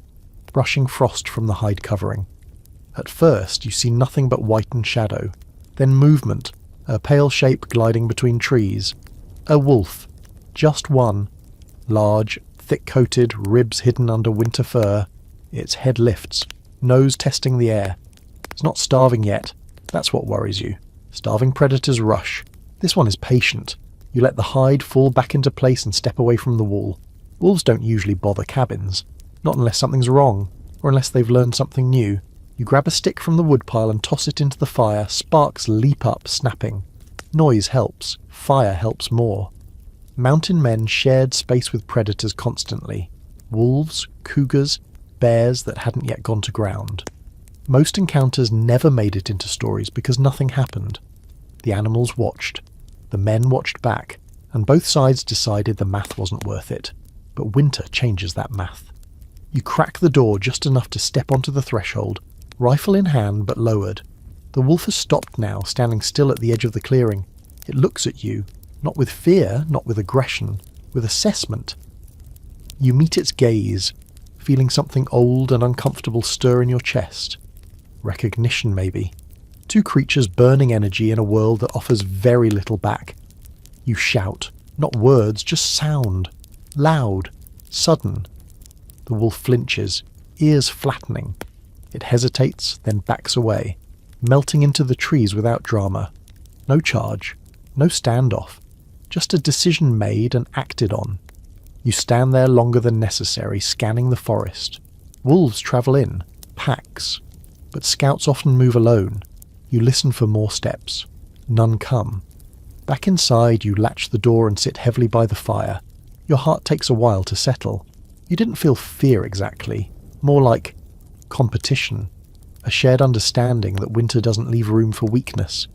brushing frost from the hide covering. At first, you see nothing but whitened shadow, then movement, a pale shape gliding between trees. A wolf. Just one. Large, thick-coated, ribs hidden under winter fur. Its head lifts, nose testing the air. It's not starving yet. That's what worries you. Starving predators rush. This one is patient. You let the hide fall back into place and step away from the wall. Wolves don't usually bother cabins. Not unless something's wrong, or unless they've learned something new. You grab a stick from the woodpile and toss it into the fire. Sparks leap up, snapping. Noise helps. Fire helps more. Mountain men shared space with predators constantly. Wolves, cougars, bears that hadn't yet gone to ground. Most encounters never made it into stories because nothing happened. The animals watched. The men watched back, and both sides decided the math wasn't worth it. But winter changes that math. You crack the door just enough to step onto the threshold, rifle in hand but lowered. The wolf has stopped now, standing still at the edge of the clearing. It looks at you, not with fear, not with aggression, with assessment. You meet its gaze, feeling something old and uncomfortable stir in your chest. Recognition, maybe. Two creatures burning energy in a world that offers very little back. You shout, not words, just sound. Loud, sudden. The wolf flinches, ears flattening. It hesitates, then backs away, melting into the trees without drama. No charge, no standoff, just a decision made and acted on. You stand there longer than necessary, scanning the forest. Wolves travel in, packs, but scouts often move alone. You listen for more steps. None come. Back inside, you latch the door and sit heavily by the fire. Your heart takes a while to settle. You didn't feel fear exactly, more like competition, a shared understanding that winter doesn't leave room for weakness.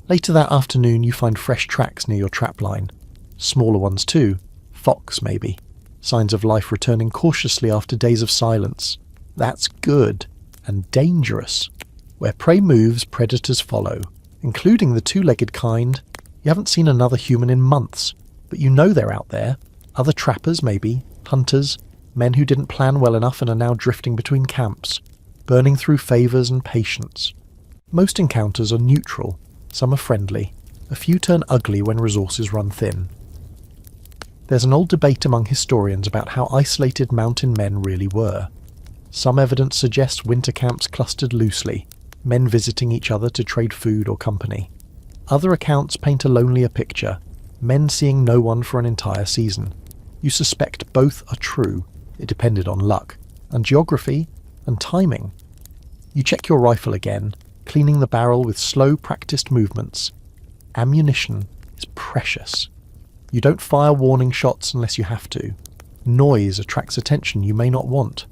Later that afternoon, you find fresh tracks near your trapline. Smaller ones too. Fox, maybe. Signs of life returning cautiously after days of silence. That's good. And dangerous. Where prey moves, predators follow, including the two-legged kind. You haven't seen another human in months, but you know they're out there. Other trappers, maybe. Hunters. Men who didn't plan well enough and are now drifting between camps, burning through favours and patience. Most encounters are neutral. Some are friendly. A few turn ugly when resources run thin. There's an old debate among historians about how isolated mountain men really were. Some evidence suggests winter camps clustered loosely, men visiting each other to trade food or company. Other accounts paint a lonelier picture, men seeing no one for an entire season. You suspect both are true. It depended on luck, and geography, and timing. You check your rifle again, cleaning the barrel with slow, practiced movements. Ammunition is precious. You don't fire warning shots unless you have to. Noise attracts attention you may not want.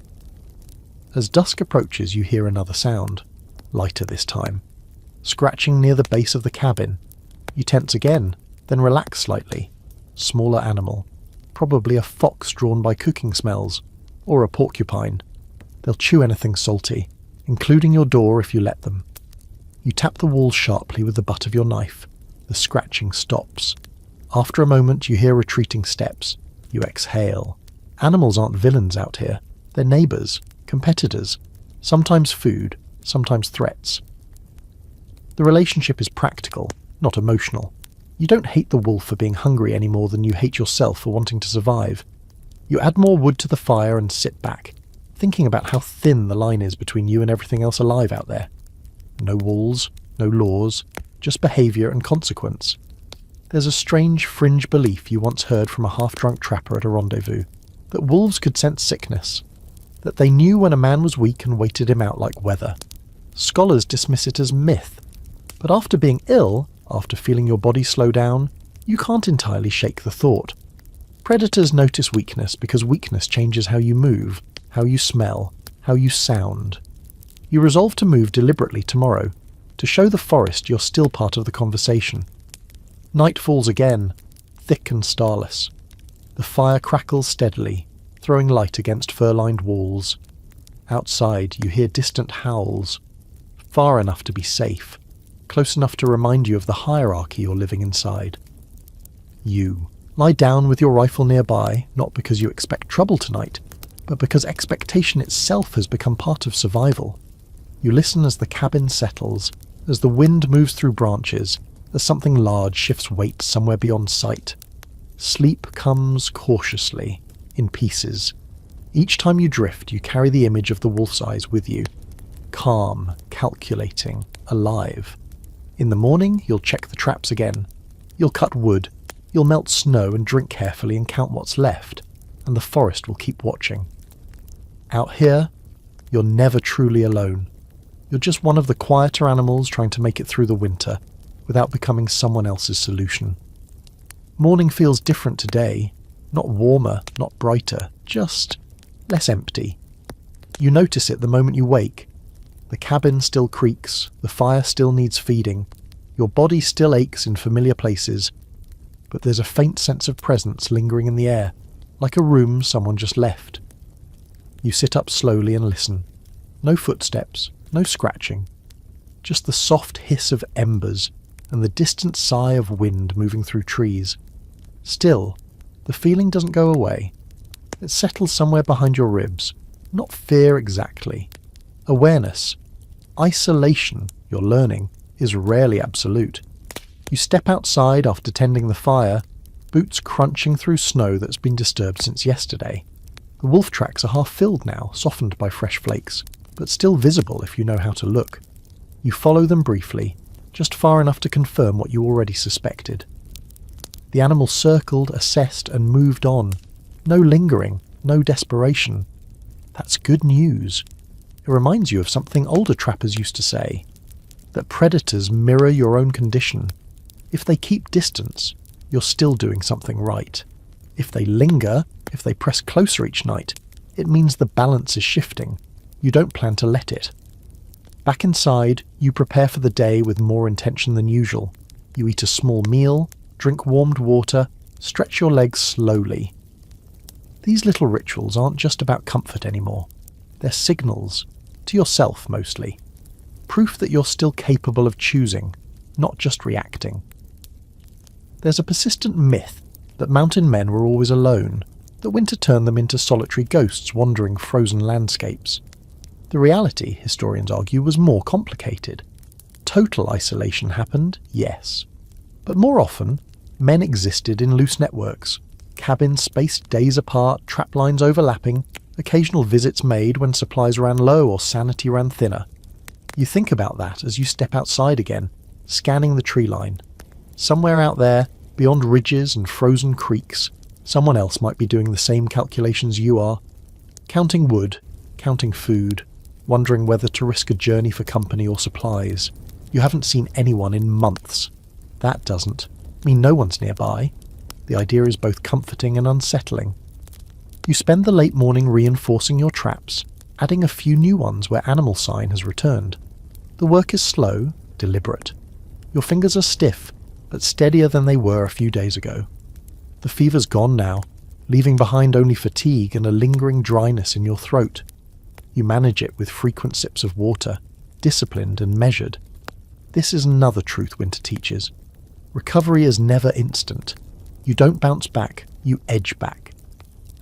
As dusk approaches, you hear another sound, lighter this time. Scratching near the base of the cabin. You tense again, then relax slightly. Smaller animal. Probably a fox drawn by cooking smells, or a porcupine. They'll chew anything salty, including your door if you let them. You tap the wall sharply with the butt of your knife. The scratching stops. After a moment, you hear retreating steps. You exhale. Animals aren't villains out here. They're neighbours, competitors, sometimes food, sometimes threats. The relationship is practical, not emotional. You don't hate the wolf for being hungry any more than you hate yourself for wanting to survive. You add more wood to the fire and sit back, thinking about how thin the line is between you and everything else alive out there. No walls, no laws, just behaviour and consequence. There's a strange fringe belief you once heard from a half-drunk trapper at a rendezvous, that wolves could sense sickness, that they knew when a man was weak and waited him out like weather. Scholars dismiss it as myth, but after being ill, after feeling your body slow down, you can't entirely shake the thought. Predators notice weakness because weakness changes how you move. how you smell, how you sound. You resolve to move deliberately tomorrow, to show the forest you're still part of the conversation. Night falls again, thick and starless. The fire crackles steadily, throwing light against fur-lined walls. Outside you hear distant howls, far enough to be safe, close enough to remind you of the hierarchy you're living inside. You lie down with your rifle nearby, not because you expect trouble tonight, but because expectation itself has become part of survival. You listen as the cabin settles, as the wind moves through branches, as something large shifts weight somewhere beyond sight. Sleep comes cautiously, in pieces. Each time you drift, you carry the image of the wolf's eyes with you. Calm, calculating, alive. In the morning, you'll check the traps again. You'll cut wood. You'll melt snow and drink carefully and count what's left, and the forest will keep watching. Out here, you're never truly alone. You're just one of the quieter animals trying to make it through the winter, without becoming someone else's solution. Morning feels different today, not warmer, not brighter, just less empty. You notice it the moment you wake. The cabin still creaks, the fire still needs feeding, your body still aches in familiar places, but there's a faint sense of presence lingering in the air, like a room someone just left. You sit up slowly and listen. No footsteps, no scratching. Just the soft hiss of embers and the distant sigh of wind moving through trees. Still, the feeling doesn't go away. It settles somewhere behind your ribs. Not fear exactly. Awareness. Isolation, you're learning, is rarely absolute. You step outside after tending the fire, boots crunching through snow that's been disturbed since yesterday. The wolf tracks are half filled now, softened by fresh flakes, but still visible if you know how to look. You follow them briefly, just far enough to confirm what you already suspected. The animal circled, assessed, and moved on. No lingering, no desperation. That's good news. It reminds you of something older trappers used to say, that predators mirror your own condition. If they keep distance, you're still doing something right. If they linger, if they press closer each night, it means the balance is shifting. You don't plan to let it. Back inside, you prepare for the day with more intention than usual. You eat a small meal, drink warmed water, stretch your legs slowly. These little rituals aren't just about comfort anymore. They're signals, to yourself mostly. Proof that you're still capable of choosing, not just reacting. There's a persistent myth that mountain men were always alone, that winter turned them into solitary ghosts wandering frozen landscapes. The reality, historians argue, was more complicated. Total isolation happened, yes. But more often, men existed in loose networks, cabins spaced days apart, trap lines overlapping, occasional visits made when supplies ran low or sanity ran thinner. You think about that as you step outside again, scanning the tree line. Somewhere out there, beyond ridges and frozen creeks, someone else might be doing the same calculations you are. Counting wood, counting food, wondering whether to risk a journey for company or supplies. You haven't seen anyone in months. That doesn't mean no one's nearby. The idea is both comforting and unsettling. You spend the late morning reinforcing your traps, adding a few new ones where animal sign has returned. The work is slow, deliberate. Your fingers are stiff, but steadier than they were a few days ago. The fever's gone now, leaving behind only fatigue and a lingering dryness in your throat. You manage it with frequent sips of water, disciplined and measured. This is another truth winter teaches. Recovery is never instant. You don't bounce back, you edge back.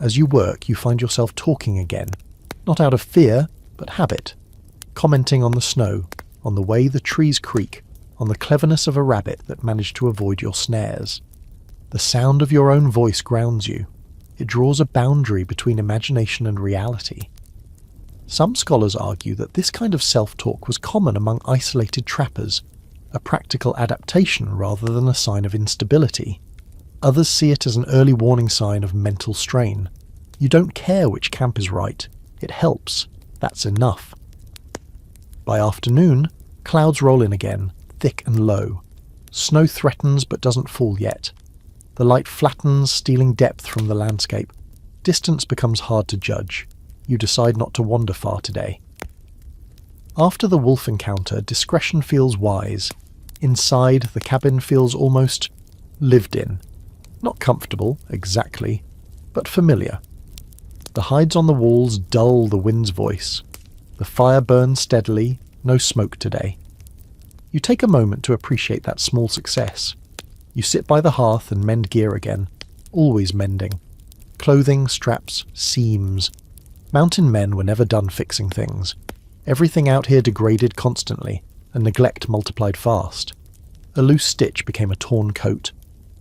As you work, you find yourself talking again, not out of fear, but habit. Commenting on the snow, on the way the trees creak, on the cleverness of a rabbit that managed to avoid your snares. The sound of your own voice grounds you. It draws a boundary between imagination and reality. Some scholars argue that this kind of self-talk was common among isolated trappers, a practical adaptation rather than a sign of instability. Others see it as an early warning sign of mental strain. You don't care which camp is right. It helps. That's enough. By afternoon, clouds roll in again, thick and low. Snow threatens but doesn't fall yet. The light flattens, stealing depth from the landscape. Distance becomes hard to judge. You decide not to wander far today. After the wolf encounter, discretion feels wise. Inside, the cabin feels almost lived in. Not comfortable, exactly, but familiar. The hides on the walls dull the wind's voice. The fire burns steadily, no smoke today. You take a moment to appreciate that small success. You sit by the hearth and mend gear again, always mending. Clothing, straps, seams. Mountain men were never done fixing things. Everything out here degraded constantly, and neglect multiplied fast. A loose stitch became a torn coat.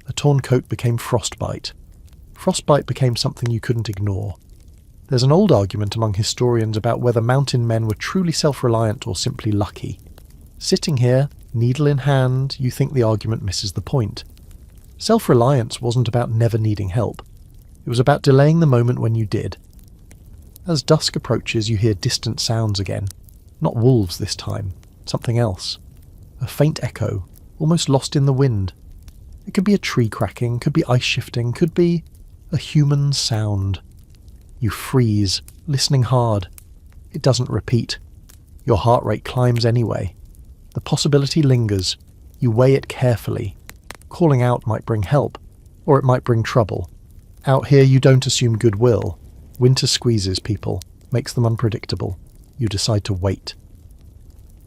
A torn coat became frostbite. Frostbite became something you couldn't ignore. There's an old argument among historians about whether mountain men were truly self-reliant or simply lucky. Sitting here, needle in hand, you think the argument misses the point. Self-reliance wasn't about never needing help. It was about delaying the moment when you did. As dusk approaches, you hear distant sounds again. Not wolves this time. Something else. A faint echo, almost lost in the wind. It could be a tree cracking, could be ice shifting, could be a human sound. You freeze, listening hard. It doesn't repeat. Your heart rate climbs anyway. The possibility lingers. You weigh it carefully. Calling out might bring help, or it might bring trouble. Out here you don't assume goodwill. Winter squeezes people, makes them unpredictable. You decide to wait.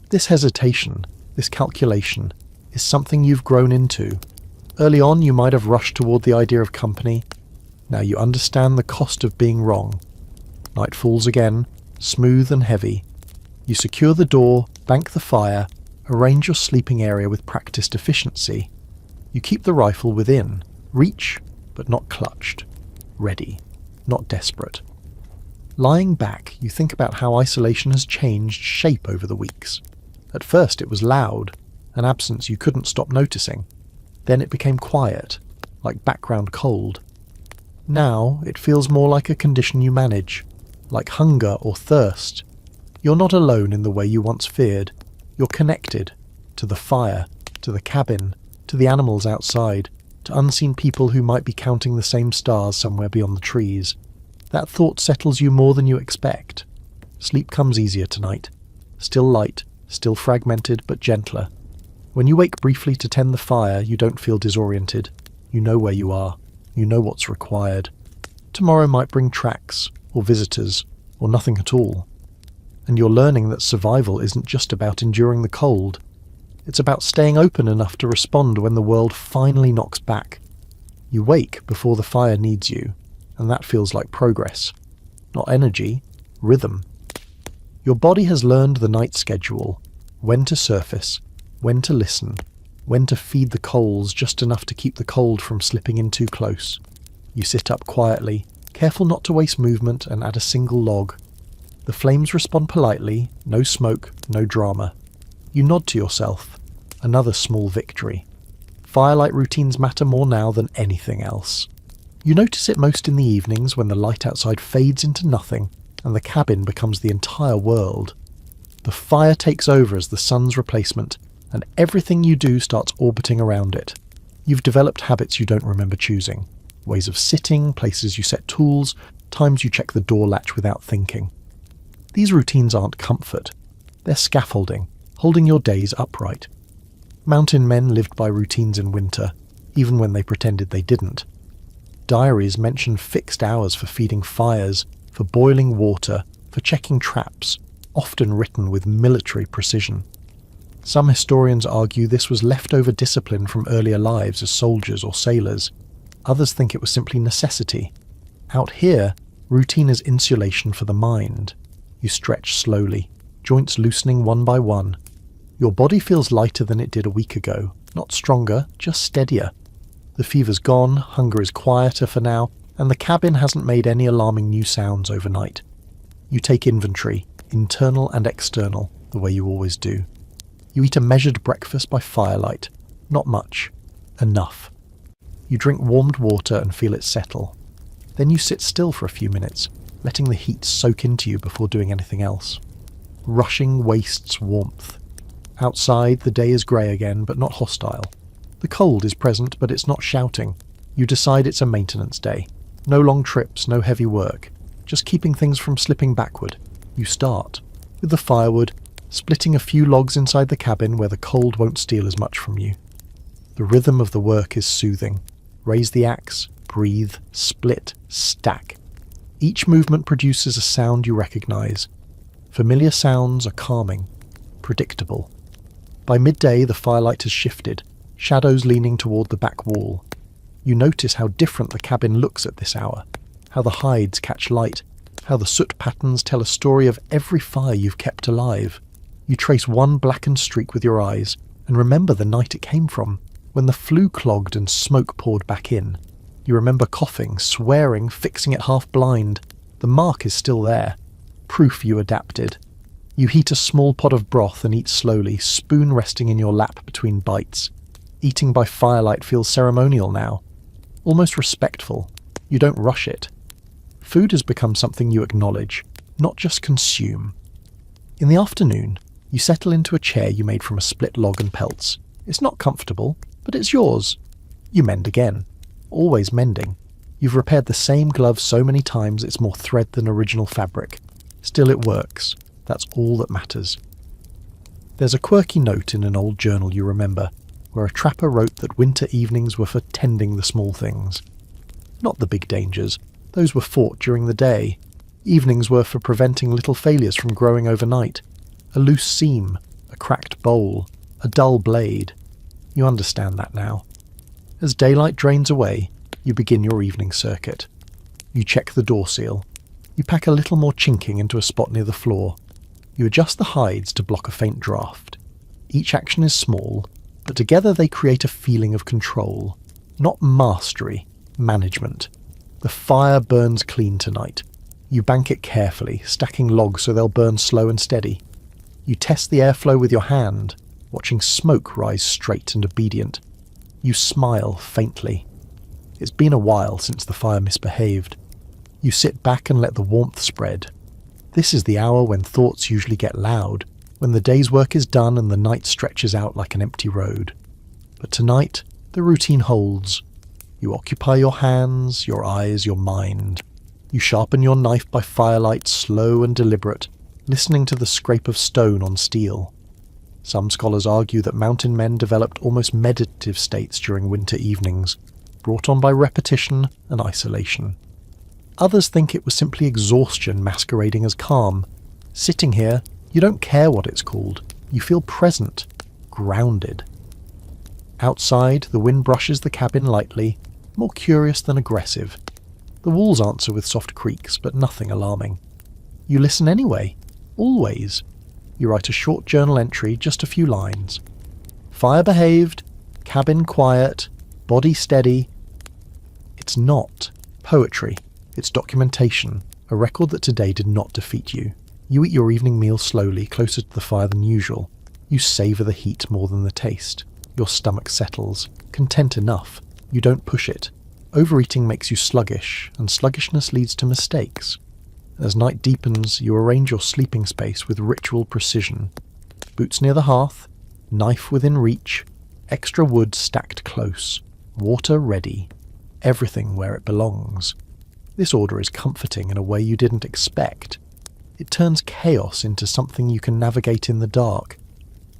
This hesitation, this calculation, is something you've grown into. Early on you might have rushed toward the idea of company. Now you understand the cost of being wrong. Night falls again, smooth and heavy. You secure the door, bank the fire, arrange your sleeping area with practiced efficiency. You keep the rifle within, reach, but not clutched. Ready, not desperate. Lying back, you think about how isolation has changed shape over the weeks. At first it was loud, an absence you couldn't stop noticing. Then it became quiet, like background cold. Now it feels more like a condition you manage, like hunger or thirst. You're not alone in the way you once feared. You're connected to the fire, to the cabin, to the animals outside, to unseen people who might be counting the same stars somewhere beyond the trees. That thought settles you more than you expect. Sleep comes easier tonight. Still light, still fragmented, but gentler. When you wake briefly to tend the fire, you don't feel disoriented. You know where you are. You know what's required. Tomorrow might bring tracks, or visitors, or nothing at all. And you're learning that survival isn't just about enduring the cold. It's about staying open enough to respond when the world finally knocks back. You wake before the fire needs you, and that feels like progress. Not energy, rhythm. Your body has learned the night schedule, when to surface, when to listen, when to feed the coals just enough to keep the cold from slipping in too close. You sit up quietly, careful not to waste movement, and add a single log. The flames respond politely, no smoke, no drama. You nod to yourself. Another small victory. Firelight routines matter more now than anything else. You notice it most in the evenings when the light outside fades into nothing and the cabin becomes the entire world. The fire takes over as the sun's replacement, and everything you do starts orbiting around it. You've developed habits you don't remember choosing. Ways of sitting, places you set tools, times you check the door latch without thinking. These routines aren't comfort. They're scaffolding, holding your days upright. Mountain men lived by routines in winter, even when they pretended they didn't. Diaries mention fixed hours for feeding fires, for boiling water, for checking traps, often written with military precision. Some historians argue this was leftover discipline from earlier lives as soldiers or sailors. Others think it was simply necessity. Out here, routine is insulation for the mind. You stretch slowly, joints loosening one by one. Your body feels lighter than it did a week ago, not stronger, just steadier. The fever's gone, hunger is quieter for now, and the cabin hasn't made any alarming new sounds overnight. You take inventory, internal and external, the way you always do. You eat a measured breakfast by firelight. Not much. Enough. You drink warmed water and feel it settle. Then you sit still for a few minutes, letting the heat soak into you before doing anything else. Rushing wastes warmth. Outside, the day is grey again, but not hostile. The cold is present, but it's not shouting. You decide it's a maintenance day. No long trips, no heavy work. just keeping things from slipping backward. You start with the firewood, splitting a few logs inside the cabin where the cold won't steal as much from you. The rhythm of the work is soothing. Raise the axe, breathe, split, stack. Each movement produces a sound you recognize. Familiar sounds are calming, predictable. By midday, the firelight has shifted, shadows leaning toward the back wall. You notice how different the cabin looks at this hour, how the hides catch light, how the soot patterns tell a story of every fire you've kept alive. You trace one blackened streak with your eyes and remember the night it came from, when the flue clogged and smoke poured back in. You remember coughing, swearing, fixing it half blind. The mark is still there. Proof you adapted. You heat a small pot of broth and eat slowly, spoon resting in your lap between bites. Eating by firelight feels ceremonial now, almost respectful. You don't rush it. Food has become something you acknowledge, not just consume. In the afternoon, you settle into a chair you made from a split log and pelts. It's not comfortable, but it's yours. You mend again. Always mending. You've repaired the same glove so many times it's more thread than original fabric. Still it works. That's all that matters. There's a quirky note in an old journal you remember, where a trapper wrote that winter evenings were for tending the small things. Not the big dangers. Those were fought during the day. Evenings were for preventing little failures from growing overnight. A loose seam, a cracked bowl, a dull blade. You understand that now. As daylight drains away, you begin your evening circuit. You check the door seal. You pack a little more chinking into a spot near the floor. You adjust the hides to block a faint draft. Each action is small, but together they create a feeling of control. Not mastery, management. The fire burns clean tonight. You bank it carefully, stacking logs so they'll burn slow and steady. You test the airflow with your hand, watching smoke rise straight and obedient. You smile faintly. It's been a while since the fire misbehaved. You sit back and let the warmth spread. This is the hour when thoughts usually get loud, when the day's work is done and the night stretches out like an empty road. But tonight, the routine holds. You occupy your hands, your eyes, your mind. You sharpen your knife by firelight, slow and deliberate, listening to the scrape of stone on steel. Some scholars argue that mountain men developed almost meditative states during winter evenings, brought on by repetition and isolation. Others think it was simply exhaustion masquerading as calm. Sitting here, you don't care what it's called. You feel present, grounded. Outside, the wind brushes the cabin lightly, more curious than aggressive. The walls answer with soft creaks, but nothing alarming. You listen anyway, always. You write a short journal entry, just a few lines. Fire behaved, cabin quiet, body steady. It's not poetry. It's documentation, a record that today did not defeat you. You eat your evening meal slowly, closer to the fire than usual. You savour the heat more than the taste. Your stomach settles, content enough. You don't push it. Overeating makes you sluggish, and sluggishness leads to mistakes. As night deepens, you arrange your sleeping space with ritual precision. Boots near the hearth, knife within reach, extra wood stacked close, water ready, everything where it belongs. This order is comforting in a way you didn't expect. It turns chaos into something you can navigate in the dark.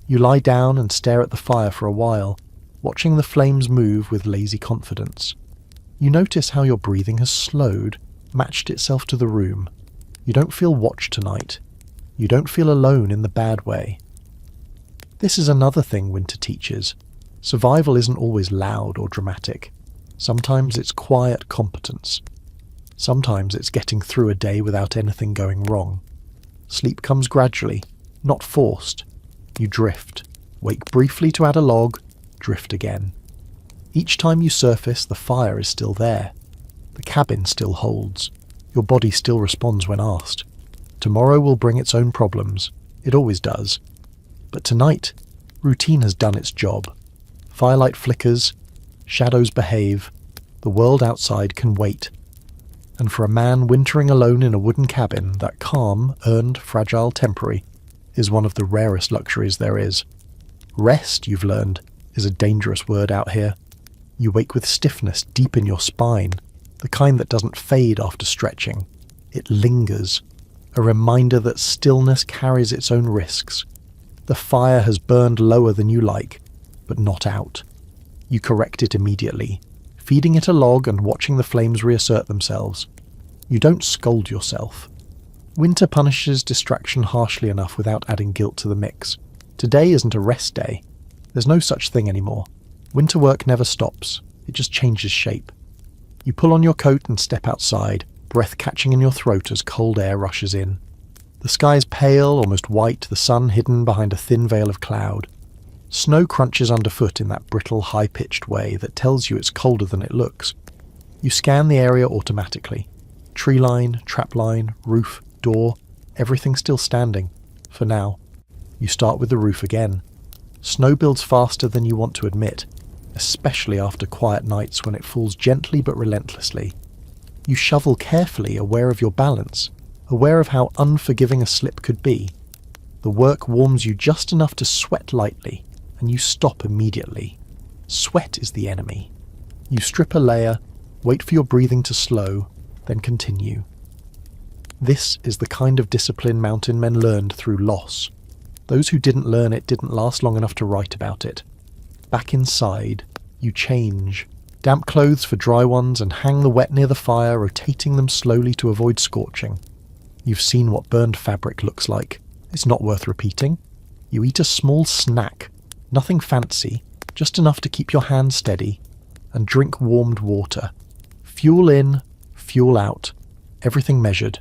You lie down and stare at the fire for a while, watching the flames move with lazy confidence. You notice how your breathing has slowed, matched itself to the room. You don't feel watched tonight. You don't feel alone in the bad way. This is another thing winter teaches. Survival isn't always loud or dramatic. Sometimes it's quiet competence. Sometimes it's getting through a day without anything going wrong. Sleep comes gradually, not forced. You drift, wake briefly to add a log, drift again. Each time you surface, the fire is still there. The cabin still holds. Your body still responds when asked. Tomorrow will bring its own problems. It always does. But tonight, routine has done its job. Firelight flickers, shadows behave, the world outside can wait. And for a man wintering alone in a wooden cabin, that calm, earned, fragile temporary is one of the rarest luxuries there is. Rest, you've learned, is a dangerous word out here. You wake with stiffness deep in your spine, the kind that doesn't fade after stretching. It lingers, a reminder that stillness carries its own risks. The fire has burned lower than you like, but not out. You correct it immediately, feeding it a log and watching the flames reassert themselves. You don't scold yourself. Winter punishes distraction harshly enough without adding guilt to the mix. Today isn't a rest day. There's no such thing anymore. Winter work never stops. It just changes shape. You pull on your coat and step outside, breath catching in your throat as cold air rushes in. The sky's pale, almost white, the sun hidden behind a thin veil of cloud. Snow crunches underfoot in that brittle, high-pitched way that tells you it's colder than it looks. You scan the area automatically. Tree line, trap line, roof, door, everything still standing, for now. You start with the roof again. Snow builds faster than you want to admit, especially after quiet nights when it falls gently but relentlessly. You shovel carefully, aware of your balance, aware of how unforgiving a slip could be. The work warms you just enough to sweat lightly, and you stop immediately. Sweat is the enemy. You strip a layer, wait for your breathing to slow, then continue. This is the kind of discipline mountain men learned through loss. Those who didn't learn it didn't last long enough to write about it. Back inside, you change. Damp clothes for dry ones and hang the wet near the fire, rotating them slowly to avoid scorching. You've seen what burned fabric looks like. It's not worth repeating. You eat a small snack, nothing fancy, just enough to keep your hands steady, and drink warmed water. Fuel in, fuel out, everything measured.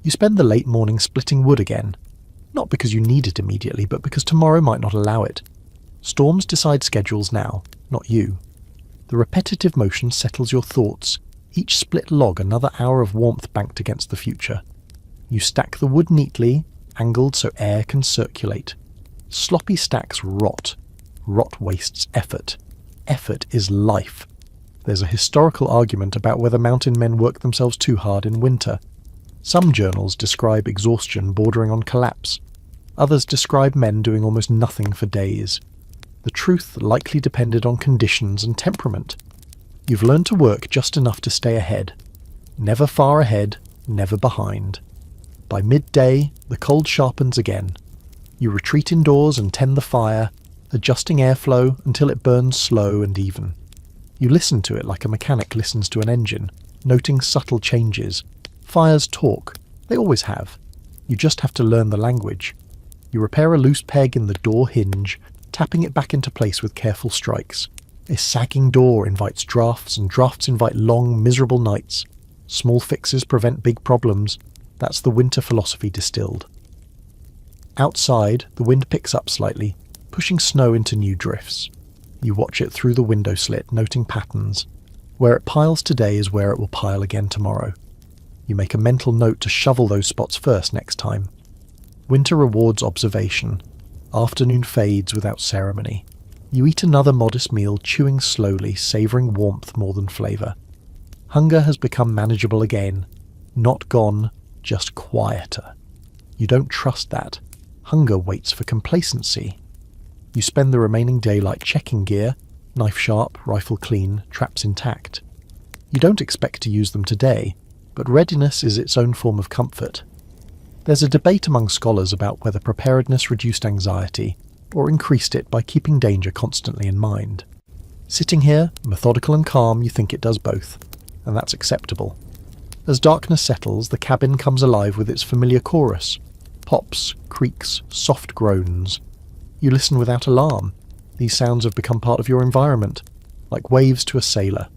You spend the late morning splitting wood again, not because you need it immediately, but because tomorrow might not allow it. Storms decide schedules now, not you. The repetitive motion settles your thoughts, each split log another hour of warmth banked against the future. You stack the wood neatly, angled so air can circulate. Sloppy stacks rot. Rot wastes effort. Effort is life. There's a historical argument about whether mountain men work themselves too hard in winter. Some journals describe exhaustion bordering on collapse. Others describe men doing almost nothing for days. The truth likely depended on conditions and temperament. You've learned to work just enough to stay ahead. Never far ahead, never behind. By midday, the cold sharpens again. You retreat indoors and tend the fire, adjusting airflow until it burns slow and even. You listen to it like a mechanic listens to an engine, noting subtle changes. Fires talk. They always have. You just have to learn the language. You repair a loose peg in the door hinge, tapping it back into place with careful strikes. A sagging door invites drafts, and drafts invite long, miserable nights. Small fixes prevent big problems. That's the winter philosophy distilled. Outside, the wind picks up slightly, pushing snow into new drifts. You watch it through the window slit, noting patterns. Where it piles today is where it will pile again tomorrow. You make a mental note to shovel those spots first next time. Winter rewards observation. Afternoon fades without ceremony. You eat another modest meal, chewing slowly, savouring warmth more than flavour. Hunger has become manageable again. Not gone, just quieter. You don't trust that. Hunger waits for complacency. You spend the remaining daylight checking gear, knife sharp, rifle clean, traps intact. You don't expect to use them today, but readiness is its own form of comfort. There's a debate among scholars about whether preparedness reduced anxiety or increased it by keeping danger constantly in mind. Sitting here, methodical and calm, you think it does both, and that's acceptable. As darkness settles, the cabin comes alive with its familiar chorus. Pops, creaks, soft groans. You listen without alarm. These sounds have become part of your environment, like waves to a sailor.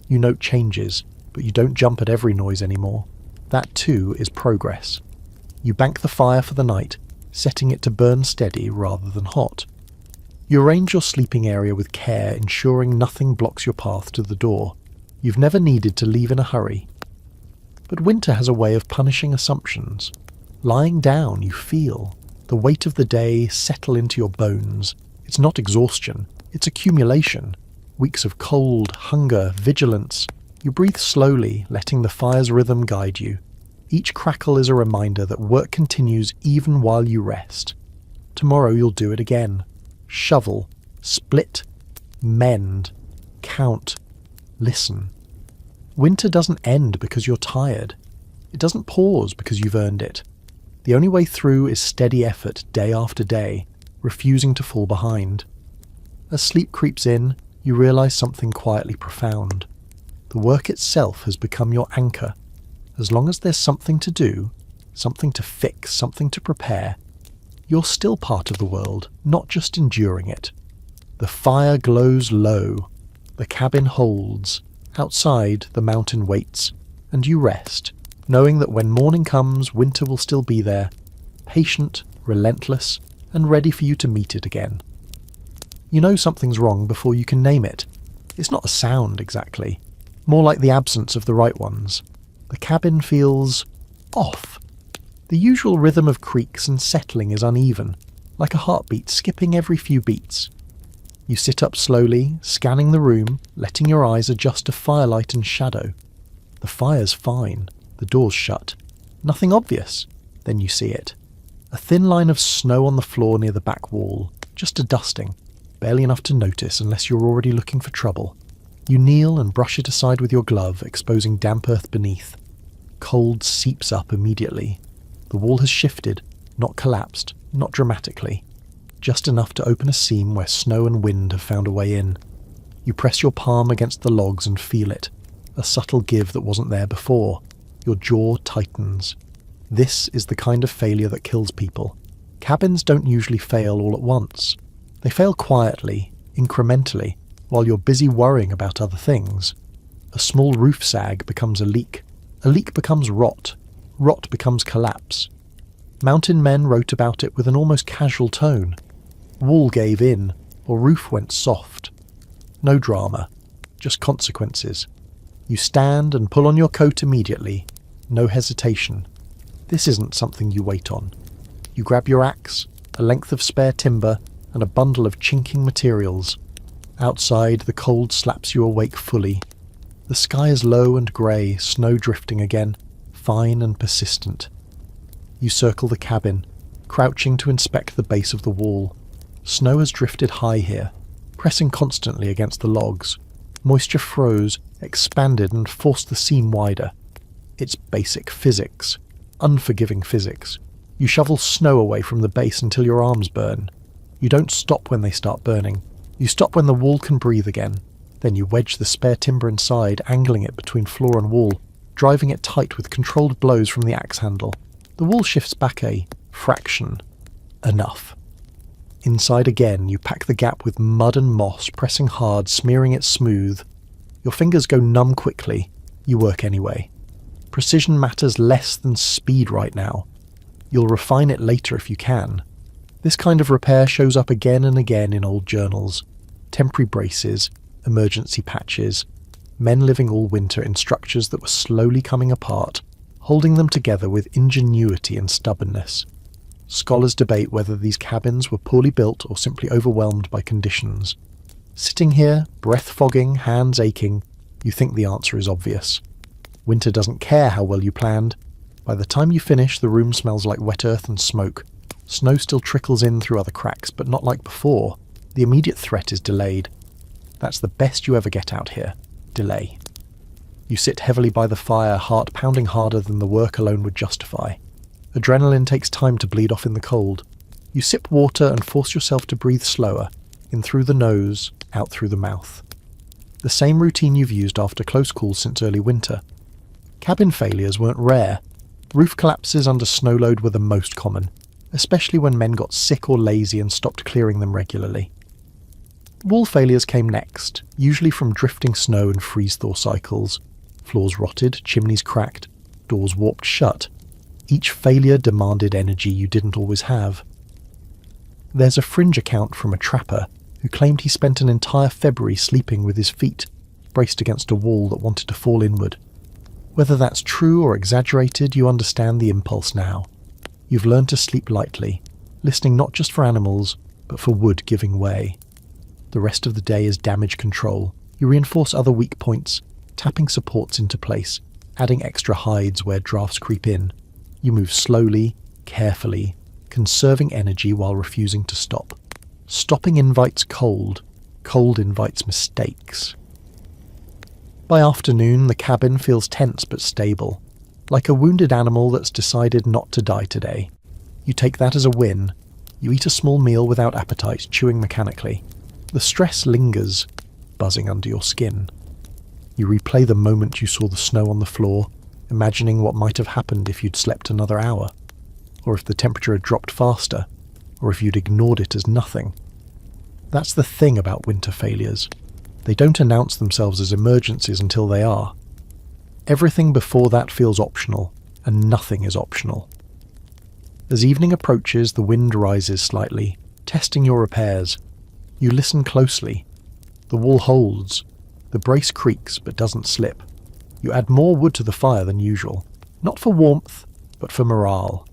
You note changes, but you don't jump at every noise anymore. That too is progress. You bank the fire for the night, setting it to burn steady rather than hot. You arrange your sleeping area with care, ensuring nothing blocks your path to the door. You've never needed to leave in a hurry. But winter has a way of punishing assumptions. Lying down, you feel the weight of the day settle into your bones. It's not exhaustion, it's accumulation. Weeks of cold, hunger, vigilance. You breathe slowly, letting the fire's rhythm guide you. Each crackle is a reminder that work continues even while you rest. Tomorrow you'll do it again. Shovel, split, mend, count, listen. Winter doesn't end because you're tired. It doesn't pause because you've earned it. The only way through is steady effort day after day, refusing to fall behind. As sleep creeps in, you realise something quietly profound. The work itself has become your anchor. As long as there's something to do, something to fix, something to prepare, you're still part of the world, not just enduring it. The fire glows low, the cabin holds, outside the mountain waits, and you rest, knowing that when morning comes, winter will still be there, patient, relentless, and ready for you to meet it again. You know something's wrong before you can name it. It's not a sound exactly, more like the absence of the right ones. The cabin feels off. The usual rhythm of creaks and settling is uneven, like a heartbeat skipping every few beats. You sit up slowly, scanning the room, letting your eyes adjust to firelight and shadow. The fire's fine, the door's shut. Nothing obvious. Then you see it. A thin line of snow on the floor near the back wall, just a dusting, barely enough to notice unless you're already looking for trouble. You kneel and brush it aside with your glove, exposing damp earth beneath. Cold seeps up immediately. The wall has shifted, not collapsed, not dramatically. Just enough to open a seam where snow and wind have found a way in. You press your palm against the logs and feel it, a subtle give that wasn't there before. Your jaw tightens. This is the kind of failure that kills people. Cabins don't usually fail all at once. They fail quietly, incrementally, while you're busy worrying about other things. A small roof sag becomes a leak becomes rot becomes collapse. Mountain men wrote about it with an almost casual tone. Wall gave in, or roof went soft. No drama, just consequences. You stand and pull on your coat immediately, no hesitation. This isn't something you wait on. You grab your axe, a length of spare timber, and a bundle of chinking materials. Outside, the cold slaps you awake fully. The sky is low and grey, snow drifting again, fine and persistent. You circle the cabin, crouching to inspect the base of the wall. Snow has drifted high here, pressing constantly against the logs. Moisture froze, expanded and forced the seam wider. It's basic physics, unforgiving physics. You shovel snow away from the base until your arms burn. You don't stop when they start burning. You stop when the wall can breathe again. Then you wedge the spare timber inside, angling it between floor and wall, driving it tight with controlled blows from the axe handle. The wall shifts back a fraction. Enough. Inside again, you pack the gap with mud and moss, pressing hard, smearing it smooth. Your fingers go numb quickly. You work anyway. Precision matters less than speed right now. You'll refine it later if you can. This kind of repair shows up again and again in old journals. Temporary braces, emergency patches, men living all winter in structures that were slowly coming apart, holding them together with ingenuity and stubbornness. Scholars debate whether these cabins were poorly built or simply overwhelmed by conditions. Sitting here, breath fogging, hands aching, you think the answer is obvious. Winter doesn't care how well you planned. By the time you finish, the room smells like wet earth and smoke. Snow still trickles in through other cracks, but not like before. The immediate threat is delayed. That's the best you ever get out here. Delay. You sit heavily by the fire, heart pounding harder than the work alone would justify. Adrenaline takes time to bleed off in the cold. You sip water and force yourself to breathe slower, in through the nose, out through the mouth. The same routine you've used after close calls since early winter. Cabin failures weren't rare. Roof collapses under snow load were the most common, especially when men got sick or lazy and stopped clearing them regularly. Wall failures came next, usually from drifting snow and freeze-thaw cycles. Floors rotted, chimneys cracked, doors warped shut. Each failure demanded energy you didn't always have. There's a fringe account from a trapper who claimed he spent an entire February sleeping with his feet braced against a wall that wanted to fall inward. Whether that's true or exaggerated, you understand the impulse now. You've learned to sleep lightly, listening not just for animals, but for wood giving way. The rest of the day is damage control. You reinforce other weak points, tapping supports into place, adding extra hides where drafts creep in. You move slowly, carefully, conserving energy while refusing to stop. Stopping invites cold. Cold invites mistakes. By afternoon, the cabin feels tense but stable. Like a wounded animal that's decided not to die today. You take that as a win. You eat a small meal without appetite, chewing mechanically. The stress lingers, buzzing under your skin. You replay the moment you saw the snow on the floor, imagining what might have happened if you'd slept another hour, or if the temperature had dropped faster, or if you'd ignored it as nothing. That's the thing about winter failures. They don't announce themselves as emergencies until they are. Everything before that feels optional, and nothing is optional. As evening approaches, the wind rises slightly, testing your repairs. You listen closely. The wall holds. The brace creaks but doesn't slip. You add more wood to the fire than usual, not for warmth, but for morale.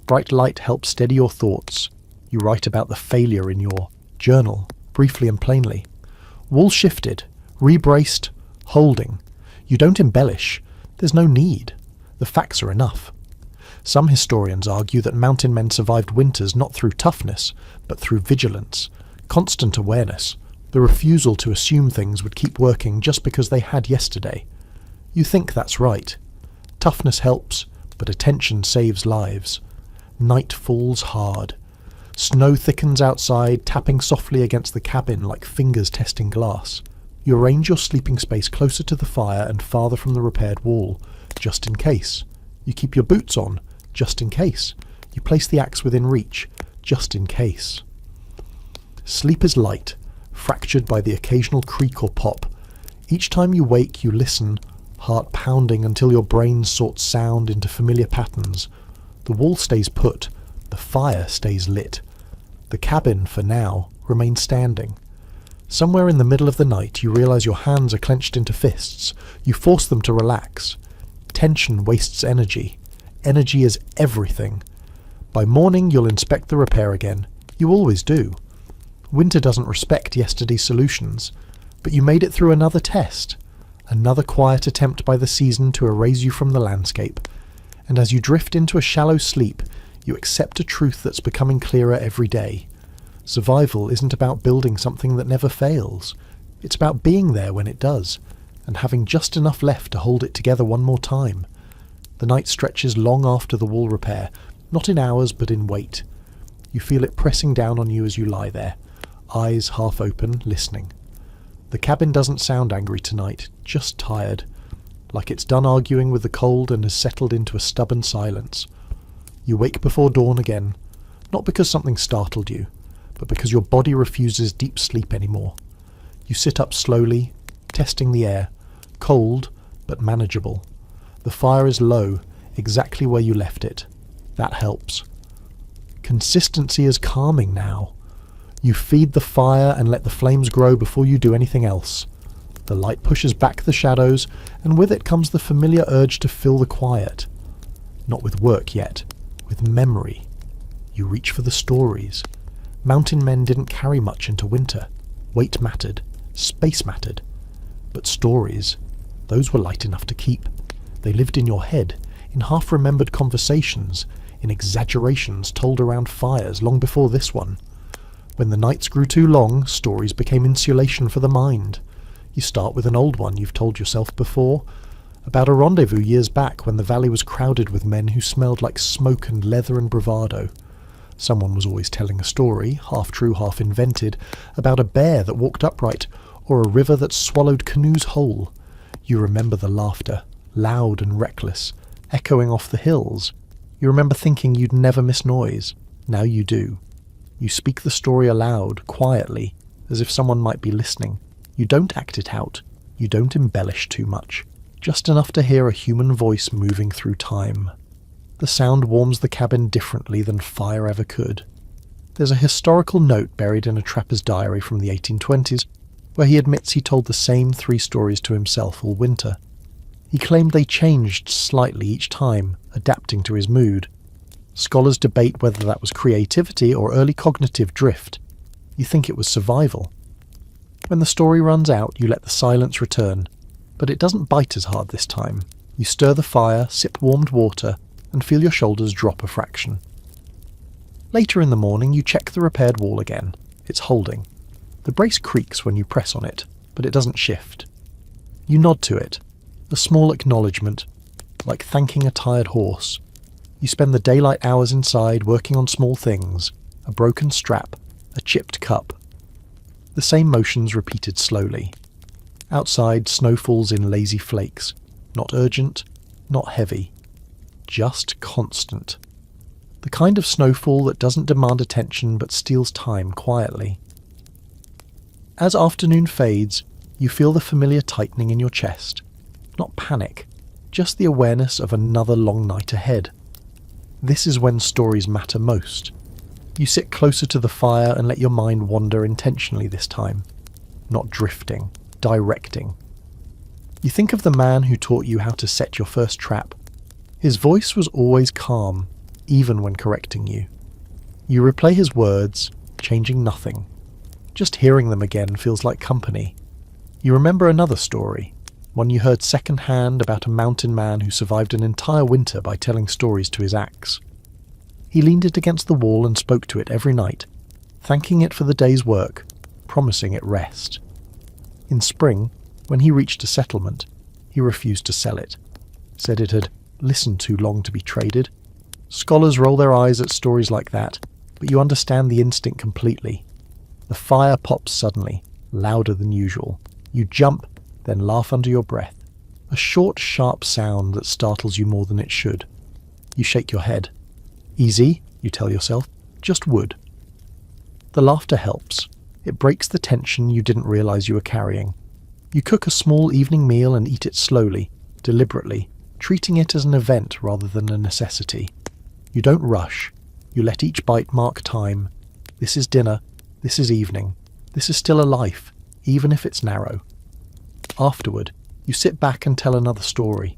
Bright light helps steady your thoughts. You write about the failure in your journal, briefly and plainly. Wall shifted, rebraced, holding. You don't embellish. There's no need. The facts are enough. Some historians argue that mountain men survived winters not through toughness, but through vigilance, constant awareness, the refusal to assume things would keep working just because they had yesterday. You think that's right. Toughness helps, but attention saves lives. Night falls hard. Snow thickens outside, tapping softly against the cabin like fingers testing glass. You arrange your sleeping space closer to the fire and farther from the repaired wall, just in case. You keep your boots on, just in case. You place the axe within reach, just in case. Sleep is light, fractured by the occasional creak or pop. Each time you wake, you listen, heart pounding until your brain sorts sound into familiar patterns. The wall stays put, the fire stays lit. The cabin, for now, remains standing. Somewhere in the middle of the night, you realize your hands are clenched into fists. You force them to relax. Tension wastes energy. Energy is everything. By morning, you'll inspect the repair again. You always do. Winter doesn't respect yesterday's solutions, but you made it through another test, another quiet attempt by the season to erase you from the landscape, and as you drift into a shallow sleep, you accept a truth that's becoming clearer every day. Survival isn't about building something that never fails. It's about being there when it does, and having just enough left to hold it together one more time. The night stretches long after the wall repair, not in hours but in weight. You feel it pressing down on you as you lie there, eyes half open, listening. The cabin doesn't sound angry tonight, just tired, like it's done arguing with the cold and has settled into a stubborn silence. You wake before dawn again, not because something startled you, but because your body refuses deep sleep anymore. You sit up slowly, testing the air, cold but manageable. The fire is low, exactly where you left it. That helps. Consistency is calming now. You feed the fire and let the flames grow before you do anything else. The light pushes back the shadows, and with it comes the familiar urge to fill the quiet. Not with work yet, with memory. You reach for the stories. Mountain men didn't carry much into winter. Weight mattered, space mattered. But stories, those were light enough to keep. They lived in your head, in half-remembered conversations, in exaggerations told around fires long before this one. When the nights grew too long, stories became insulation for the mind. You start with an old one you've told yourself before, about a rendezvous years back when the valley was crowded with men who smelled like smoke and leather and bravado. Someone was always telling a story, half true, half invented, about a bear that walked upright, or a river that swallowed canoes whole. You remember the laughter, loud and reckless, echoing off the hills. You remember thinking you'd never miss noise. Now you do. You speak the story aloud, quietly, as if someone might be listening. You don't act it out. You don't embellish too much. Just enough to hear a human voice moving through time. The sound warms the cabin differently than fire ever could. There's a historical note buried in a trapper's diary from the 1820s, where he admits he told the same 3 stories to himself all winter. He claimed they changed slightly each time, adapting to his mood. Scholars debate whether that was creativity or early cognitive drift. You think it was survival. When the story runs out, you let the silence return, but it doesn't bite as hard this time. You stir the fire, sip warmed water, and feel your shoulders drop a fraction. Later in the morning, you check the repaired wall again. It's holding. The brace creaks when you press on it, but it doesn't shift. You nod to it. A small acknowledgement. like thanking a tired horse. You spend the daylight hours inside working on small things, a broken strap, a chipped cup. The same motions repeated slowly. Outside, snow falls in lazy flakes, not urgent, not heavy, just constant. The kind of snowfall that doesn't demand attention but steals time quietly. As afternoon fades, you feel the familiar tightening in your chest. Not panic, just the awareness of another long night ahead. This is when stories matter most. You sit closer to the fire and let your mind wander intentionally this time. Not drifting, directing. You think of the man who taught you how to set your first trap. His voice was always calm, even when correcting you. You replay his words, changing nothing. Just hearing them again feels like company. You remember another story, one you heard second-hand about a mountain man who survived an entire winter by telling stories to his axe. He leaned it against the wall and spoke to it every night, thanking it for the day's work, promising it rest. In spring, when he reached a settlement, he refused to sell it, said it had listened too long to be traded. Scholars roll their eyes at stories like that, but you understand the instinct completely. The fire pops suddenly, louder than usual. You jump, then laugh under your breath. A short, sharp sound that startles you more than it should. You shake your head. Easy, you tell yourself, just wood. The laughter helps. It breaks the tension you didn't realize you were carrying. You cook a small evening meal and eat it slowly, deliberately, treating it as an event rather than a necessity. You don't rush. You let each bite mark time. This is dinner. This is evening. This is still a life, even if it's narrow. Afterward, you sit back and tell another story.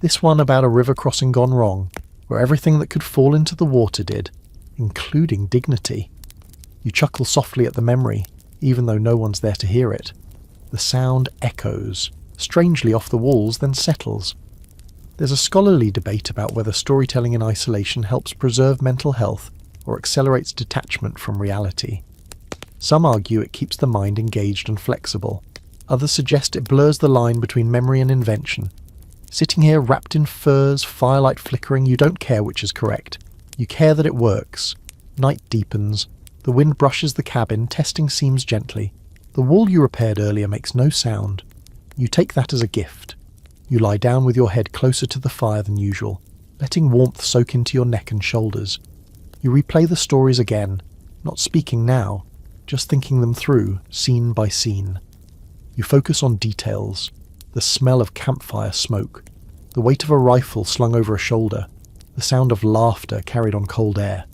This one about a river crossing gone wrong, where everything that could fall into the water did, including dignity. You chuckle softly at the memory, even though no one's there to hear it. The sound echoes, strangely off the walls, then settles. There's a scholarly debate about whether storytelling in isolation helps preserve mental health or accelerates detachment from reality. Some argue it keeps the mind engaged and flexible. Others suggest it blurs the line between memory and invention. Sitting here wrapped in furs, firelight flickering, you don't care which is correct. You care that it works. Night deepens. The wind brushes the cabin, testing seams gently. The wall you repaired earlier makes no sound. You take that as a gift. You lie down with your head closer to the fire than usual, letting warmth soak into your neck and shoulders. You replay the stories again, not speaking now, just thinking them through, scene by scene. You focus on details, the smell of campfire smoke, the weight of a rifle slung over a shoulder, the sound of laughter carried on cold air.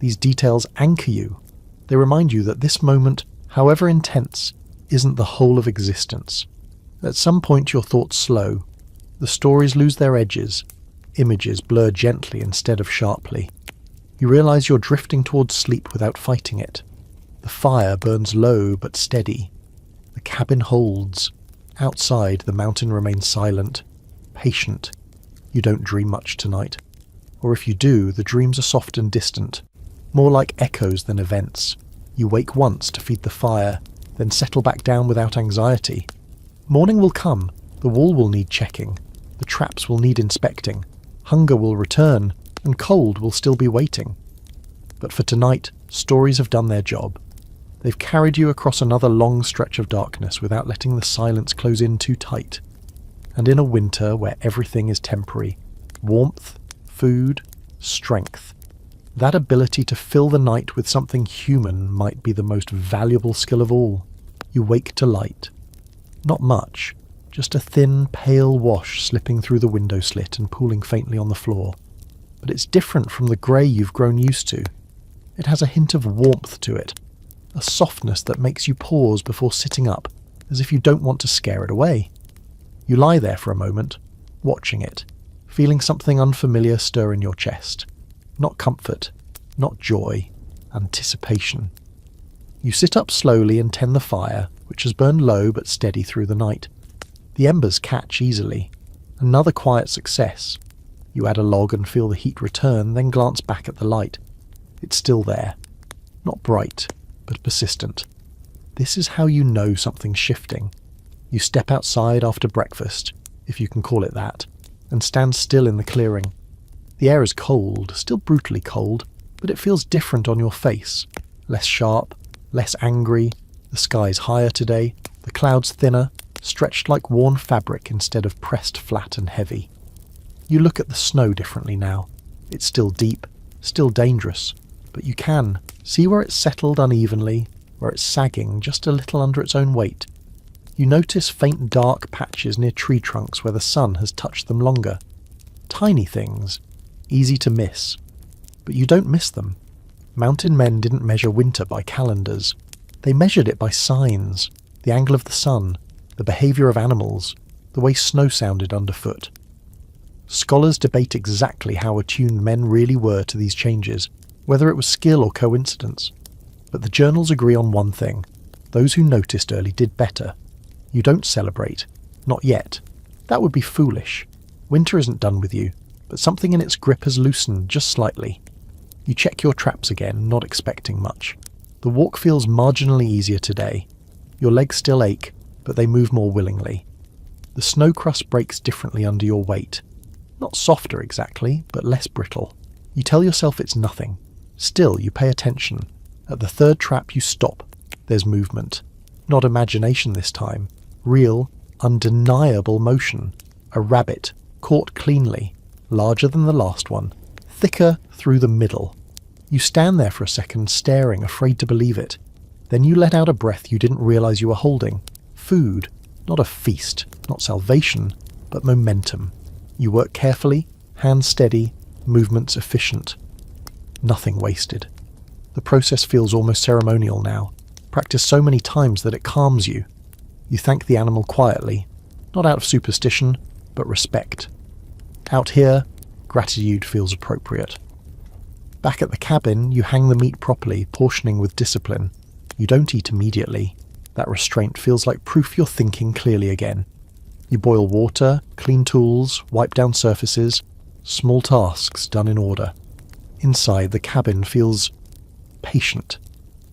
These details anchor you. They remind you that this moment, however intense, isn't the whole of existence. At some point your thoughts slow. The stories lose their edges. Images blur gently instead of sharply. You realize you're drifting towards sleep without fighting it. The fire burns low but steady. The cabin holds. Outside, the mountain remains silent, patient. You don't dream much tonight. Or if you do, the dreams are soft and distant, more like echoes than events. You wake once to feed the fire, then settle back down without anxiety. Morning will come, the wall will need checking, the traps will need inspecting, hunger will return, and cold will still be waiting. But for tonight, stories have done their job. They've carried you across another long stretch of darkness without letting the silence close in too tight. And in a winter where everything is temporary, warmth, food, strength, that ability to fill the night with something human might be the most valuable skill of all. You wake to light. Not much, just a thin, pale wash slipping through the window slit and pooling faintly on the floor. But it's different from the grey you've grown used to. It has a hint of warmth to it, a softness that makes you pause before sitting up, as if you don't want to scare it away. You lie there for a moment, watching it, feeling something unfamiliar stir in your chest. Not comfort, not joy, anticipation. You sit up slowly and tend the fire, which has burned low but steady through the night. The embers catch easily. Another quiet success. You add a log and feel the heat return, then glance back at the light. It's still there. Not bright, but persistent. This is how you know something's shifting. You step outside after breakfast, if you can call it that. and stand still in the clearing. The air is cold, still brutally cold, but it feels different on your face. Less sharp, less angry. The sky's higher today, the clouds thinner, stretched like worn fabric instead of pressed flat and heavy. You look at the snow differently now. It's still deep, still dangerous, but you can see where it's settled unevenly, where it's sagging just a little under its own weight. You notice faint dark patches near tree trunks where the sun has touched them longer. Tiny things, easy to miss. But you don't miss them. Mountain men didn't measure winter by calendars. They measured it by signs, the angle of the sun, the behaviour of animals, the way snow sounded underfoot. Scholars debate exactly how attuned men really were to these changes, whether it was skill or coincidence. But the journals agree on one thing: those who noticed early did better. You don't celebrate. Not yet. That would be foolish. Winter isn't done with you, but something in its grip has loosened just slightly. You check your traps again, not expecting much. The walk feels marginally easier today. Your legs still ache, but they move more willingly. The snow crust breaks differently under your weight. Not softer exactly, but less brittle. You tell yourself it's nothing. Still, you pay attention. At the third trap, you stop. There's movement. Not imagination this time. Real, undeniable motion. A rabbit, caught cleanly, larger than the last one, thicker through the middle. You stand there for a second, staring, afraid to believe it. Then you let out a breath you didn't realize you were holding. Food, not a feast, not salvation, but momentum. You work carefully, hands steady, movements efficient. Nothing wasted. The process feels almost ceremonial now, practiced so many times that it calms you. You thank the animal quietly, not out of superstition, but respect. Out here, gratitude feels appropriate. Back at the cabin, you hang the meat properly, portioning with discipline. You don't eat immediately. That restraint feels like proof you're thinking clearly again. You boil water, clean tools, wipe down surfaces, small tasks done in order. Inside, the cabin feels patient,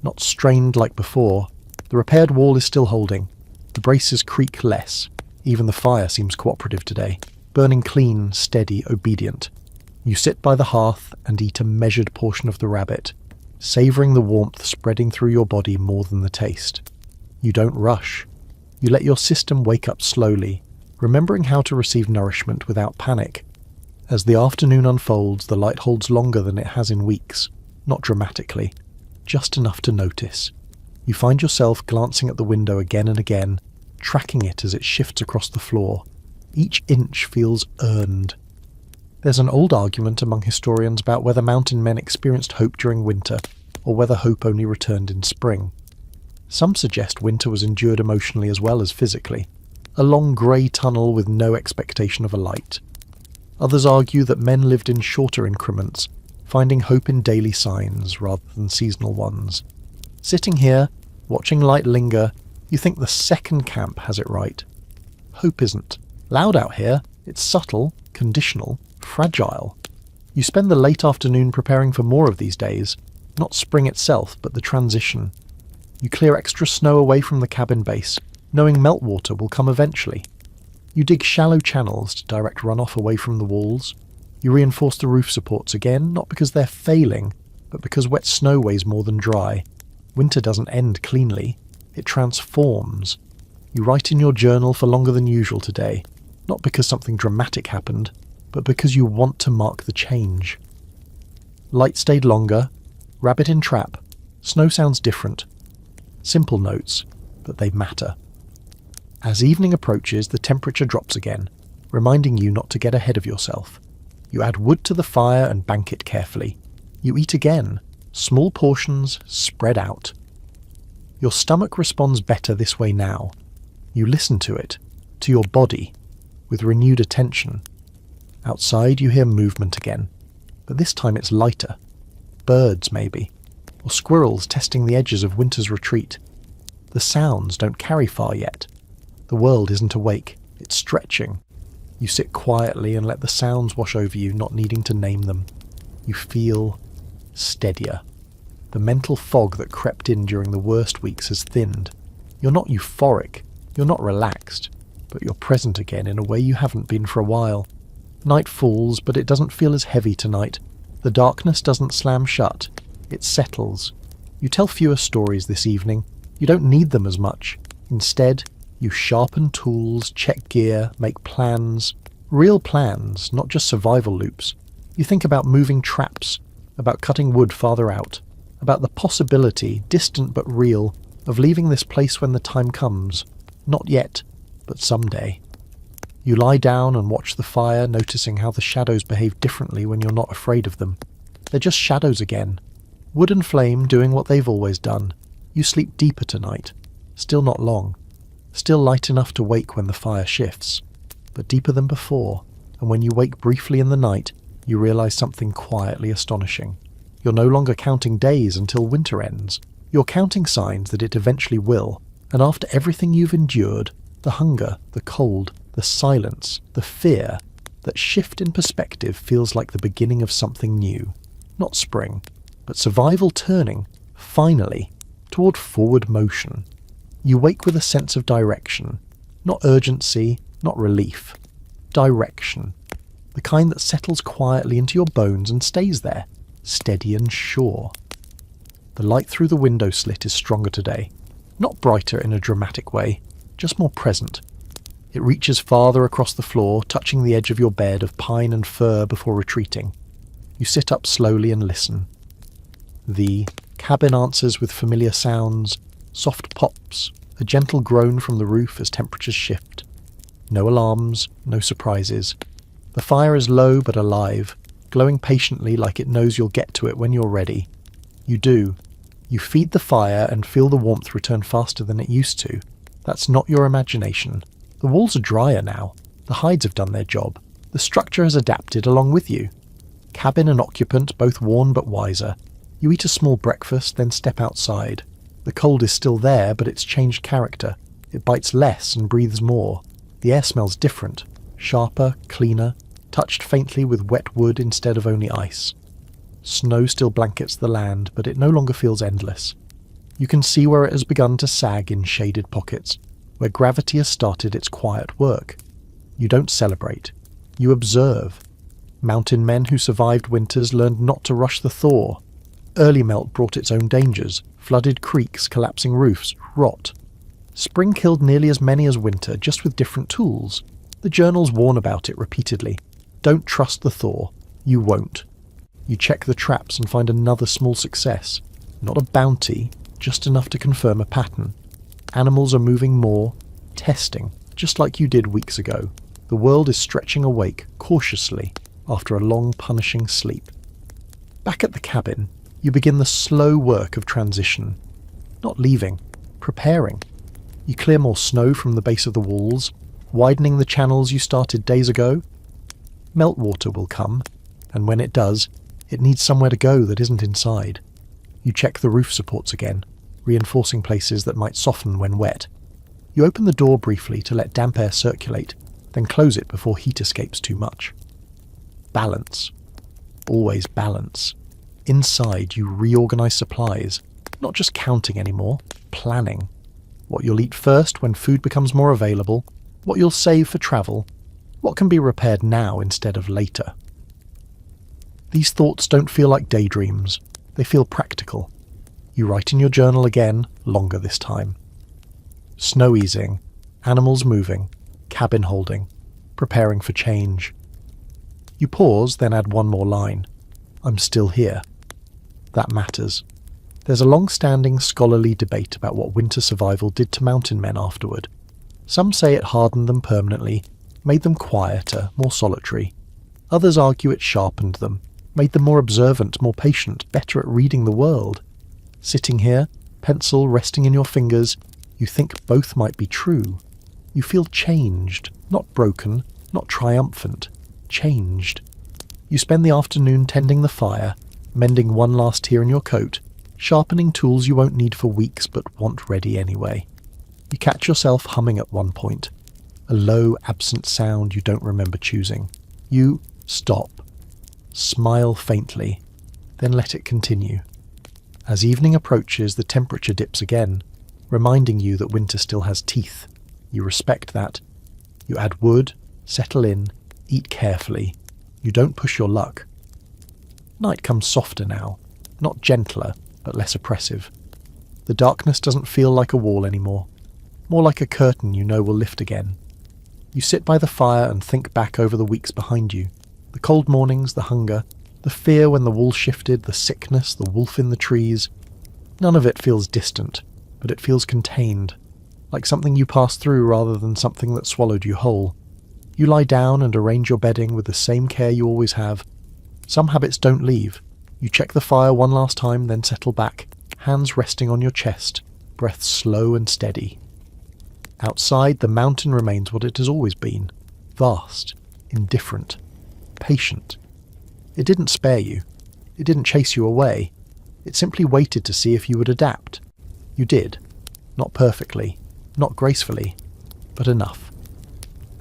not strained like before. The repaired wall is still holding. The braces creak less. Even the fire seems cooperative today, burning clean, steady, obedient. You sit by the hearth and eat a measured portion of the rabbit, savouring the warmth spreading through your body more than the taste. You don't rush. You let your system wake up slowly, remembering how to receive nourishment without panic. As the afternoon unfolds, the light holds longer than it has in weeks, not dramatically, just enough to notice. You find yourself glancing at the window again and again, tracking it as it shifts across the floor. Each inch feels earned. There's an old argument among historians about whether mountain men experienced hope during winter, or whether hope only returned in spring. Some suggest winter was endured emotionally as well as physically, a long grey tunnel with no expectation of a light. Others argue that men lived in shorter increments, finding hope in daily signs rather than seasonal ones. Sitting here, watching light linger, you think the second camp has it right. Hope isn't loud out here, it's subtle, conditional, fragile. You spend the late afternoon preparing for more of these days, not spring itself, but the transition. You clear extra snow away from the cabin base, knowing meltwater will come eventually. You dig shallow channels to direct runoff away from the walls. You reinforce the roof supports again, not because they're failing, but because wet snow weighs more than dry. Winter doesn't end cleanly, it transforms. You write in your journal for longer than usual today, not because something dramatic happened, but because you want to mark the change. Light stayed longer, rabbit in trap, snow sounds different. Simple notes, but they matter. As evening approaches, the temperature drops again, reminding you not to get ahead of yourself. You add wood to the fire and bank it carefully. You eat again, small portions spread out. Your stomach responds better this way now. You listen to it, to your body, with renewed attention. Outside you hear movement again, but this time it's lighter. Birds, maybe, or squirrels testing the edges of winter's retreat. The sounds don't carry far yet. The world isn't awake, it's stretching. You sit quietly and let the sounds wash over you, not needing to name them. You feel steadier. The mental fog that crept in during the worst weeks has thinned. You're not euphoric, you're not relaxed, but you're present again in a way you haven't been for a while. Night falls, but it doesn't feel as heavy tonight. The darkness doesn't slam shut. It settles. You tell fewer stories this evening. You don't need them as much. Instead, you sharpen tools, check gear, make plans. Real plans, not just survival loops. You think about moving traps, about cutting wood farther out, about the possibility, distant but real, of leaving this place when the time comes. Not yet, but someday. You lie down and watch the fire, noticing how the shadows behave differently when you're not afraid of them. They're just shadows again. Wood and flame doing what they've always done. You sleep deeper tonight. Still not long. Still light enough to wake when the fire shifts. But deeper than before, and when you wake briefly in the night, you realize something quietly astonishing. You're no longer counting days until winter ends. You're counting signs that it eventually will, and after everything you've endured, the hunger, the cold, the silence, the fear, that shift in perspective feels like the beginning of something new. Not spring, but survival turning, finally, toward forward motion. You wake with a sense of direction. Not urgency, not relief. Direction. The kind that settles quietly into your bones and stays there, steady and sure. The light through the window slit is stronger today. Not brighter in a dramatic way, just more present. It reaches farther across the floor, touching the edge of your bed of pine and fir before retreating. You sit up slowly and listen. The cabin answers with familiar sounds, soft pops, a gentle groan from the roof as temperatures shift. No alarms, no surprises. The fire is low but alive, glowing patiently like it knows you'll get to it when you're ready. You do. You feed the fire and feel the warmth return faster than it used to. That's not your imagination. The walls are drier now. The hides have done their job. The structure has adapted along with you. Cabin and occupant both worn but wiser. You eat a small breakfast, then step outside. The cold is still there, but it's changed character. It bites less and breathes more. The air smells different. Sharper, cleaner, touched faintly with wet wood instead of only ice. Snow still blankets the land, but it no longer feels endless. You can see where it has begun to sag in shaded pockets, where gravity has started its quiet work. You don't celebrate. You observe. Mountain men who survived winters learned not to rush the thaw. Early melt brought its own dangers, flooded creeks, collapsing roofs, rot. Spring killed nearly as many as winter, just with different tools. The journals warn about it repeatedly. Don't trust the thaw. You won't. You check the traps and find another small success. Not a bounty, just enough to confirm a pattern. Animals are moving more, testing, just like you did weeks ago. The world is stretching awake, cautiously, after a long punishing sleep. Back at the cabin, you begin the slow work of transition. Not leaving, preparing. You clear more snow from the base of the walls, widening the channels you started days ago. Meltwater will come, and when it does, it needs somewhere to go that isn't inside. You check the roof supports again, reinforcing places that might soften when wet. You open the door briefly to let damp air circulate, then close it before heat escapes too much. Balance. Always balance. Inside, you reorganize supplies, not just counting anymore, planning. What you'll eat first when food becomes more available, what you'll save for travel, what can be repaired now instead of later. These thoughts don't feel like daydreams, they feel practical. You write in your journal again, longer this time. Snow easing, animals moving, cabin holding, preparing for change. You pause, then add one more line. I'm still here. That matters. There's a long-standing scholarly debate about what winter survival did to mountain men afterward. Some say it hardened them permanently, made them quieter, more solitary. Others argue it sharpened them, made them more observant, more patient, better at reading the world. Sitting here, pencil resting in your fingers, you think both might be true. You feel changed, not broken, not triumphant, changed. You spend the afternoon tending the fire, mending one last tear in your coat, sharpening tools you won't need for weeks but want ready anyway. You catch yourself humming at one point, a low, absent sound you don't remember choosing. You stop, smile faintly, then let it continue. As evening approaches, the temperature dips again, reminding you that winter still has teeth. You respect that. You add wood, settle in, eat carefully. You don't push your luck. Night comes softer now, not gentler, but less oppressive. The darkness doesn't feel like a wall anymore, more like a curtain you know will lift again. You sit by the fire and think back over the weeks behind you. The cold mornings, the hunger, the fear when the wall shifted, the sickness, the wolf in the trees. None of it feels distant, but it feels contained, like something you passed through rather than something that swallowed you whole. You lie down and arrange your bedding with the same care you always have. Some habits don't leave. You check the fire one last time, then settle back, hands resting on your chest, breath slow and steady. Outside, the mountain remains what it has always been: vast, indifferent, patient. It didn't spare you. It didn't chase you away. It simply waited to see if you would adapt. You did. Not perfectly, not gracefully, but enough.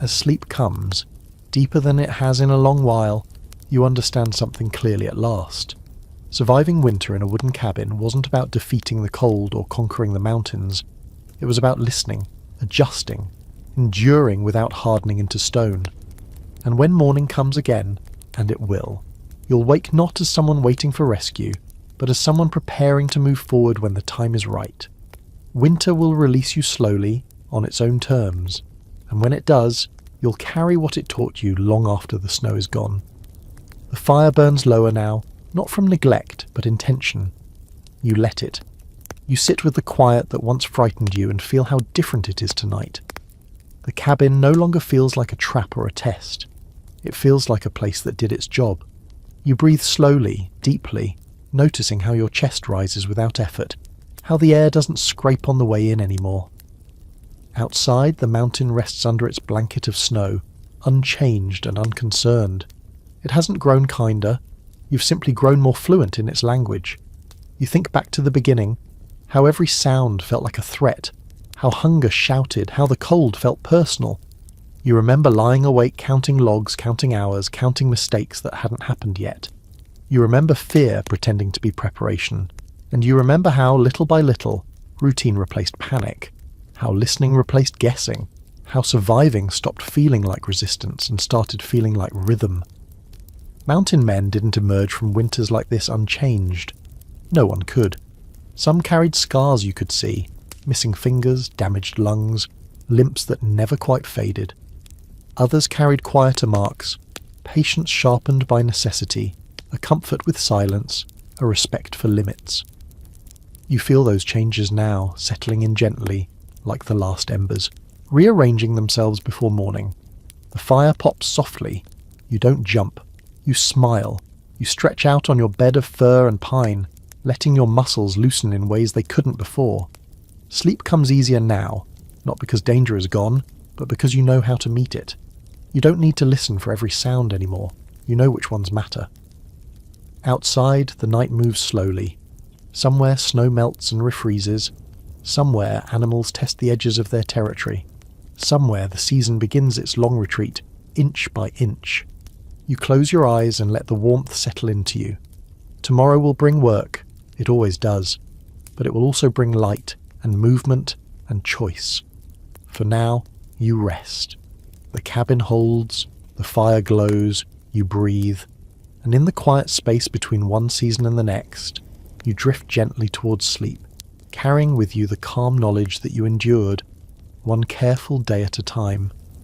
As sleep comes, deeper than it has in a long while, you understand something clearly at last. Surviving winter in a wooden cabin wasn't about defeating the cold or conquering the mountains. It was about listening, adjusting, enduring without hardening into stone. And when morning comes again, and it will, you'll wake not as someone waiting for rescue, but as someone preparing to move forward when the time is right. Winter will release you slowly, on its own terms, and when it does, you'll carry what it taught you long after the snow is gone. The fire burns lower now, not from neglect, but intention. You let it. You sit with the quiet that once frightened you and feel how different it is tonight. The cabin no longer feels like a trap or a test. It feels like a place that did its job. You breathe slowly, deeply, noticing how your chest rises without effort, how the air doesn't scrape on the way in anymore. Outside, the mountain rests under its blanket of snow, unchanged and unconcerned. It hasn't grown kinder. You've simply grown more fluent in its language. You think back to the beginning, how every sound felt like a threat, how hunger shouted, how the cold felt personal. You remember lying awake counting logs, counting hours, counting mistakes that hadn't happened yet. You remember fear pretending to be preparation, and you remember how, little by little, routine replaced panic, how listening replaced guessing, how surviving stopped feeling like resistance and started feeling like rhythm. Mountain men didn't emerge from winters like this unchanged. No one could. Some carried scars you could see, missing fingers, damaged lungs, limps that never quite faded. Others carried quieter marks, patience sharpened by necessity, a comfort with silence, a respect for limits. You feel those changes now, settling in gently, like the last embers, rearranging themselves before morning. The fire pops softly. You don't jump. You smile. You stretch out on your bed of fir and pine, letting your muscles loosen in ways they couldn't before. Sleep comes easier now, not because danger is gone, but because you know how to meet it. You don't need to listen for every sound anymore. You know which ones matter. Outside, the night moves slowly. Somewhere snow melts and refreezes. Somewhere animals test the edges of their territory. Somewhere the season begins its long retreat, inch by inch. You close your eyes and let the warmth settle into you. Tomorrow will bring work, it always does, but it will also bring light and movement and choice. For now, you rest. The cabin holds, the fire glows, you breathe, and in the quiet space between one season and the next, you drift gently towards sleep, carrying with you the calm knowledge that you endured, one careful day at a time.